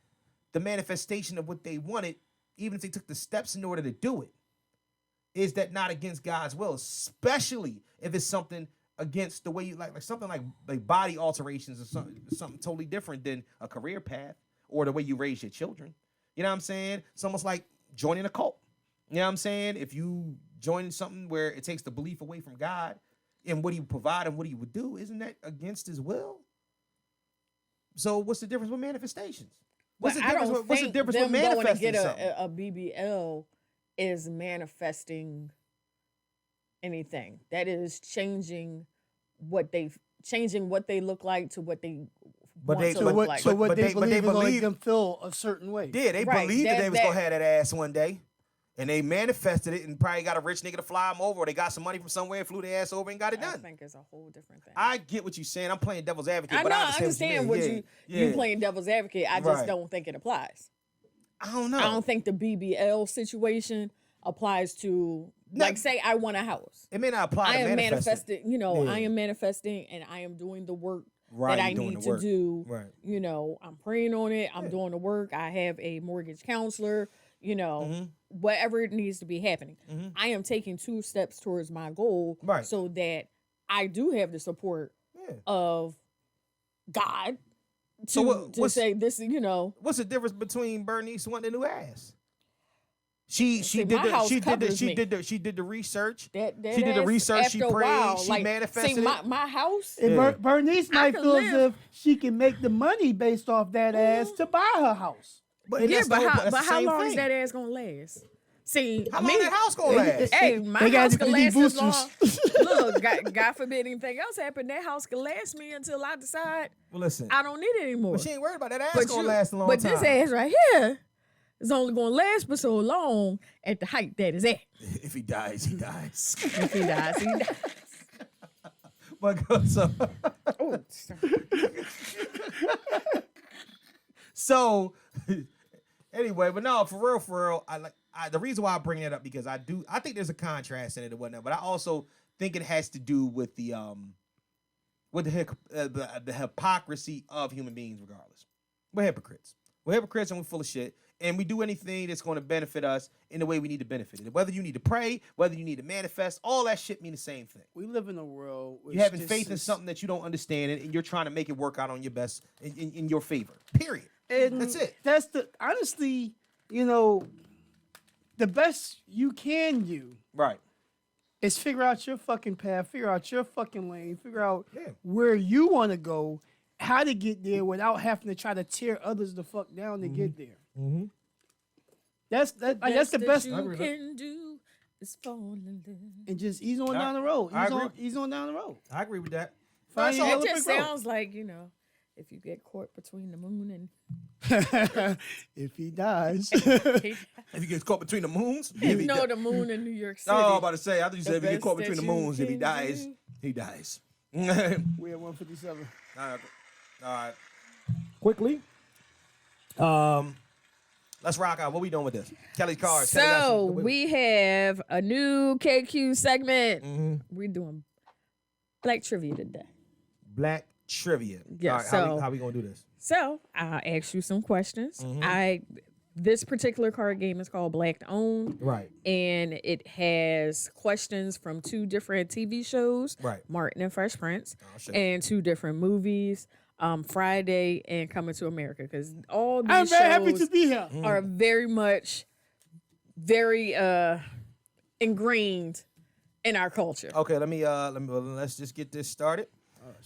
the manifestation of what they wanted, even if they took the steps in order to do it, is that not against God's will, especially if it's something against the way you like something like body alterations or something totally different than a career path or the way you raise your children. You know what I'm saying? It's almost like joining a cult. You know what I'm saying? If you join something where it takes the belief away from God and what he would provide and what he would do, isn't that against his will? So what's the difference with manifestations? What's the difference with manifesting going to get something? a BBL is manifesting anything. That is changing what they look like to what they want to look like. So what they believe is going to make believe- them feel a certain way. Yeah, they Right, believed that they was that- gonna have that ass one day, and they manifested it, and probably got a rich nigga to fly them over, or they got some money from somewhere, flew their ass over, and got it I done. think it's a whole different thing. I get what you're saying. I'm playing devil's advocate, I but know, I I understand what what you mean. you playing devil's advocate. I just Right. don't think it applies. I don't know. I don't think the BBL situation applies to like say I want a house. It may not apply I to am manifesting. manifesting, Yeah. I am manifesting and I am doing the work Right, that I you're doing need the to work. do. Right. I'm praying on it. I'm doing the work. I have a mortgage counselor, Mm-hmm. whatever it needs to be happening. I am taking 2 steps towards my goal Right. so that I do have the support Yeah. of God to, So what's say this, What's the difference between Bernice wanting a new ass? She See, did my the house she did the covers she me. did the she did the research. that She did the ass, research. She after a prayed. while, She like, manifested see, it. my house. And Yeah. Bernice I might could feel as live. if she can make the money based off that ass to buy her house. But Yeah, that's but the whole- how that's the how same long is thing. that ass gonna last? See, How me, long that house gonna last? Hey, my They gotta house do can these last as long. boosters. Look, God forbid anything else happen. That house can last me until I decide Well, listen, I don't need it anymore. but she ain't worried about that ass But gonna you- last a long but time. this ass right here is only gonna last for so long at the height that is at. If he dies, he dies. If he dies, he dies. But go- so Oh, so anyway, but no, for real, the reason why I bring that up because I think there's a contrast in it and whatnot, but I also think it has to do with the hypocrisy of human beings. Regardless, we're hypocrites. We're hypocrites and we're full of shit, and we do anything that's going to benefit us in the way we need to benefit it. Whether you need to pray, whether you need to manifest, all that shit mean the same thing. We live in a world which You're having just faith in is- something that you don't understand, and you're trying to make it work out on your best, in your favor. Period. And That's it. That's honestly, the best you can do Right. is figure out your fucking path, figure out your fucking lane, figure out Yeah. where you want to go, how to get there without having to try to tear others the fuck down to get there. Mm-hmm. That's the best. you can do is fall in love. And just ease on down the road. I agree. Ease on down the road. I agree with that. Find your It yellow just brick road. sounds like, if you get caught between the moon and If he dies. If you get caught between the moons, if he the moon in New York City. Oh, I'm about to say, I thought you said if you get best caught between the that you moons, if he can dies, do. he dies. We're at 157. All right. Quickly. Let's rock out. What we doing with this? Kelly's cards. Kelly got So some- we have a new KQ segment. Mhm. We're doing Black Trivia today. Black trivia. Yeah, All right, so- how we gonna do this? So I'll ask you some questions. Mm-hmm. This particular card game is called Black to Own. Right. And it has questions from 2 different TV shows, Right. Martin and Fresh Prince, shit. and 2 different movies, Friday and Coming to America, because all these I'm very happy shows to be here. are very much, very ingrained in our culture. Okay, let's just get this started.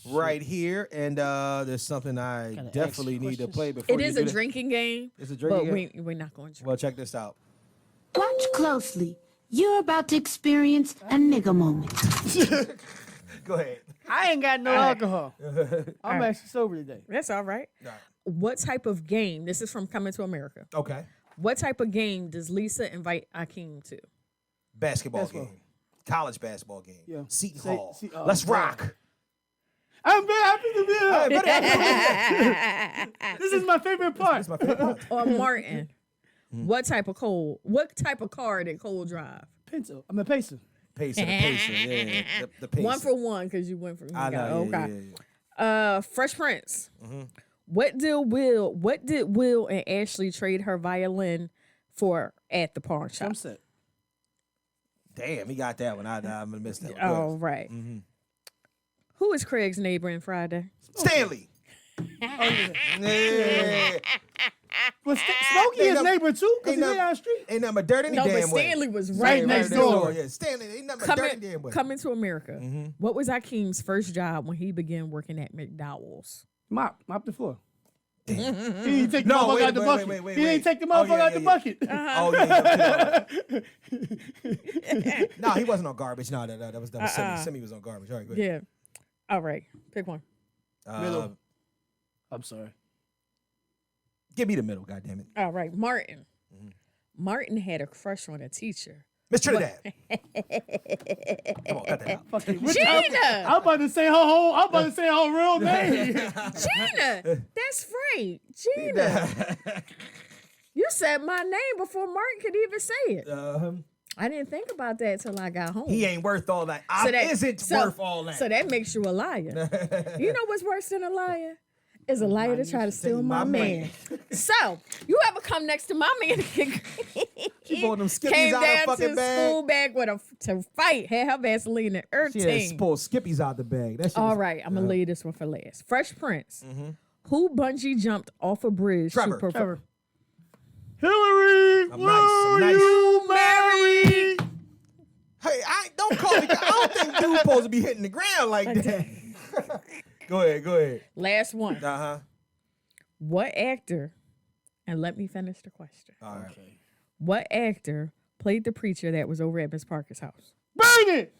Right here, and there's something I Gotta ask definitely need to questions. play before It you is do a that. drinking game, It's a but drinking game. we're not going to. Well, check this out. Watch closely. You're about to experience a nigga moment. Go ahead. I ain't got no alcohol. I'm actually sober today. That's all right. All right. What type of game? This is from Coming to America. Okay. What type of game does Lisa invite Akeem to? Basketball game. College basketball game. Yeah. Seton Say- Hall. see- Let's yeah. rock. I'm very happy to be here. Hey, buddy, This is my favorite part. That's my favorite part. Or Martin? What type of car did Cole drive? Pencil. I'm a pacer. Pacer, the pacer. Yeah, the pacer. One for one, because you went from I know. Yeah, okay. yeah, yeah. Fresh Prince. What did Will and Ashley trade her violin for at the pawn shop? I'm set. Damn, he got that one. I'm gonna miss that one. Oh, right. Who is Craig's neighbor in Friday? Stanley. Yeah. But Smokey Ain't is no- neighbor too, because ain't he no- live down the street. Ain't nothing but dirt any No, but damn way. Stanley was Right next door. Yeah, Stanley ain't nothing but dirt any damn way. Coming to America. What was Akeem's first job when he began working at McDowell's? Mop the floor. He didn't take the No, motherfucker wait, out the wait, bucket. wait, wait, He wait. didn't take the Oh, motherfucker yeah, out the yeah, bucket. Oh yeah. No, he wasn't on garbage. No, that was Simi. Simi was on garbage. All right, good. Yeah. All right. Pick one. Middle. I'm sorry. Give me the middle, goddammit. All right. Martin. Martin had a crush on a teacher. Miss Trinidad. Come on, cut that out. Fuck it. Gina! I'm about to say her whole. I'm about to say her real name. Gina! That's right. Gina. You said my name before Martin could even say it. I didn't think about that till I got home. He ain't worth all that. Isn't worth all that. So that makes you a liar. You know what's worse than a liar? Is a liar to try to steal my man. So, you ever come next to my man? She bought them Skippies Came out of down the fucking to bag. school bag to fight. Had her Vaseline and She had everything. pulled Skippies out the bag. That shit All was- right, I'm gonna lay this one for last. Fresh Prince. Who bungee jumped off a bridge? Trevor. To Trevor. Hillary, I'm will nice. you marry? Hey, don't call me. I don't think dude's supposed to be hitting the ground like that. Go ahead. Last one. Uh-huh. What actor? And let me finish the question. All right. What actor played the preacher that was over at Miss Parker's house? Burn it.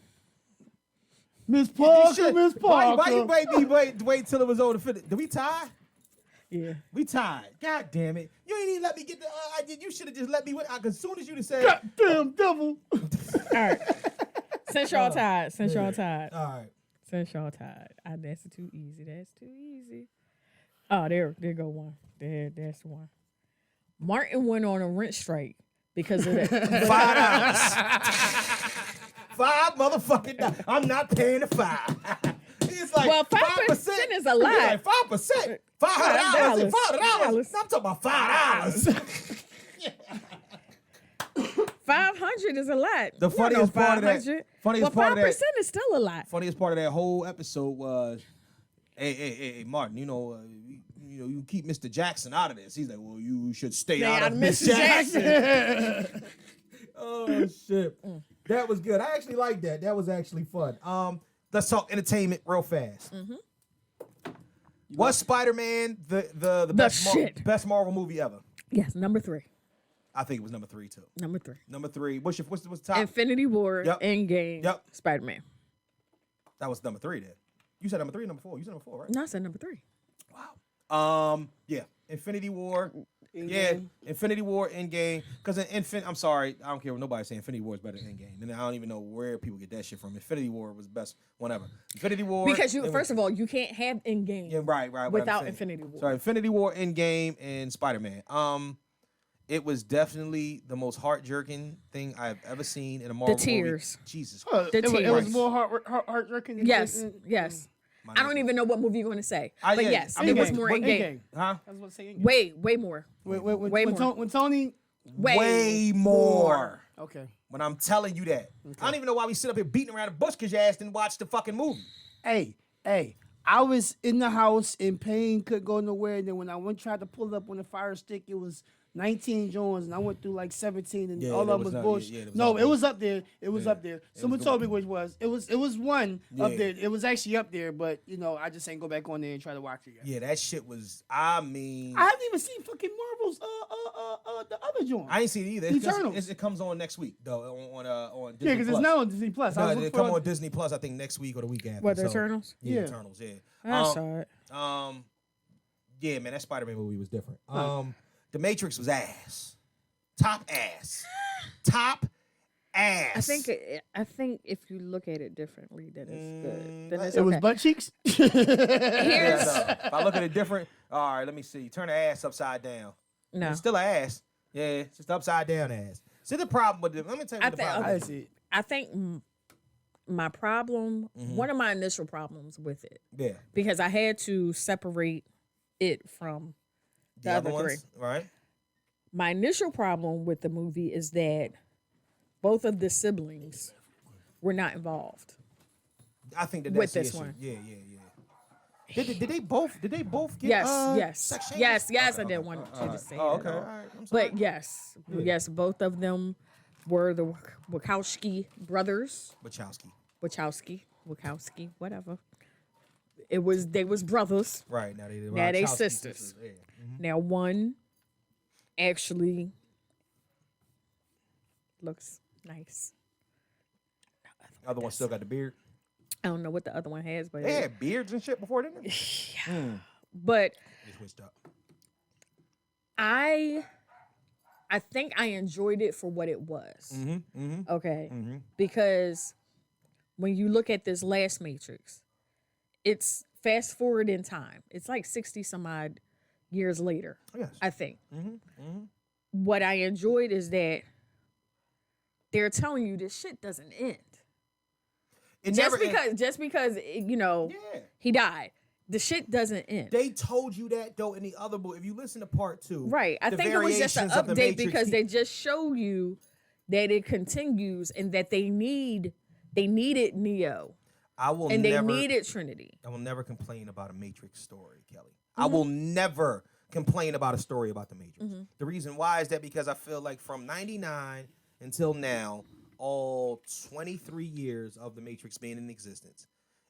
Miss Parker, Miss Parker. Why you wait till it was over to finish? Did we tie? Yeah. We tied. God damn it. You ain't even let me get the you should have just let me win. As soon as you'd have said Goddamn devil. All right. Since y'all tied. all right. That's too easy. Oh, there go one. That's one. Martin went on a rent strike because of that. $5. $5 motherfucking dollars. I'm not paying the $5. It's like Well, 5% is a lot. Like 5%. $500. $500. I'm talking about $5. 500 is a lot. The funniest part of that. Funniest part of 5% that. is still a lot. Funniest part of that whole episode was, hey, Martin, you keep Mr. Jackson out of this. He's like, well, you should stay out of Miss Jackson. Oh shit, that was good. I actually liked that. That was actually fun. Let's talk entertainment real fast. Was Spider-Man the best Marvel movie ever? Yes, number 3. I think it was number 3 too. Number 3. Number 3. What's the top? Infinity War, Yep. Endgame, Yep. Spider-Man. That was number 3 then. You said number 3, number 4. You said number 4, right? No, I said number 3. Yeah, Infinity War. Yeah, Infinity War, Endgame. Because I'm sorry, I don't care what nobody's saying. Infinity War is better than Endgame. And I don't even know where people get that shit from. Infinity War was the best one ever. Infinity War. Because first of all, you can't have Endgame right. without Infinity War. Sorry, Infinity War, Endgame, and Spider-Man. It was definitely the most heart-jerking thing I've ever seen in a Marvel tears. movie. Jesus. The It tears. was more heart-wrenching. Yes. I don't even know what movie you're going to say. But yes, it was more Endgame. Huh? I was about to say Endgame. Way more. Way more. When Tony. Way more. Okay. When I'm telling you that. I don't even know why we sit up here beating around the bush because your ass didn't watch the fucking movie. Hey, I was in the house in pain, couldn't go nowhere. And then when I tried to pull it up on the fire stick, it was 19 Jones, and I went through like 17, and Yeah, all there of them was was not- bullshit. yeah, there was No, not it was up there. It was Yeah. up there. It Someone was told me good. which was. It was one up Yeah. there. It was actually up there, but I just ain't go back on there and try to watch it again. Yeah, that shit was. I mean, I haven't even seen fucking Marvel's the other joint. I ain't seen it either. It's 'cause Eternals. it comes on next week though on Disney Yeah, because it's Plus. now on Disney Plus. I No, was it looking come for on Disney Plus. I think next week or the week after. What, the so- Eternals? Yeah, Yeah. Eternals. Yeah. I saw it. Yeah, man, that Spider-Man movie was different. The Matrix was ass. Top ass. Top ass. I think if you look at it differently, then it's good. Then it's It okay. was butt cheeks. Here's Yeah, no. If I look at it different, all right, let me see. Turn the ass upside down. no. It's still an ass. Yeah, it's just upside down ass. See the problem with let me tell you I what the think- problem I is. see it. I think my problem, one of my initial problems with it, Yeah. because I had to separate it from the other three. ones, right? My initial problem with the movie is that both of the siblings were not involved. I think that With that's the this issue. one. Yeah. Did they both get Yes, sex changes? yes. I Okay, didn't okay, want all you right. to say Oh, it okay. at All all. right. I'm sorry. But yes, both of them were the Wachowski brothers. Wachowski. Wachowski, whatever. They was brothers. Right, now they Now they Wachowski sisters. Yeah. Now one actually looks nice. Other one still got the beard. I don't know what the other one has, but They had beards and shit before, didn't they? but They switched up. I think I enjoyed it for what it was. Okay. Because when you look at this last Matrix, it's fast forward in time. It's like 60 some odd years later, Yes. I think. What I enjoyed is that they're telling you this shit doesn't end. It Just never because, Yeah. he died, the shit doesn't end. They told you that though in the other book. If you listen to part 2, Right. I the think it was just an variations of the update Matrix, because they just show you that it continues and that they needed Neo I will and they never needed Trinity. I will never complain about a Matrix story, Kelly. I will never complain about a story about the Matrix. The reason why is that because I feel like from 99 until now, all 23 years of the Matrix being in existence,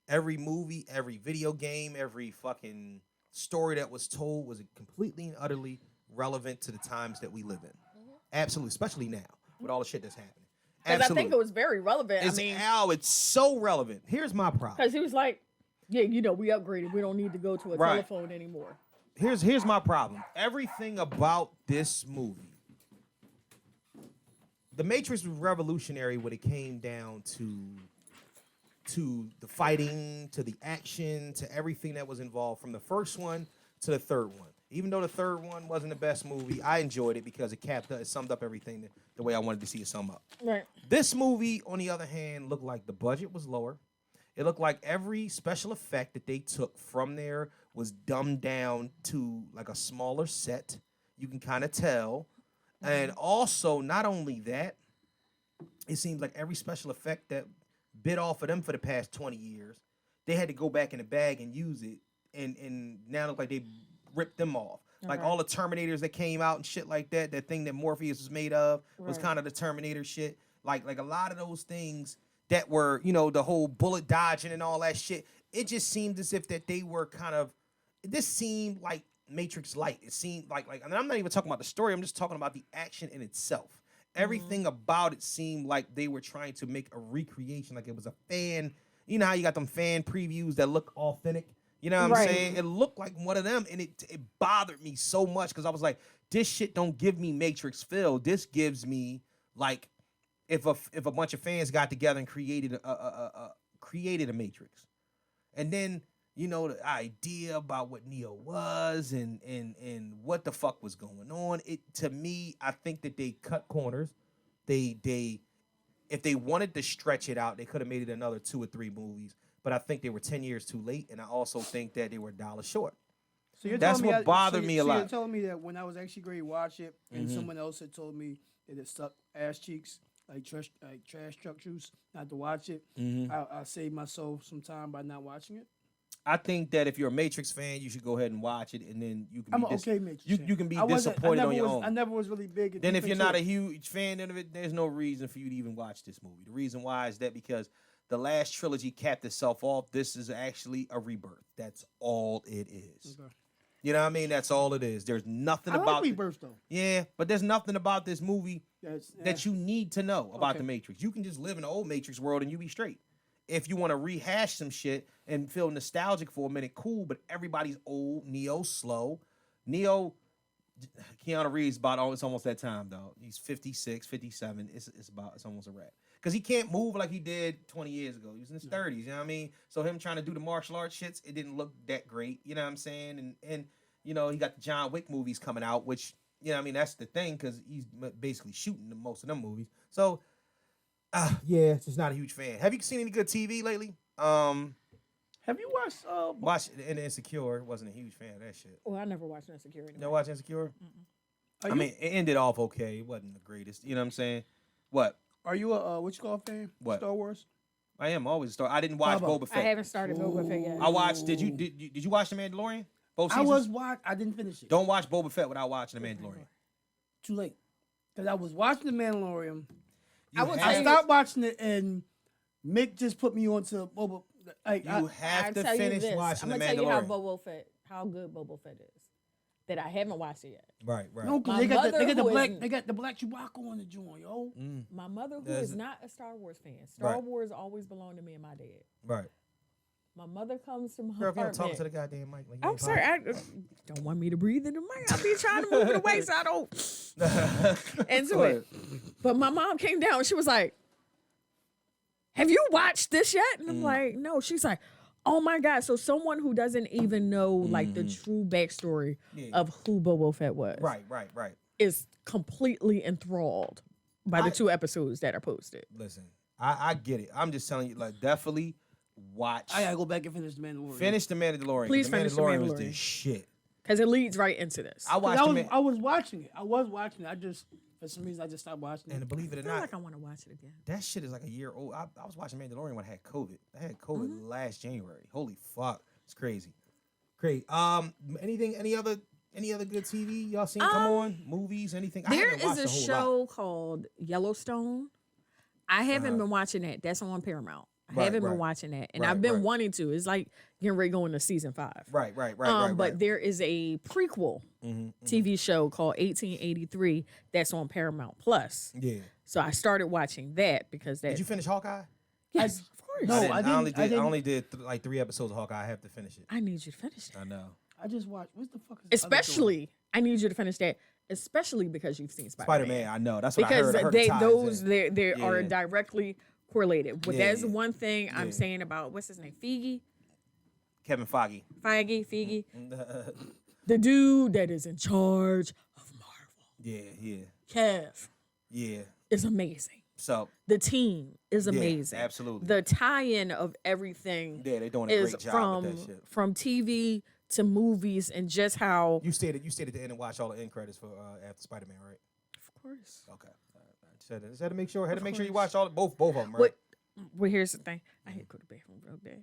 every movie, every video game, every fucking story that was told was completely and utterly relevant to the times that we live in. Absolutely, especially now with all the shit that's happening. Because I Absolutely. think it was very relevant. It's so relevant. Here's my problem. Because he was like, yeah, we upgraded. We don't need to go to a Right. telephone anymore. Here's my problem. Everything about this movie, The Matrix was revolutionary when it came down to the fighting, to the action, to everything that was involved from the first one to the third one. Even though the third one wasn't the best movie, I enjoyed it because it summed up everything the way I wanted to see it sum up. Right. This movie, on the other hand, looked like the budget was lower. It looked like every special effect that they took from there was dumbed down to like a smaller set. You can kind of tell. And also, not only that, it seems like every special effect that bit off of them for the past 20 years, they had to go back in the bag and use it. And now it look like they ripped them off. Like all the Terminators that came out and shit like that, that thing that Morpheus was made of was kind of the Terminator shit. Like a lot of those things that were, the whole bullet dodging and all that shit, it just seemed as if that they were this seemed like Matrix Light. It seemed like, and I'm not even talking about the story, I'm just talking about the action in itself. Everything about it seemed like they were trying to make a recreation, like it was a fan. You know how you got them fan previews that look authentic? You know what I'm saying? It looked like one of them, and it bothered me so much because I was like, this shit don't give me Matrix feel. This gives me like if a bunch of fans got together and created a Matrix, and then the idea about what Neo was and what the fuck was going on. To me, I think that they cut corners. They if they wanted to stretch it out, they could have made it another 2 or 3 movies. But I think they were 10 years too late, and I also think that they were $1 short. So you're That's telling me what bothered me a lot. You're telling me that when I was actually going to watch it, and someone else had told me that it sucked ass cheeks, like trash truck juice, not to watch it, I saved myself some time by not watching it. I think that if you're a Matrix fan, you should go ahead and watch it, and then you can. I'm be an okay Matrix fan. You can be I disappointed on your own. I never was really big. And Then deep if you're into not a it. huge fan of it, there's no reason for you to even watch this movie. The reason why is that because the last trilogy capped itself off. This is actually a rebirth. That's all it is. Okay. You know what I mean? That's all it is. There's nothing I about like Rebirth though. yeah, but there's nothing about this movie That's, that you need to know about Okay. the Matrix. You can just live in the old Matrix world and you be straight. If you want to rehash some shit and feel nostalgic for a minute, cool. But everybody's old. Neo slow. Neo, Keanu Reeves it's almost that time though. He's 56, 57. It's almost a wrap. Because he can't move like he did 20 years ago. He was in his 30s, you know what I mean? So him trying to do the martial arts shits, it didn't look that great, you know what I'm saying? And you know, he got the John Wick movies coming out, which, you know what I mean, that's the thing, because he's basically shooting most of them movies. So, yeah, just not a huge fan. Have you seen any good TV lately? Have you watched? Watch Insecure. Wasn't a huge fan of that shit. Well, I never watched Insecure anyway. You never watch Insecure? Are I mean, it ended off okay. It wasn't the greatest. You know what I'm saying? What? Are you a what you call fan? What? Star Wars? I am always a star. I didn't watch Bravo. Boba I Fett. haven't started Boba Fett yet. I watched. Did you watch The Mandalorian? Both I seasons? I didn't finish it. Don't watch Boba Fett without watching The Mandalorian. Too late. Because I was watching The Mandalorian. You would have- say- I stopped watching it, and Mick just put me onto Boba. Like, You have I'll to tell you finish this. watching I'm The gonna tell you how Mandalorian. how good Boba Fett is. That I haven't watched it yet. Right. no, 'cause My they got the, mother they got the who black is- they got the black Chewbacca on the joint, yo. My mother, who There's is a- not a Star Wars fan, Star Right. Wars always belonged to me and my dad. Right. My mother comes to my Girl, if you don't apartment. talk to the goddamn mic. Like you I'm ain't sorry, I don't want me to breathe in the mic. I'll be trying to move it away so I don't popping. into Go it. ahead. But my mom came down and she was like, "Have you watched this yet?" And I'm like, "No." She's like, "Oh my God." So someone who doesn't even know like the true backstory Yeah. of who Boba Fett was Right. is completely enthralled by the 2 episodes that are posted. Listen, I get it. I'm just telling you, like, definitely watch. I gotta go back and finish The Mandalorian. Finish The Mandalorian. 'Cause Please The finish The Mandalorian was the Mandalorian. shit. Because it leads right into this. I watched I was watching it. I was watching it. I just for some reason I just stopped watching it. and believe it I or feel not, like I want to watch it again. that shit is like a year old. I was watching Mandalorian when I had COVID. I had COVID last January. Holy fuck, it's crazy. Great. Any other good TV y'all seen come on? Movies? Anything? I There haven't is watched a a whole lot. show called Yellowstone. I haven't been watching that. That's on Paramount. I Right, haven't right. been watching that, and Right, I've been right. wanting to. It's like getting ready to go into season 5. Right. But there is a prequel TV show called 1883 that's on Paramount Plus. Yeah. So I started watching that because that. Did you finish Hawkeye? Yes, of course. No, I, didn't, I I only didn't- I did. I didn't- only did like 3 episodes of Hawkeye. I have to finish it. I need you to finish that. I know. I just watched. What the fuck is the other Especially, I need you to finish that. Especially because you've seen Spider Spider-Man. Man. I know. That's what I Because heard. I heard the they ties those in. they are Yeah. directly correlated. But Yeah, that's yeah. one thing I'm Yeah. saying about what's his name, Kevin Feige. Feige, the dude that is in charge of Marvel. Yeah. Kev Yeah. is amazing. So The team is Yeah, amazing. absolutely. The tie-in of everything yeah, they're doing a is great job from with that shit. from TV to movies and just how. You stayed at the end and watched all the end credits for after Spider Man, right? Of course. Okay. Just had to make sure. Had to make sure you watched all both of them, right? What? Well, here's the thing. I had to go to bed real bad.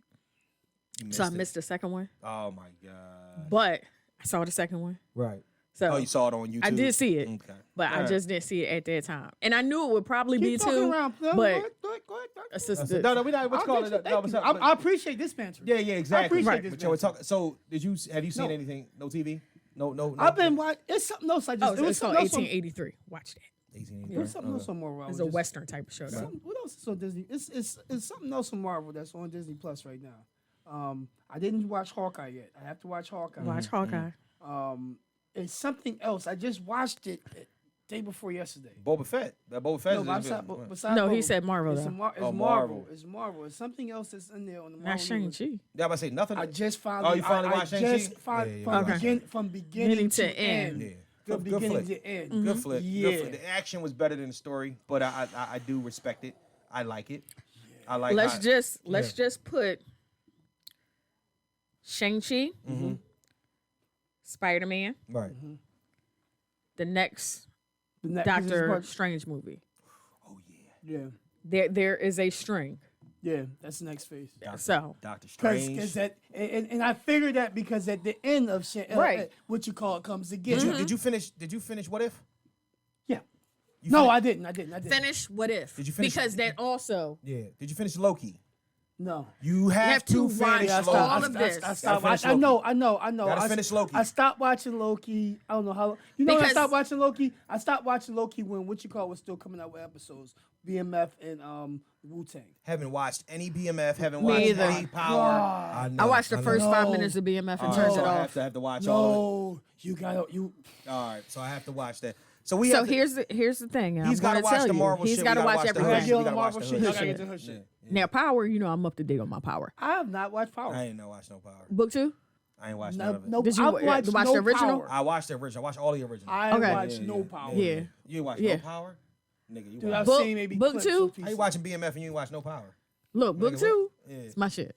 You So I it. missed the second one, Oh my god. but I saw the second one. Right. So Oh, you saw it on YouTube. I did see it, Okay. but I Alright. just didn't see it at that time. And I knew it would probably Keep be talking too. around, Phil. but Go ahead. it's just No, we not. What's I'll called get it? you. No, Thank what's you. up? I appreciate this banter. Yeah, exactly. appreciate this But yo, we're banter. talking. So, have you seen No. anything? No TV. No. I've been watching. It's something else. I just. Oh, it was it's called something else on- 1883. Watch that. 18. It was something else on Marvel. I It's was a just- Western type of show. Though. What else is on Disney? It's something else on Marvel that's on Disney Plus right now. I didn't watch Hawkeye yet. I have to watch Hawkeye. Watch Hawkeye. It's something else. I just watched it day before yesterday. Boba Fett. That Boba Fett. No, is besides No, he Marvel, said Marvel, It's, though. It's Oh, Marvel. Marvel. It's Marvel. It's something else that's in there on the Not Marvel. universe. Shang-Chi. Yeah, I'm about to say nothing. I just finally. Oh, you finally I watched Shang-Chi? just fin- Yeah, from, Okay. from beginning to end. Yeah. From Good beginning flick. to end. Good flick. Yeah. Good flick. The action was better than the story, but I do respect it. I like it. I like. Let's how- just put Shang-Chi, Spider-Man, right. the next The next- Doctor part- Strange movie. Oh yeah. Yeah. There is a string. Yeah, that's the next phase. So Doctor Because Strange. that, and I figured that because at the end of Right. what you call it comes again. Did you finish? Did you finish What If? Yeah. You No, fin- I didn't. finish What If? Did you finish- Because that also Yeah. Did you finish Loki? No. You have to watch finish I all Loki. of this. I stopped. Gotta finish I Loki. know. Gotta finish Loki. I stopped watching Loki. I don't know how. You know when I Because- stopped watching Loki? I stopped watching Loki when what you call was still coming out with episodes. BMF and Wu-Tang. Haven't watched any BMF. Haven't Me watched either. any Power. I know. I watched the first know. 5 minutes of BMF and turned so it I off. have to watch all No, you gotta you. of it. All right, so I have to watch that. So we So have to, here's the thing. He's got to watch the Marvel He's shit. got to We gotta watch the everything. Hood shit. We on the gotta watch Marvel the shit. Hood Y'all shit. gotta get the Hood shit. Now Power, you know I'm up to date on my Power. I have not watched Power. I ain't watch no Power. Book 2? I ain't watched none No, of it. no, Did you I've watch watched the original? Power. I watched the original. I watched all the original. I Okay. watched no Power. Yeah. You ain't watched Yeah. no Power? Nigga, you Dude, watch. I've Book- seen maybe Book clips two? or How you pieces. watching BMF and you ain't watch no Power? Look, Book Nigga, 2, Yeah. it's my shit.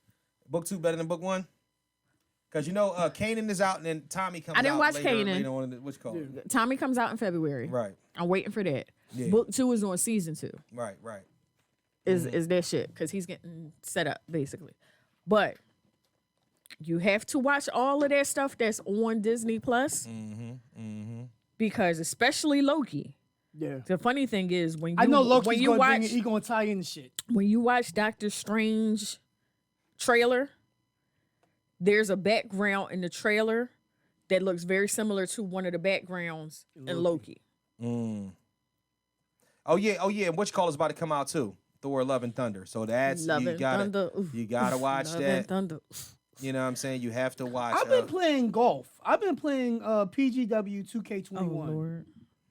Book 2 better than Book 1? Because you know, Kanan is out and then Tommy comes out. I didn't watch later, Kanan. later on in the, what's it called? Tommy comes out in February. Right, I'm waiting for that. Yeah. Book 2 is on season 2. right. Is that shit because he's getting set up basically, but you have to watch all of that stuff that's on Disney Plus because especially Loki. Yeah. The funny thing is when you I know when Loki's you gonna watch he gonna tie in the shit. when you watch Doctor Strange trailer, there's a background in the trailer that looks very similar to one of the backgrounds in Loki. Oh yeah. And what you call is about to come out too. Thor: Love and Thunder. So that's Love you and gotta Thunder. Oof. you gotta watch Love and that. Thunder. You know what I'm saying? You have to watch. I've been playing golf. I've been playing PGW 2K21. Oh Lord,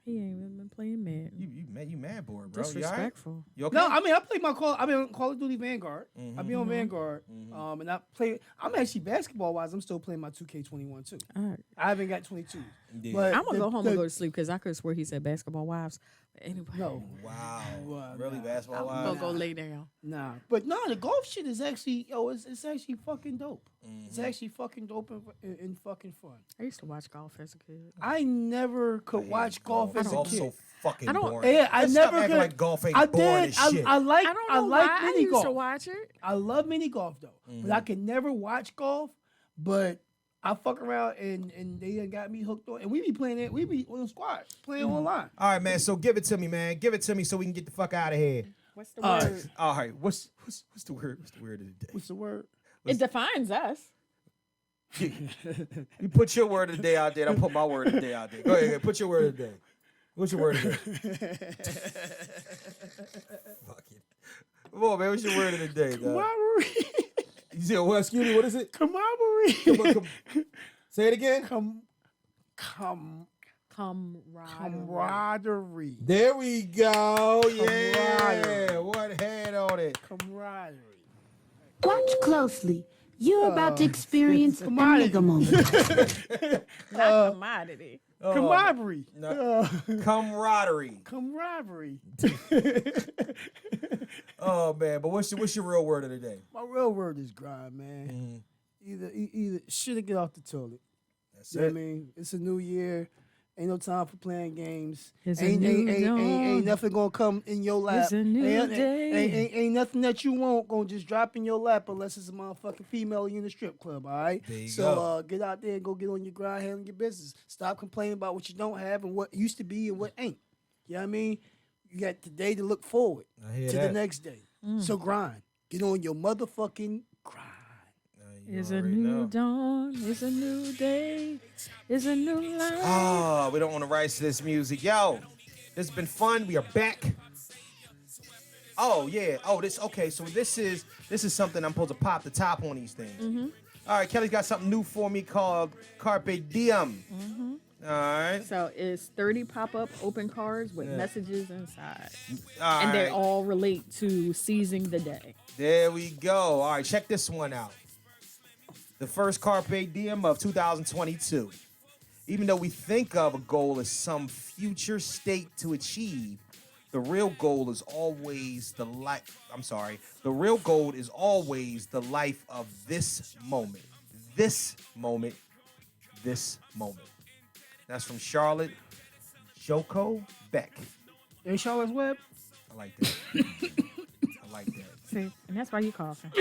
he ain't even been playing Madden. you mad bored, bro? You all right? Disrespectful. You okay? No, I mean I play my Call. I've been on Call of Duty Vanguard. I've been on Vanguard. And I play. I'm actually basketball wise. I'm still playing my 2K21 too. All right. I haven't got 22. Yeah. But I'm gonna the- go home the- and go to sleep because I could swear he said basketball wives. But anyway, No, Wow. Well, Really, nah. basketball I'm wise? gonna go lay down. nah. But no, the golf shit is actually it's actually fucking dope. It's actually fucking dope and fucking fun. I used to watch golf as a kid. I never could watch golf as a Golf's kid. so fucking I don't- boring. Yeah, I Let's never stop acting could. like golf ain't I boring did. as shit. I like. I don't I know like why I mini used golf. to watch it. I love mini golf though, but I could never watch golf. But I fuck around and they done got me hooked on, and we be playing it. We be on the squad playing online. All right, man. So give it to me, man. Give it to me so we can get the fuck out of here. What's the All word? right. All right. What's the word? What's the word of the day? What's the word? It defines us. You put your word of the day out there. I'll put my word of the day out there. Go ahead. Put your word of the day. What's your word of the day? Fuck it. Come on, man. What's your word of the day, dog? Camaraderie. You said what? Excuse me. What is it? Camaraderie. Say it again. Camaraderie. There we go. Yeah. Camaraderie. One hand on it. Camaraderie. Watch closely. You're about to experience a commodity. nigga moment. Not commodity. Camaraderie. Camaraderie. Camaraderie. Oh man, but what's your real word of the day? My real word is grind, man. Either shit or get off the toilet. That's You know it. what I mean? It's a new year. Ain't no time for playing games. It's a Ain't new dawn. nothing gonna come in your lap. It's a new day. Ain't nothing that you want gonna just drop in your lap unless it's a motherfucking female in the strip club, all right? There you So go. get out there and go get on your grind, handle your business. Stop complaining about what you don't have and what used to be and what ain't. You know what I mean? You got today to look forward I hear to the that. next day. So grind. Get on your motherfucking grind. It's a new dawn. It's a new day. It's a new life. Oh, we don't want to rise to this music. Yo, this has been fun. We are back. Oh, yeah. Oh, okay. So this is something I'm supposed to pop the top on these things. All right, Kelly's got something new for me called Carpe Diem. All right. So it's 30 pop-up open cards with messages inside. All And they right. all relate to seizing the day. There we go. All right, check this one out. The first Carpe Diem of 2022. Even though we think of a goal as some future state to achieve, the real goal is always the life. The real goal is always the life of this moment. This moment. This moment. That's from Charlotte Joko Beck. Hey, Charlotte's Web. I like that. I like that. it. And that's why you coughing.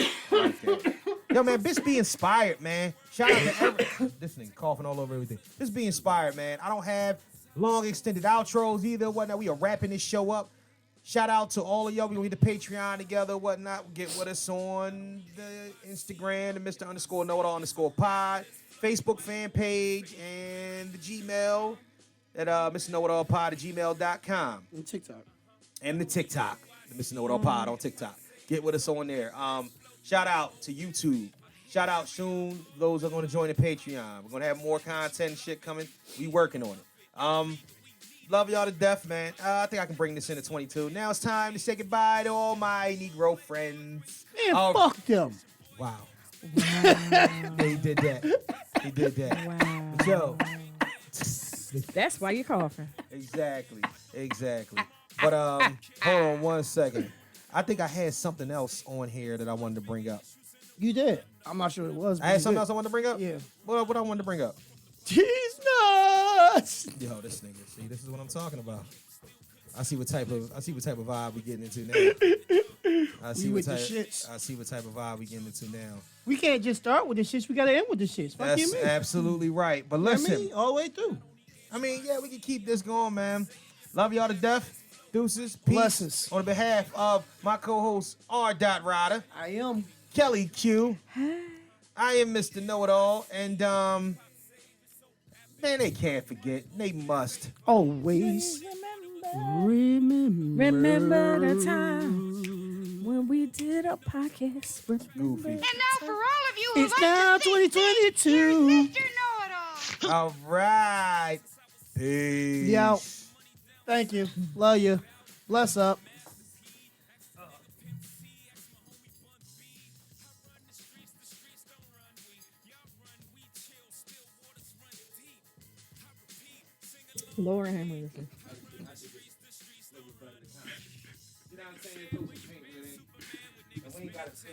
Yo, man, bitch be inspired, man. Shout out to every this nigga coughing all over everything. Just be inspired, man. I don't have long extended outros either, whatnot. We are wrapping this show up. Shout out to all of y'all. We gonna get the Patreon together, whatnot. Get with us on the Instagram, the Mr. _KnowItAll _pod, Facebook fan page, and the Gmail at Mr. KnowItAllPod at gmail.com. And TikTok. And the TikTok, the Mr. Know It All Pod on TikTok. Get with us on there. Shout out to YouTube. Shout out soon. Those are going to join the Patreon. We're going to have more content and shit coming. We working on it. Love y'all to death, man. I think I can bring this in at 22. Now it's time to say goodbye to all my Negro friends. Man, fuck them. Wow. He did that. He did that. Wow. Yo. That's why you coughing. Exactly. But hold on one second. I think I had something else on here that I wanted to bring up. You did. I'm not sure it was. I had something else I wanted to bring up? Yeah. What I wanted to bring up? These nuts. Yo, this nigga. See, this is what I'm talking about. I see what type of vibe we getting into now. I see what type of vibe we getting into now. We can't just start with the shits. We got to end with the shits. Fuck That's you, man. absolutely right. But You know what listen, I mean? All the way through. I mean, yeah, we can keep this going, man. Love y'all to death. Deuces. Peace. Blessings. On behalf of my co-host, R. Rider, I am. Kelly Q. I am Mr. Know-It-All. And, man, they can't forget. They must. Always Remember the time when we did a podcast. Goofy. And now for all of you who It's like now to think big, 2022. here's Mr. Know-It-All. All right. Peace. Yo. Thank you. Love you. Bless up. Lower hand movement. You know what I'm saying? And we ain't got to say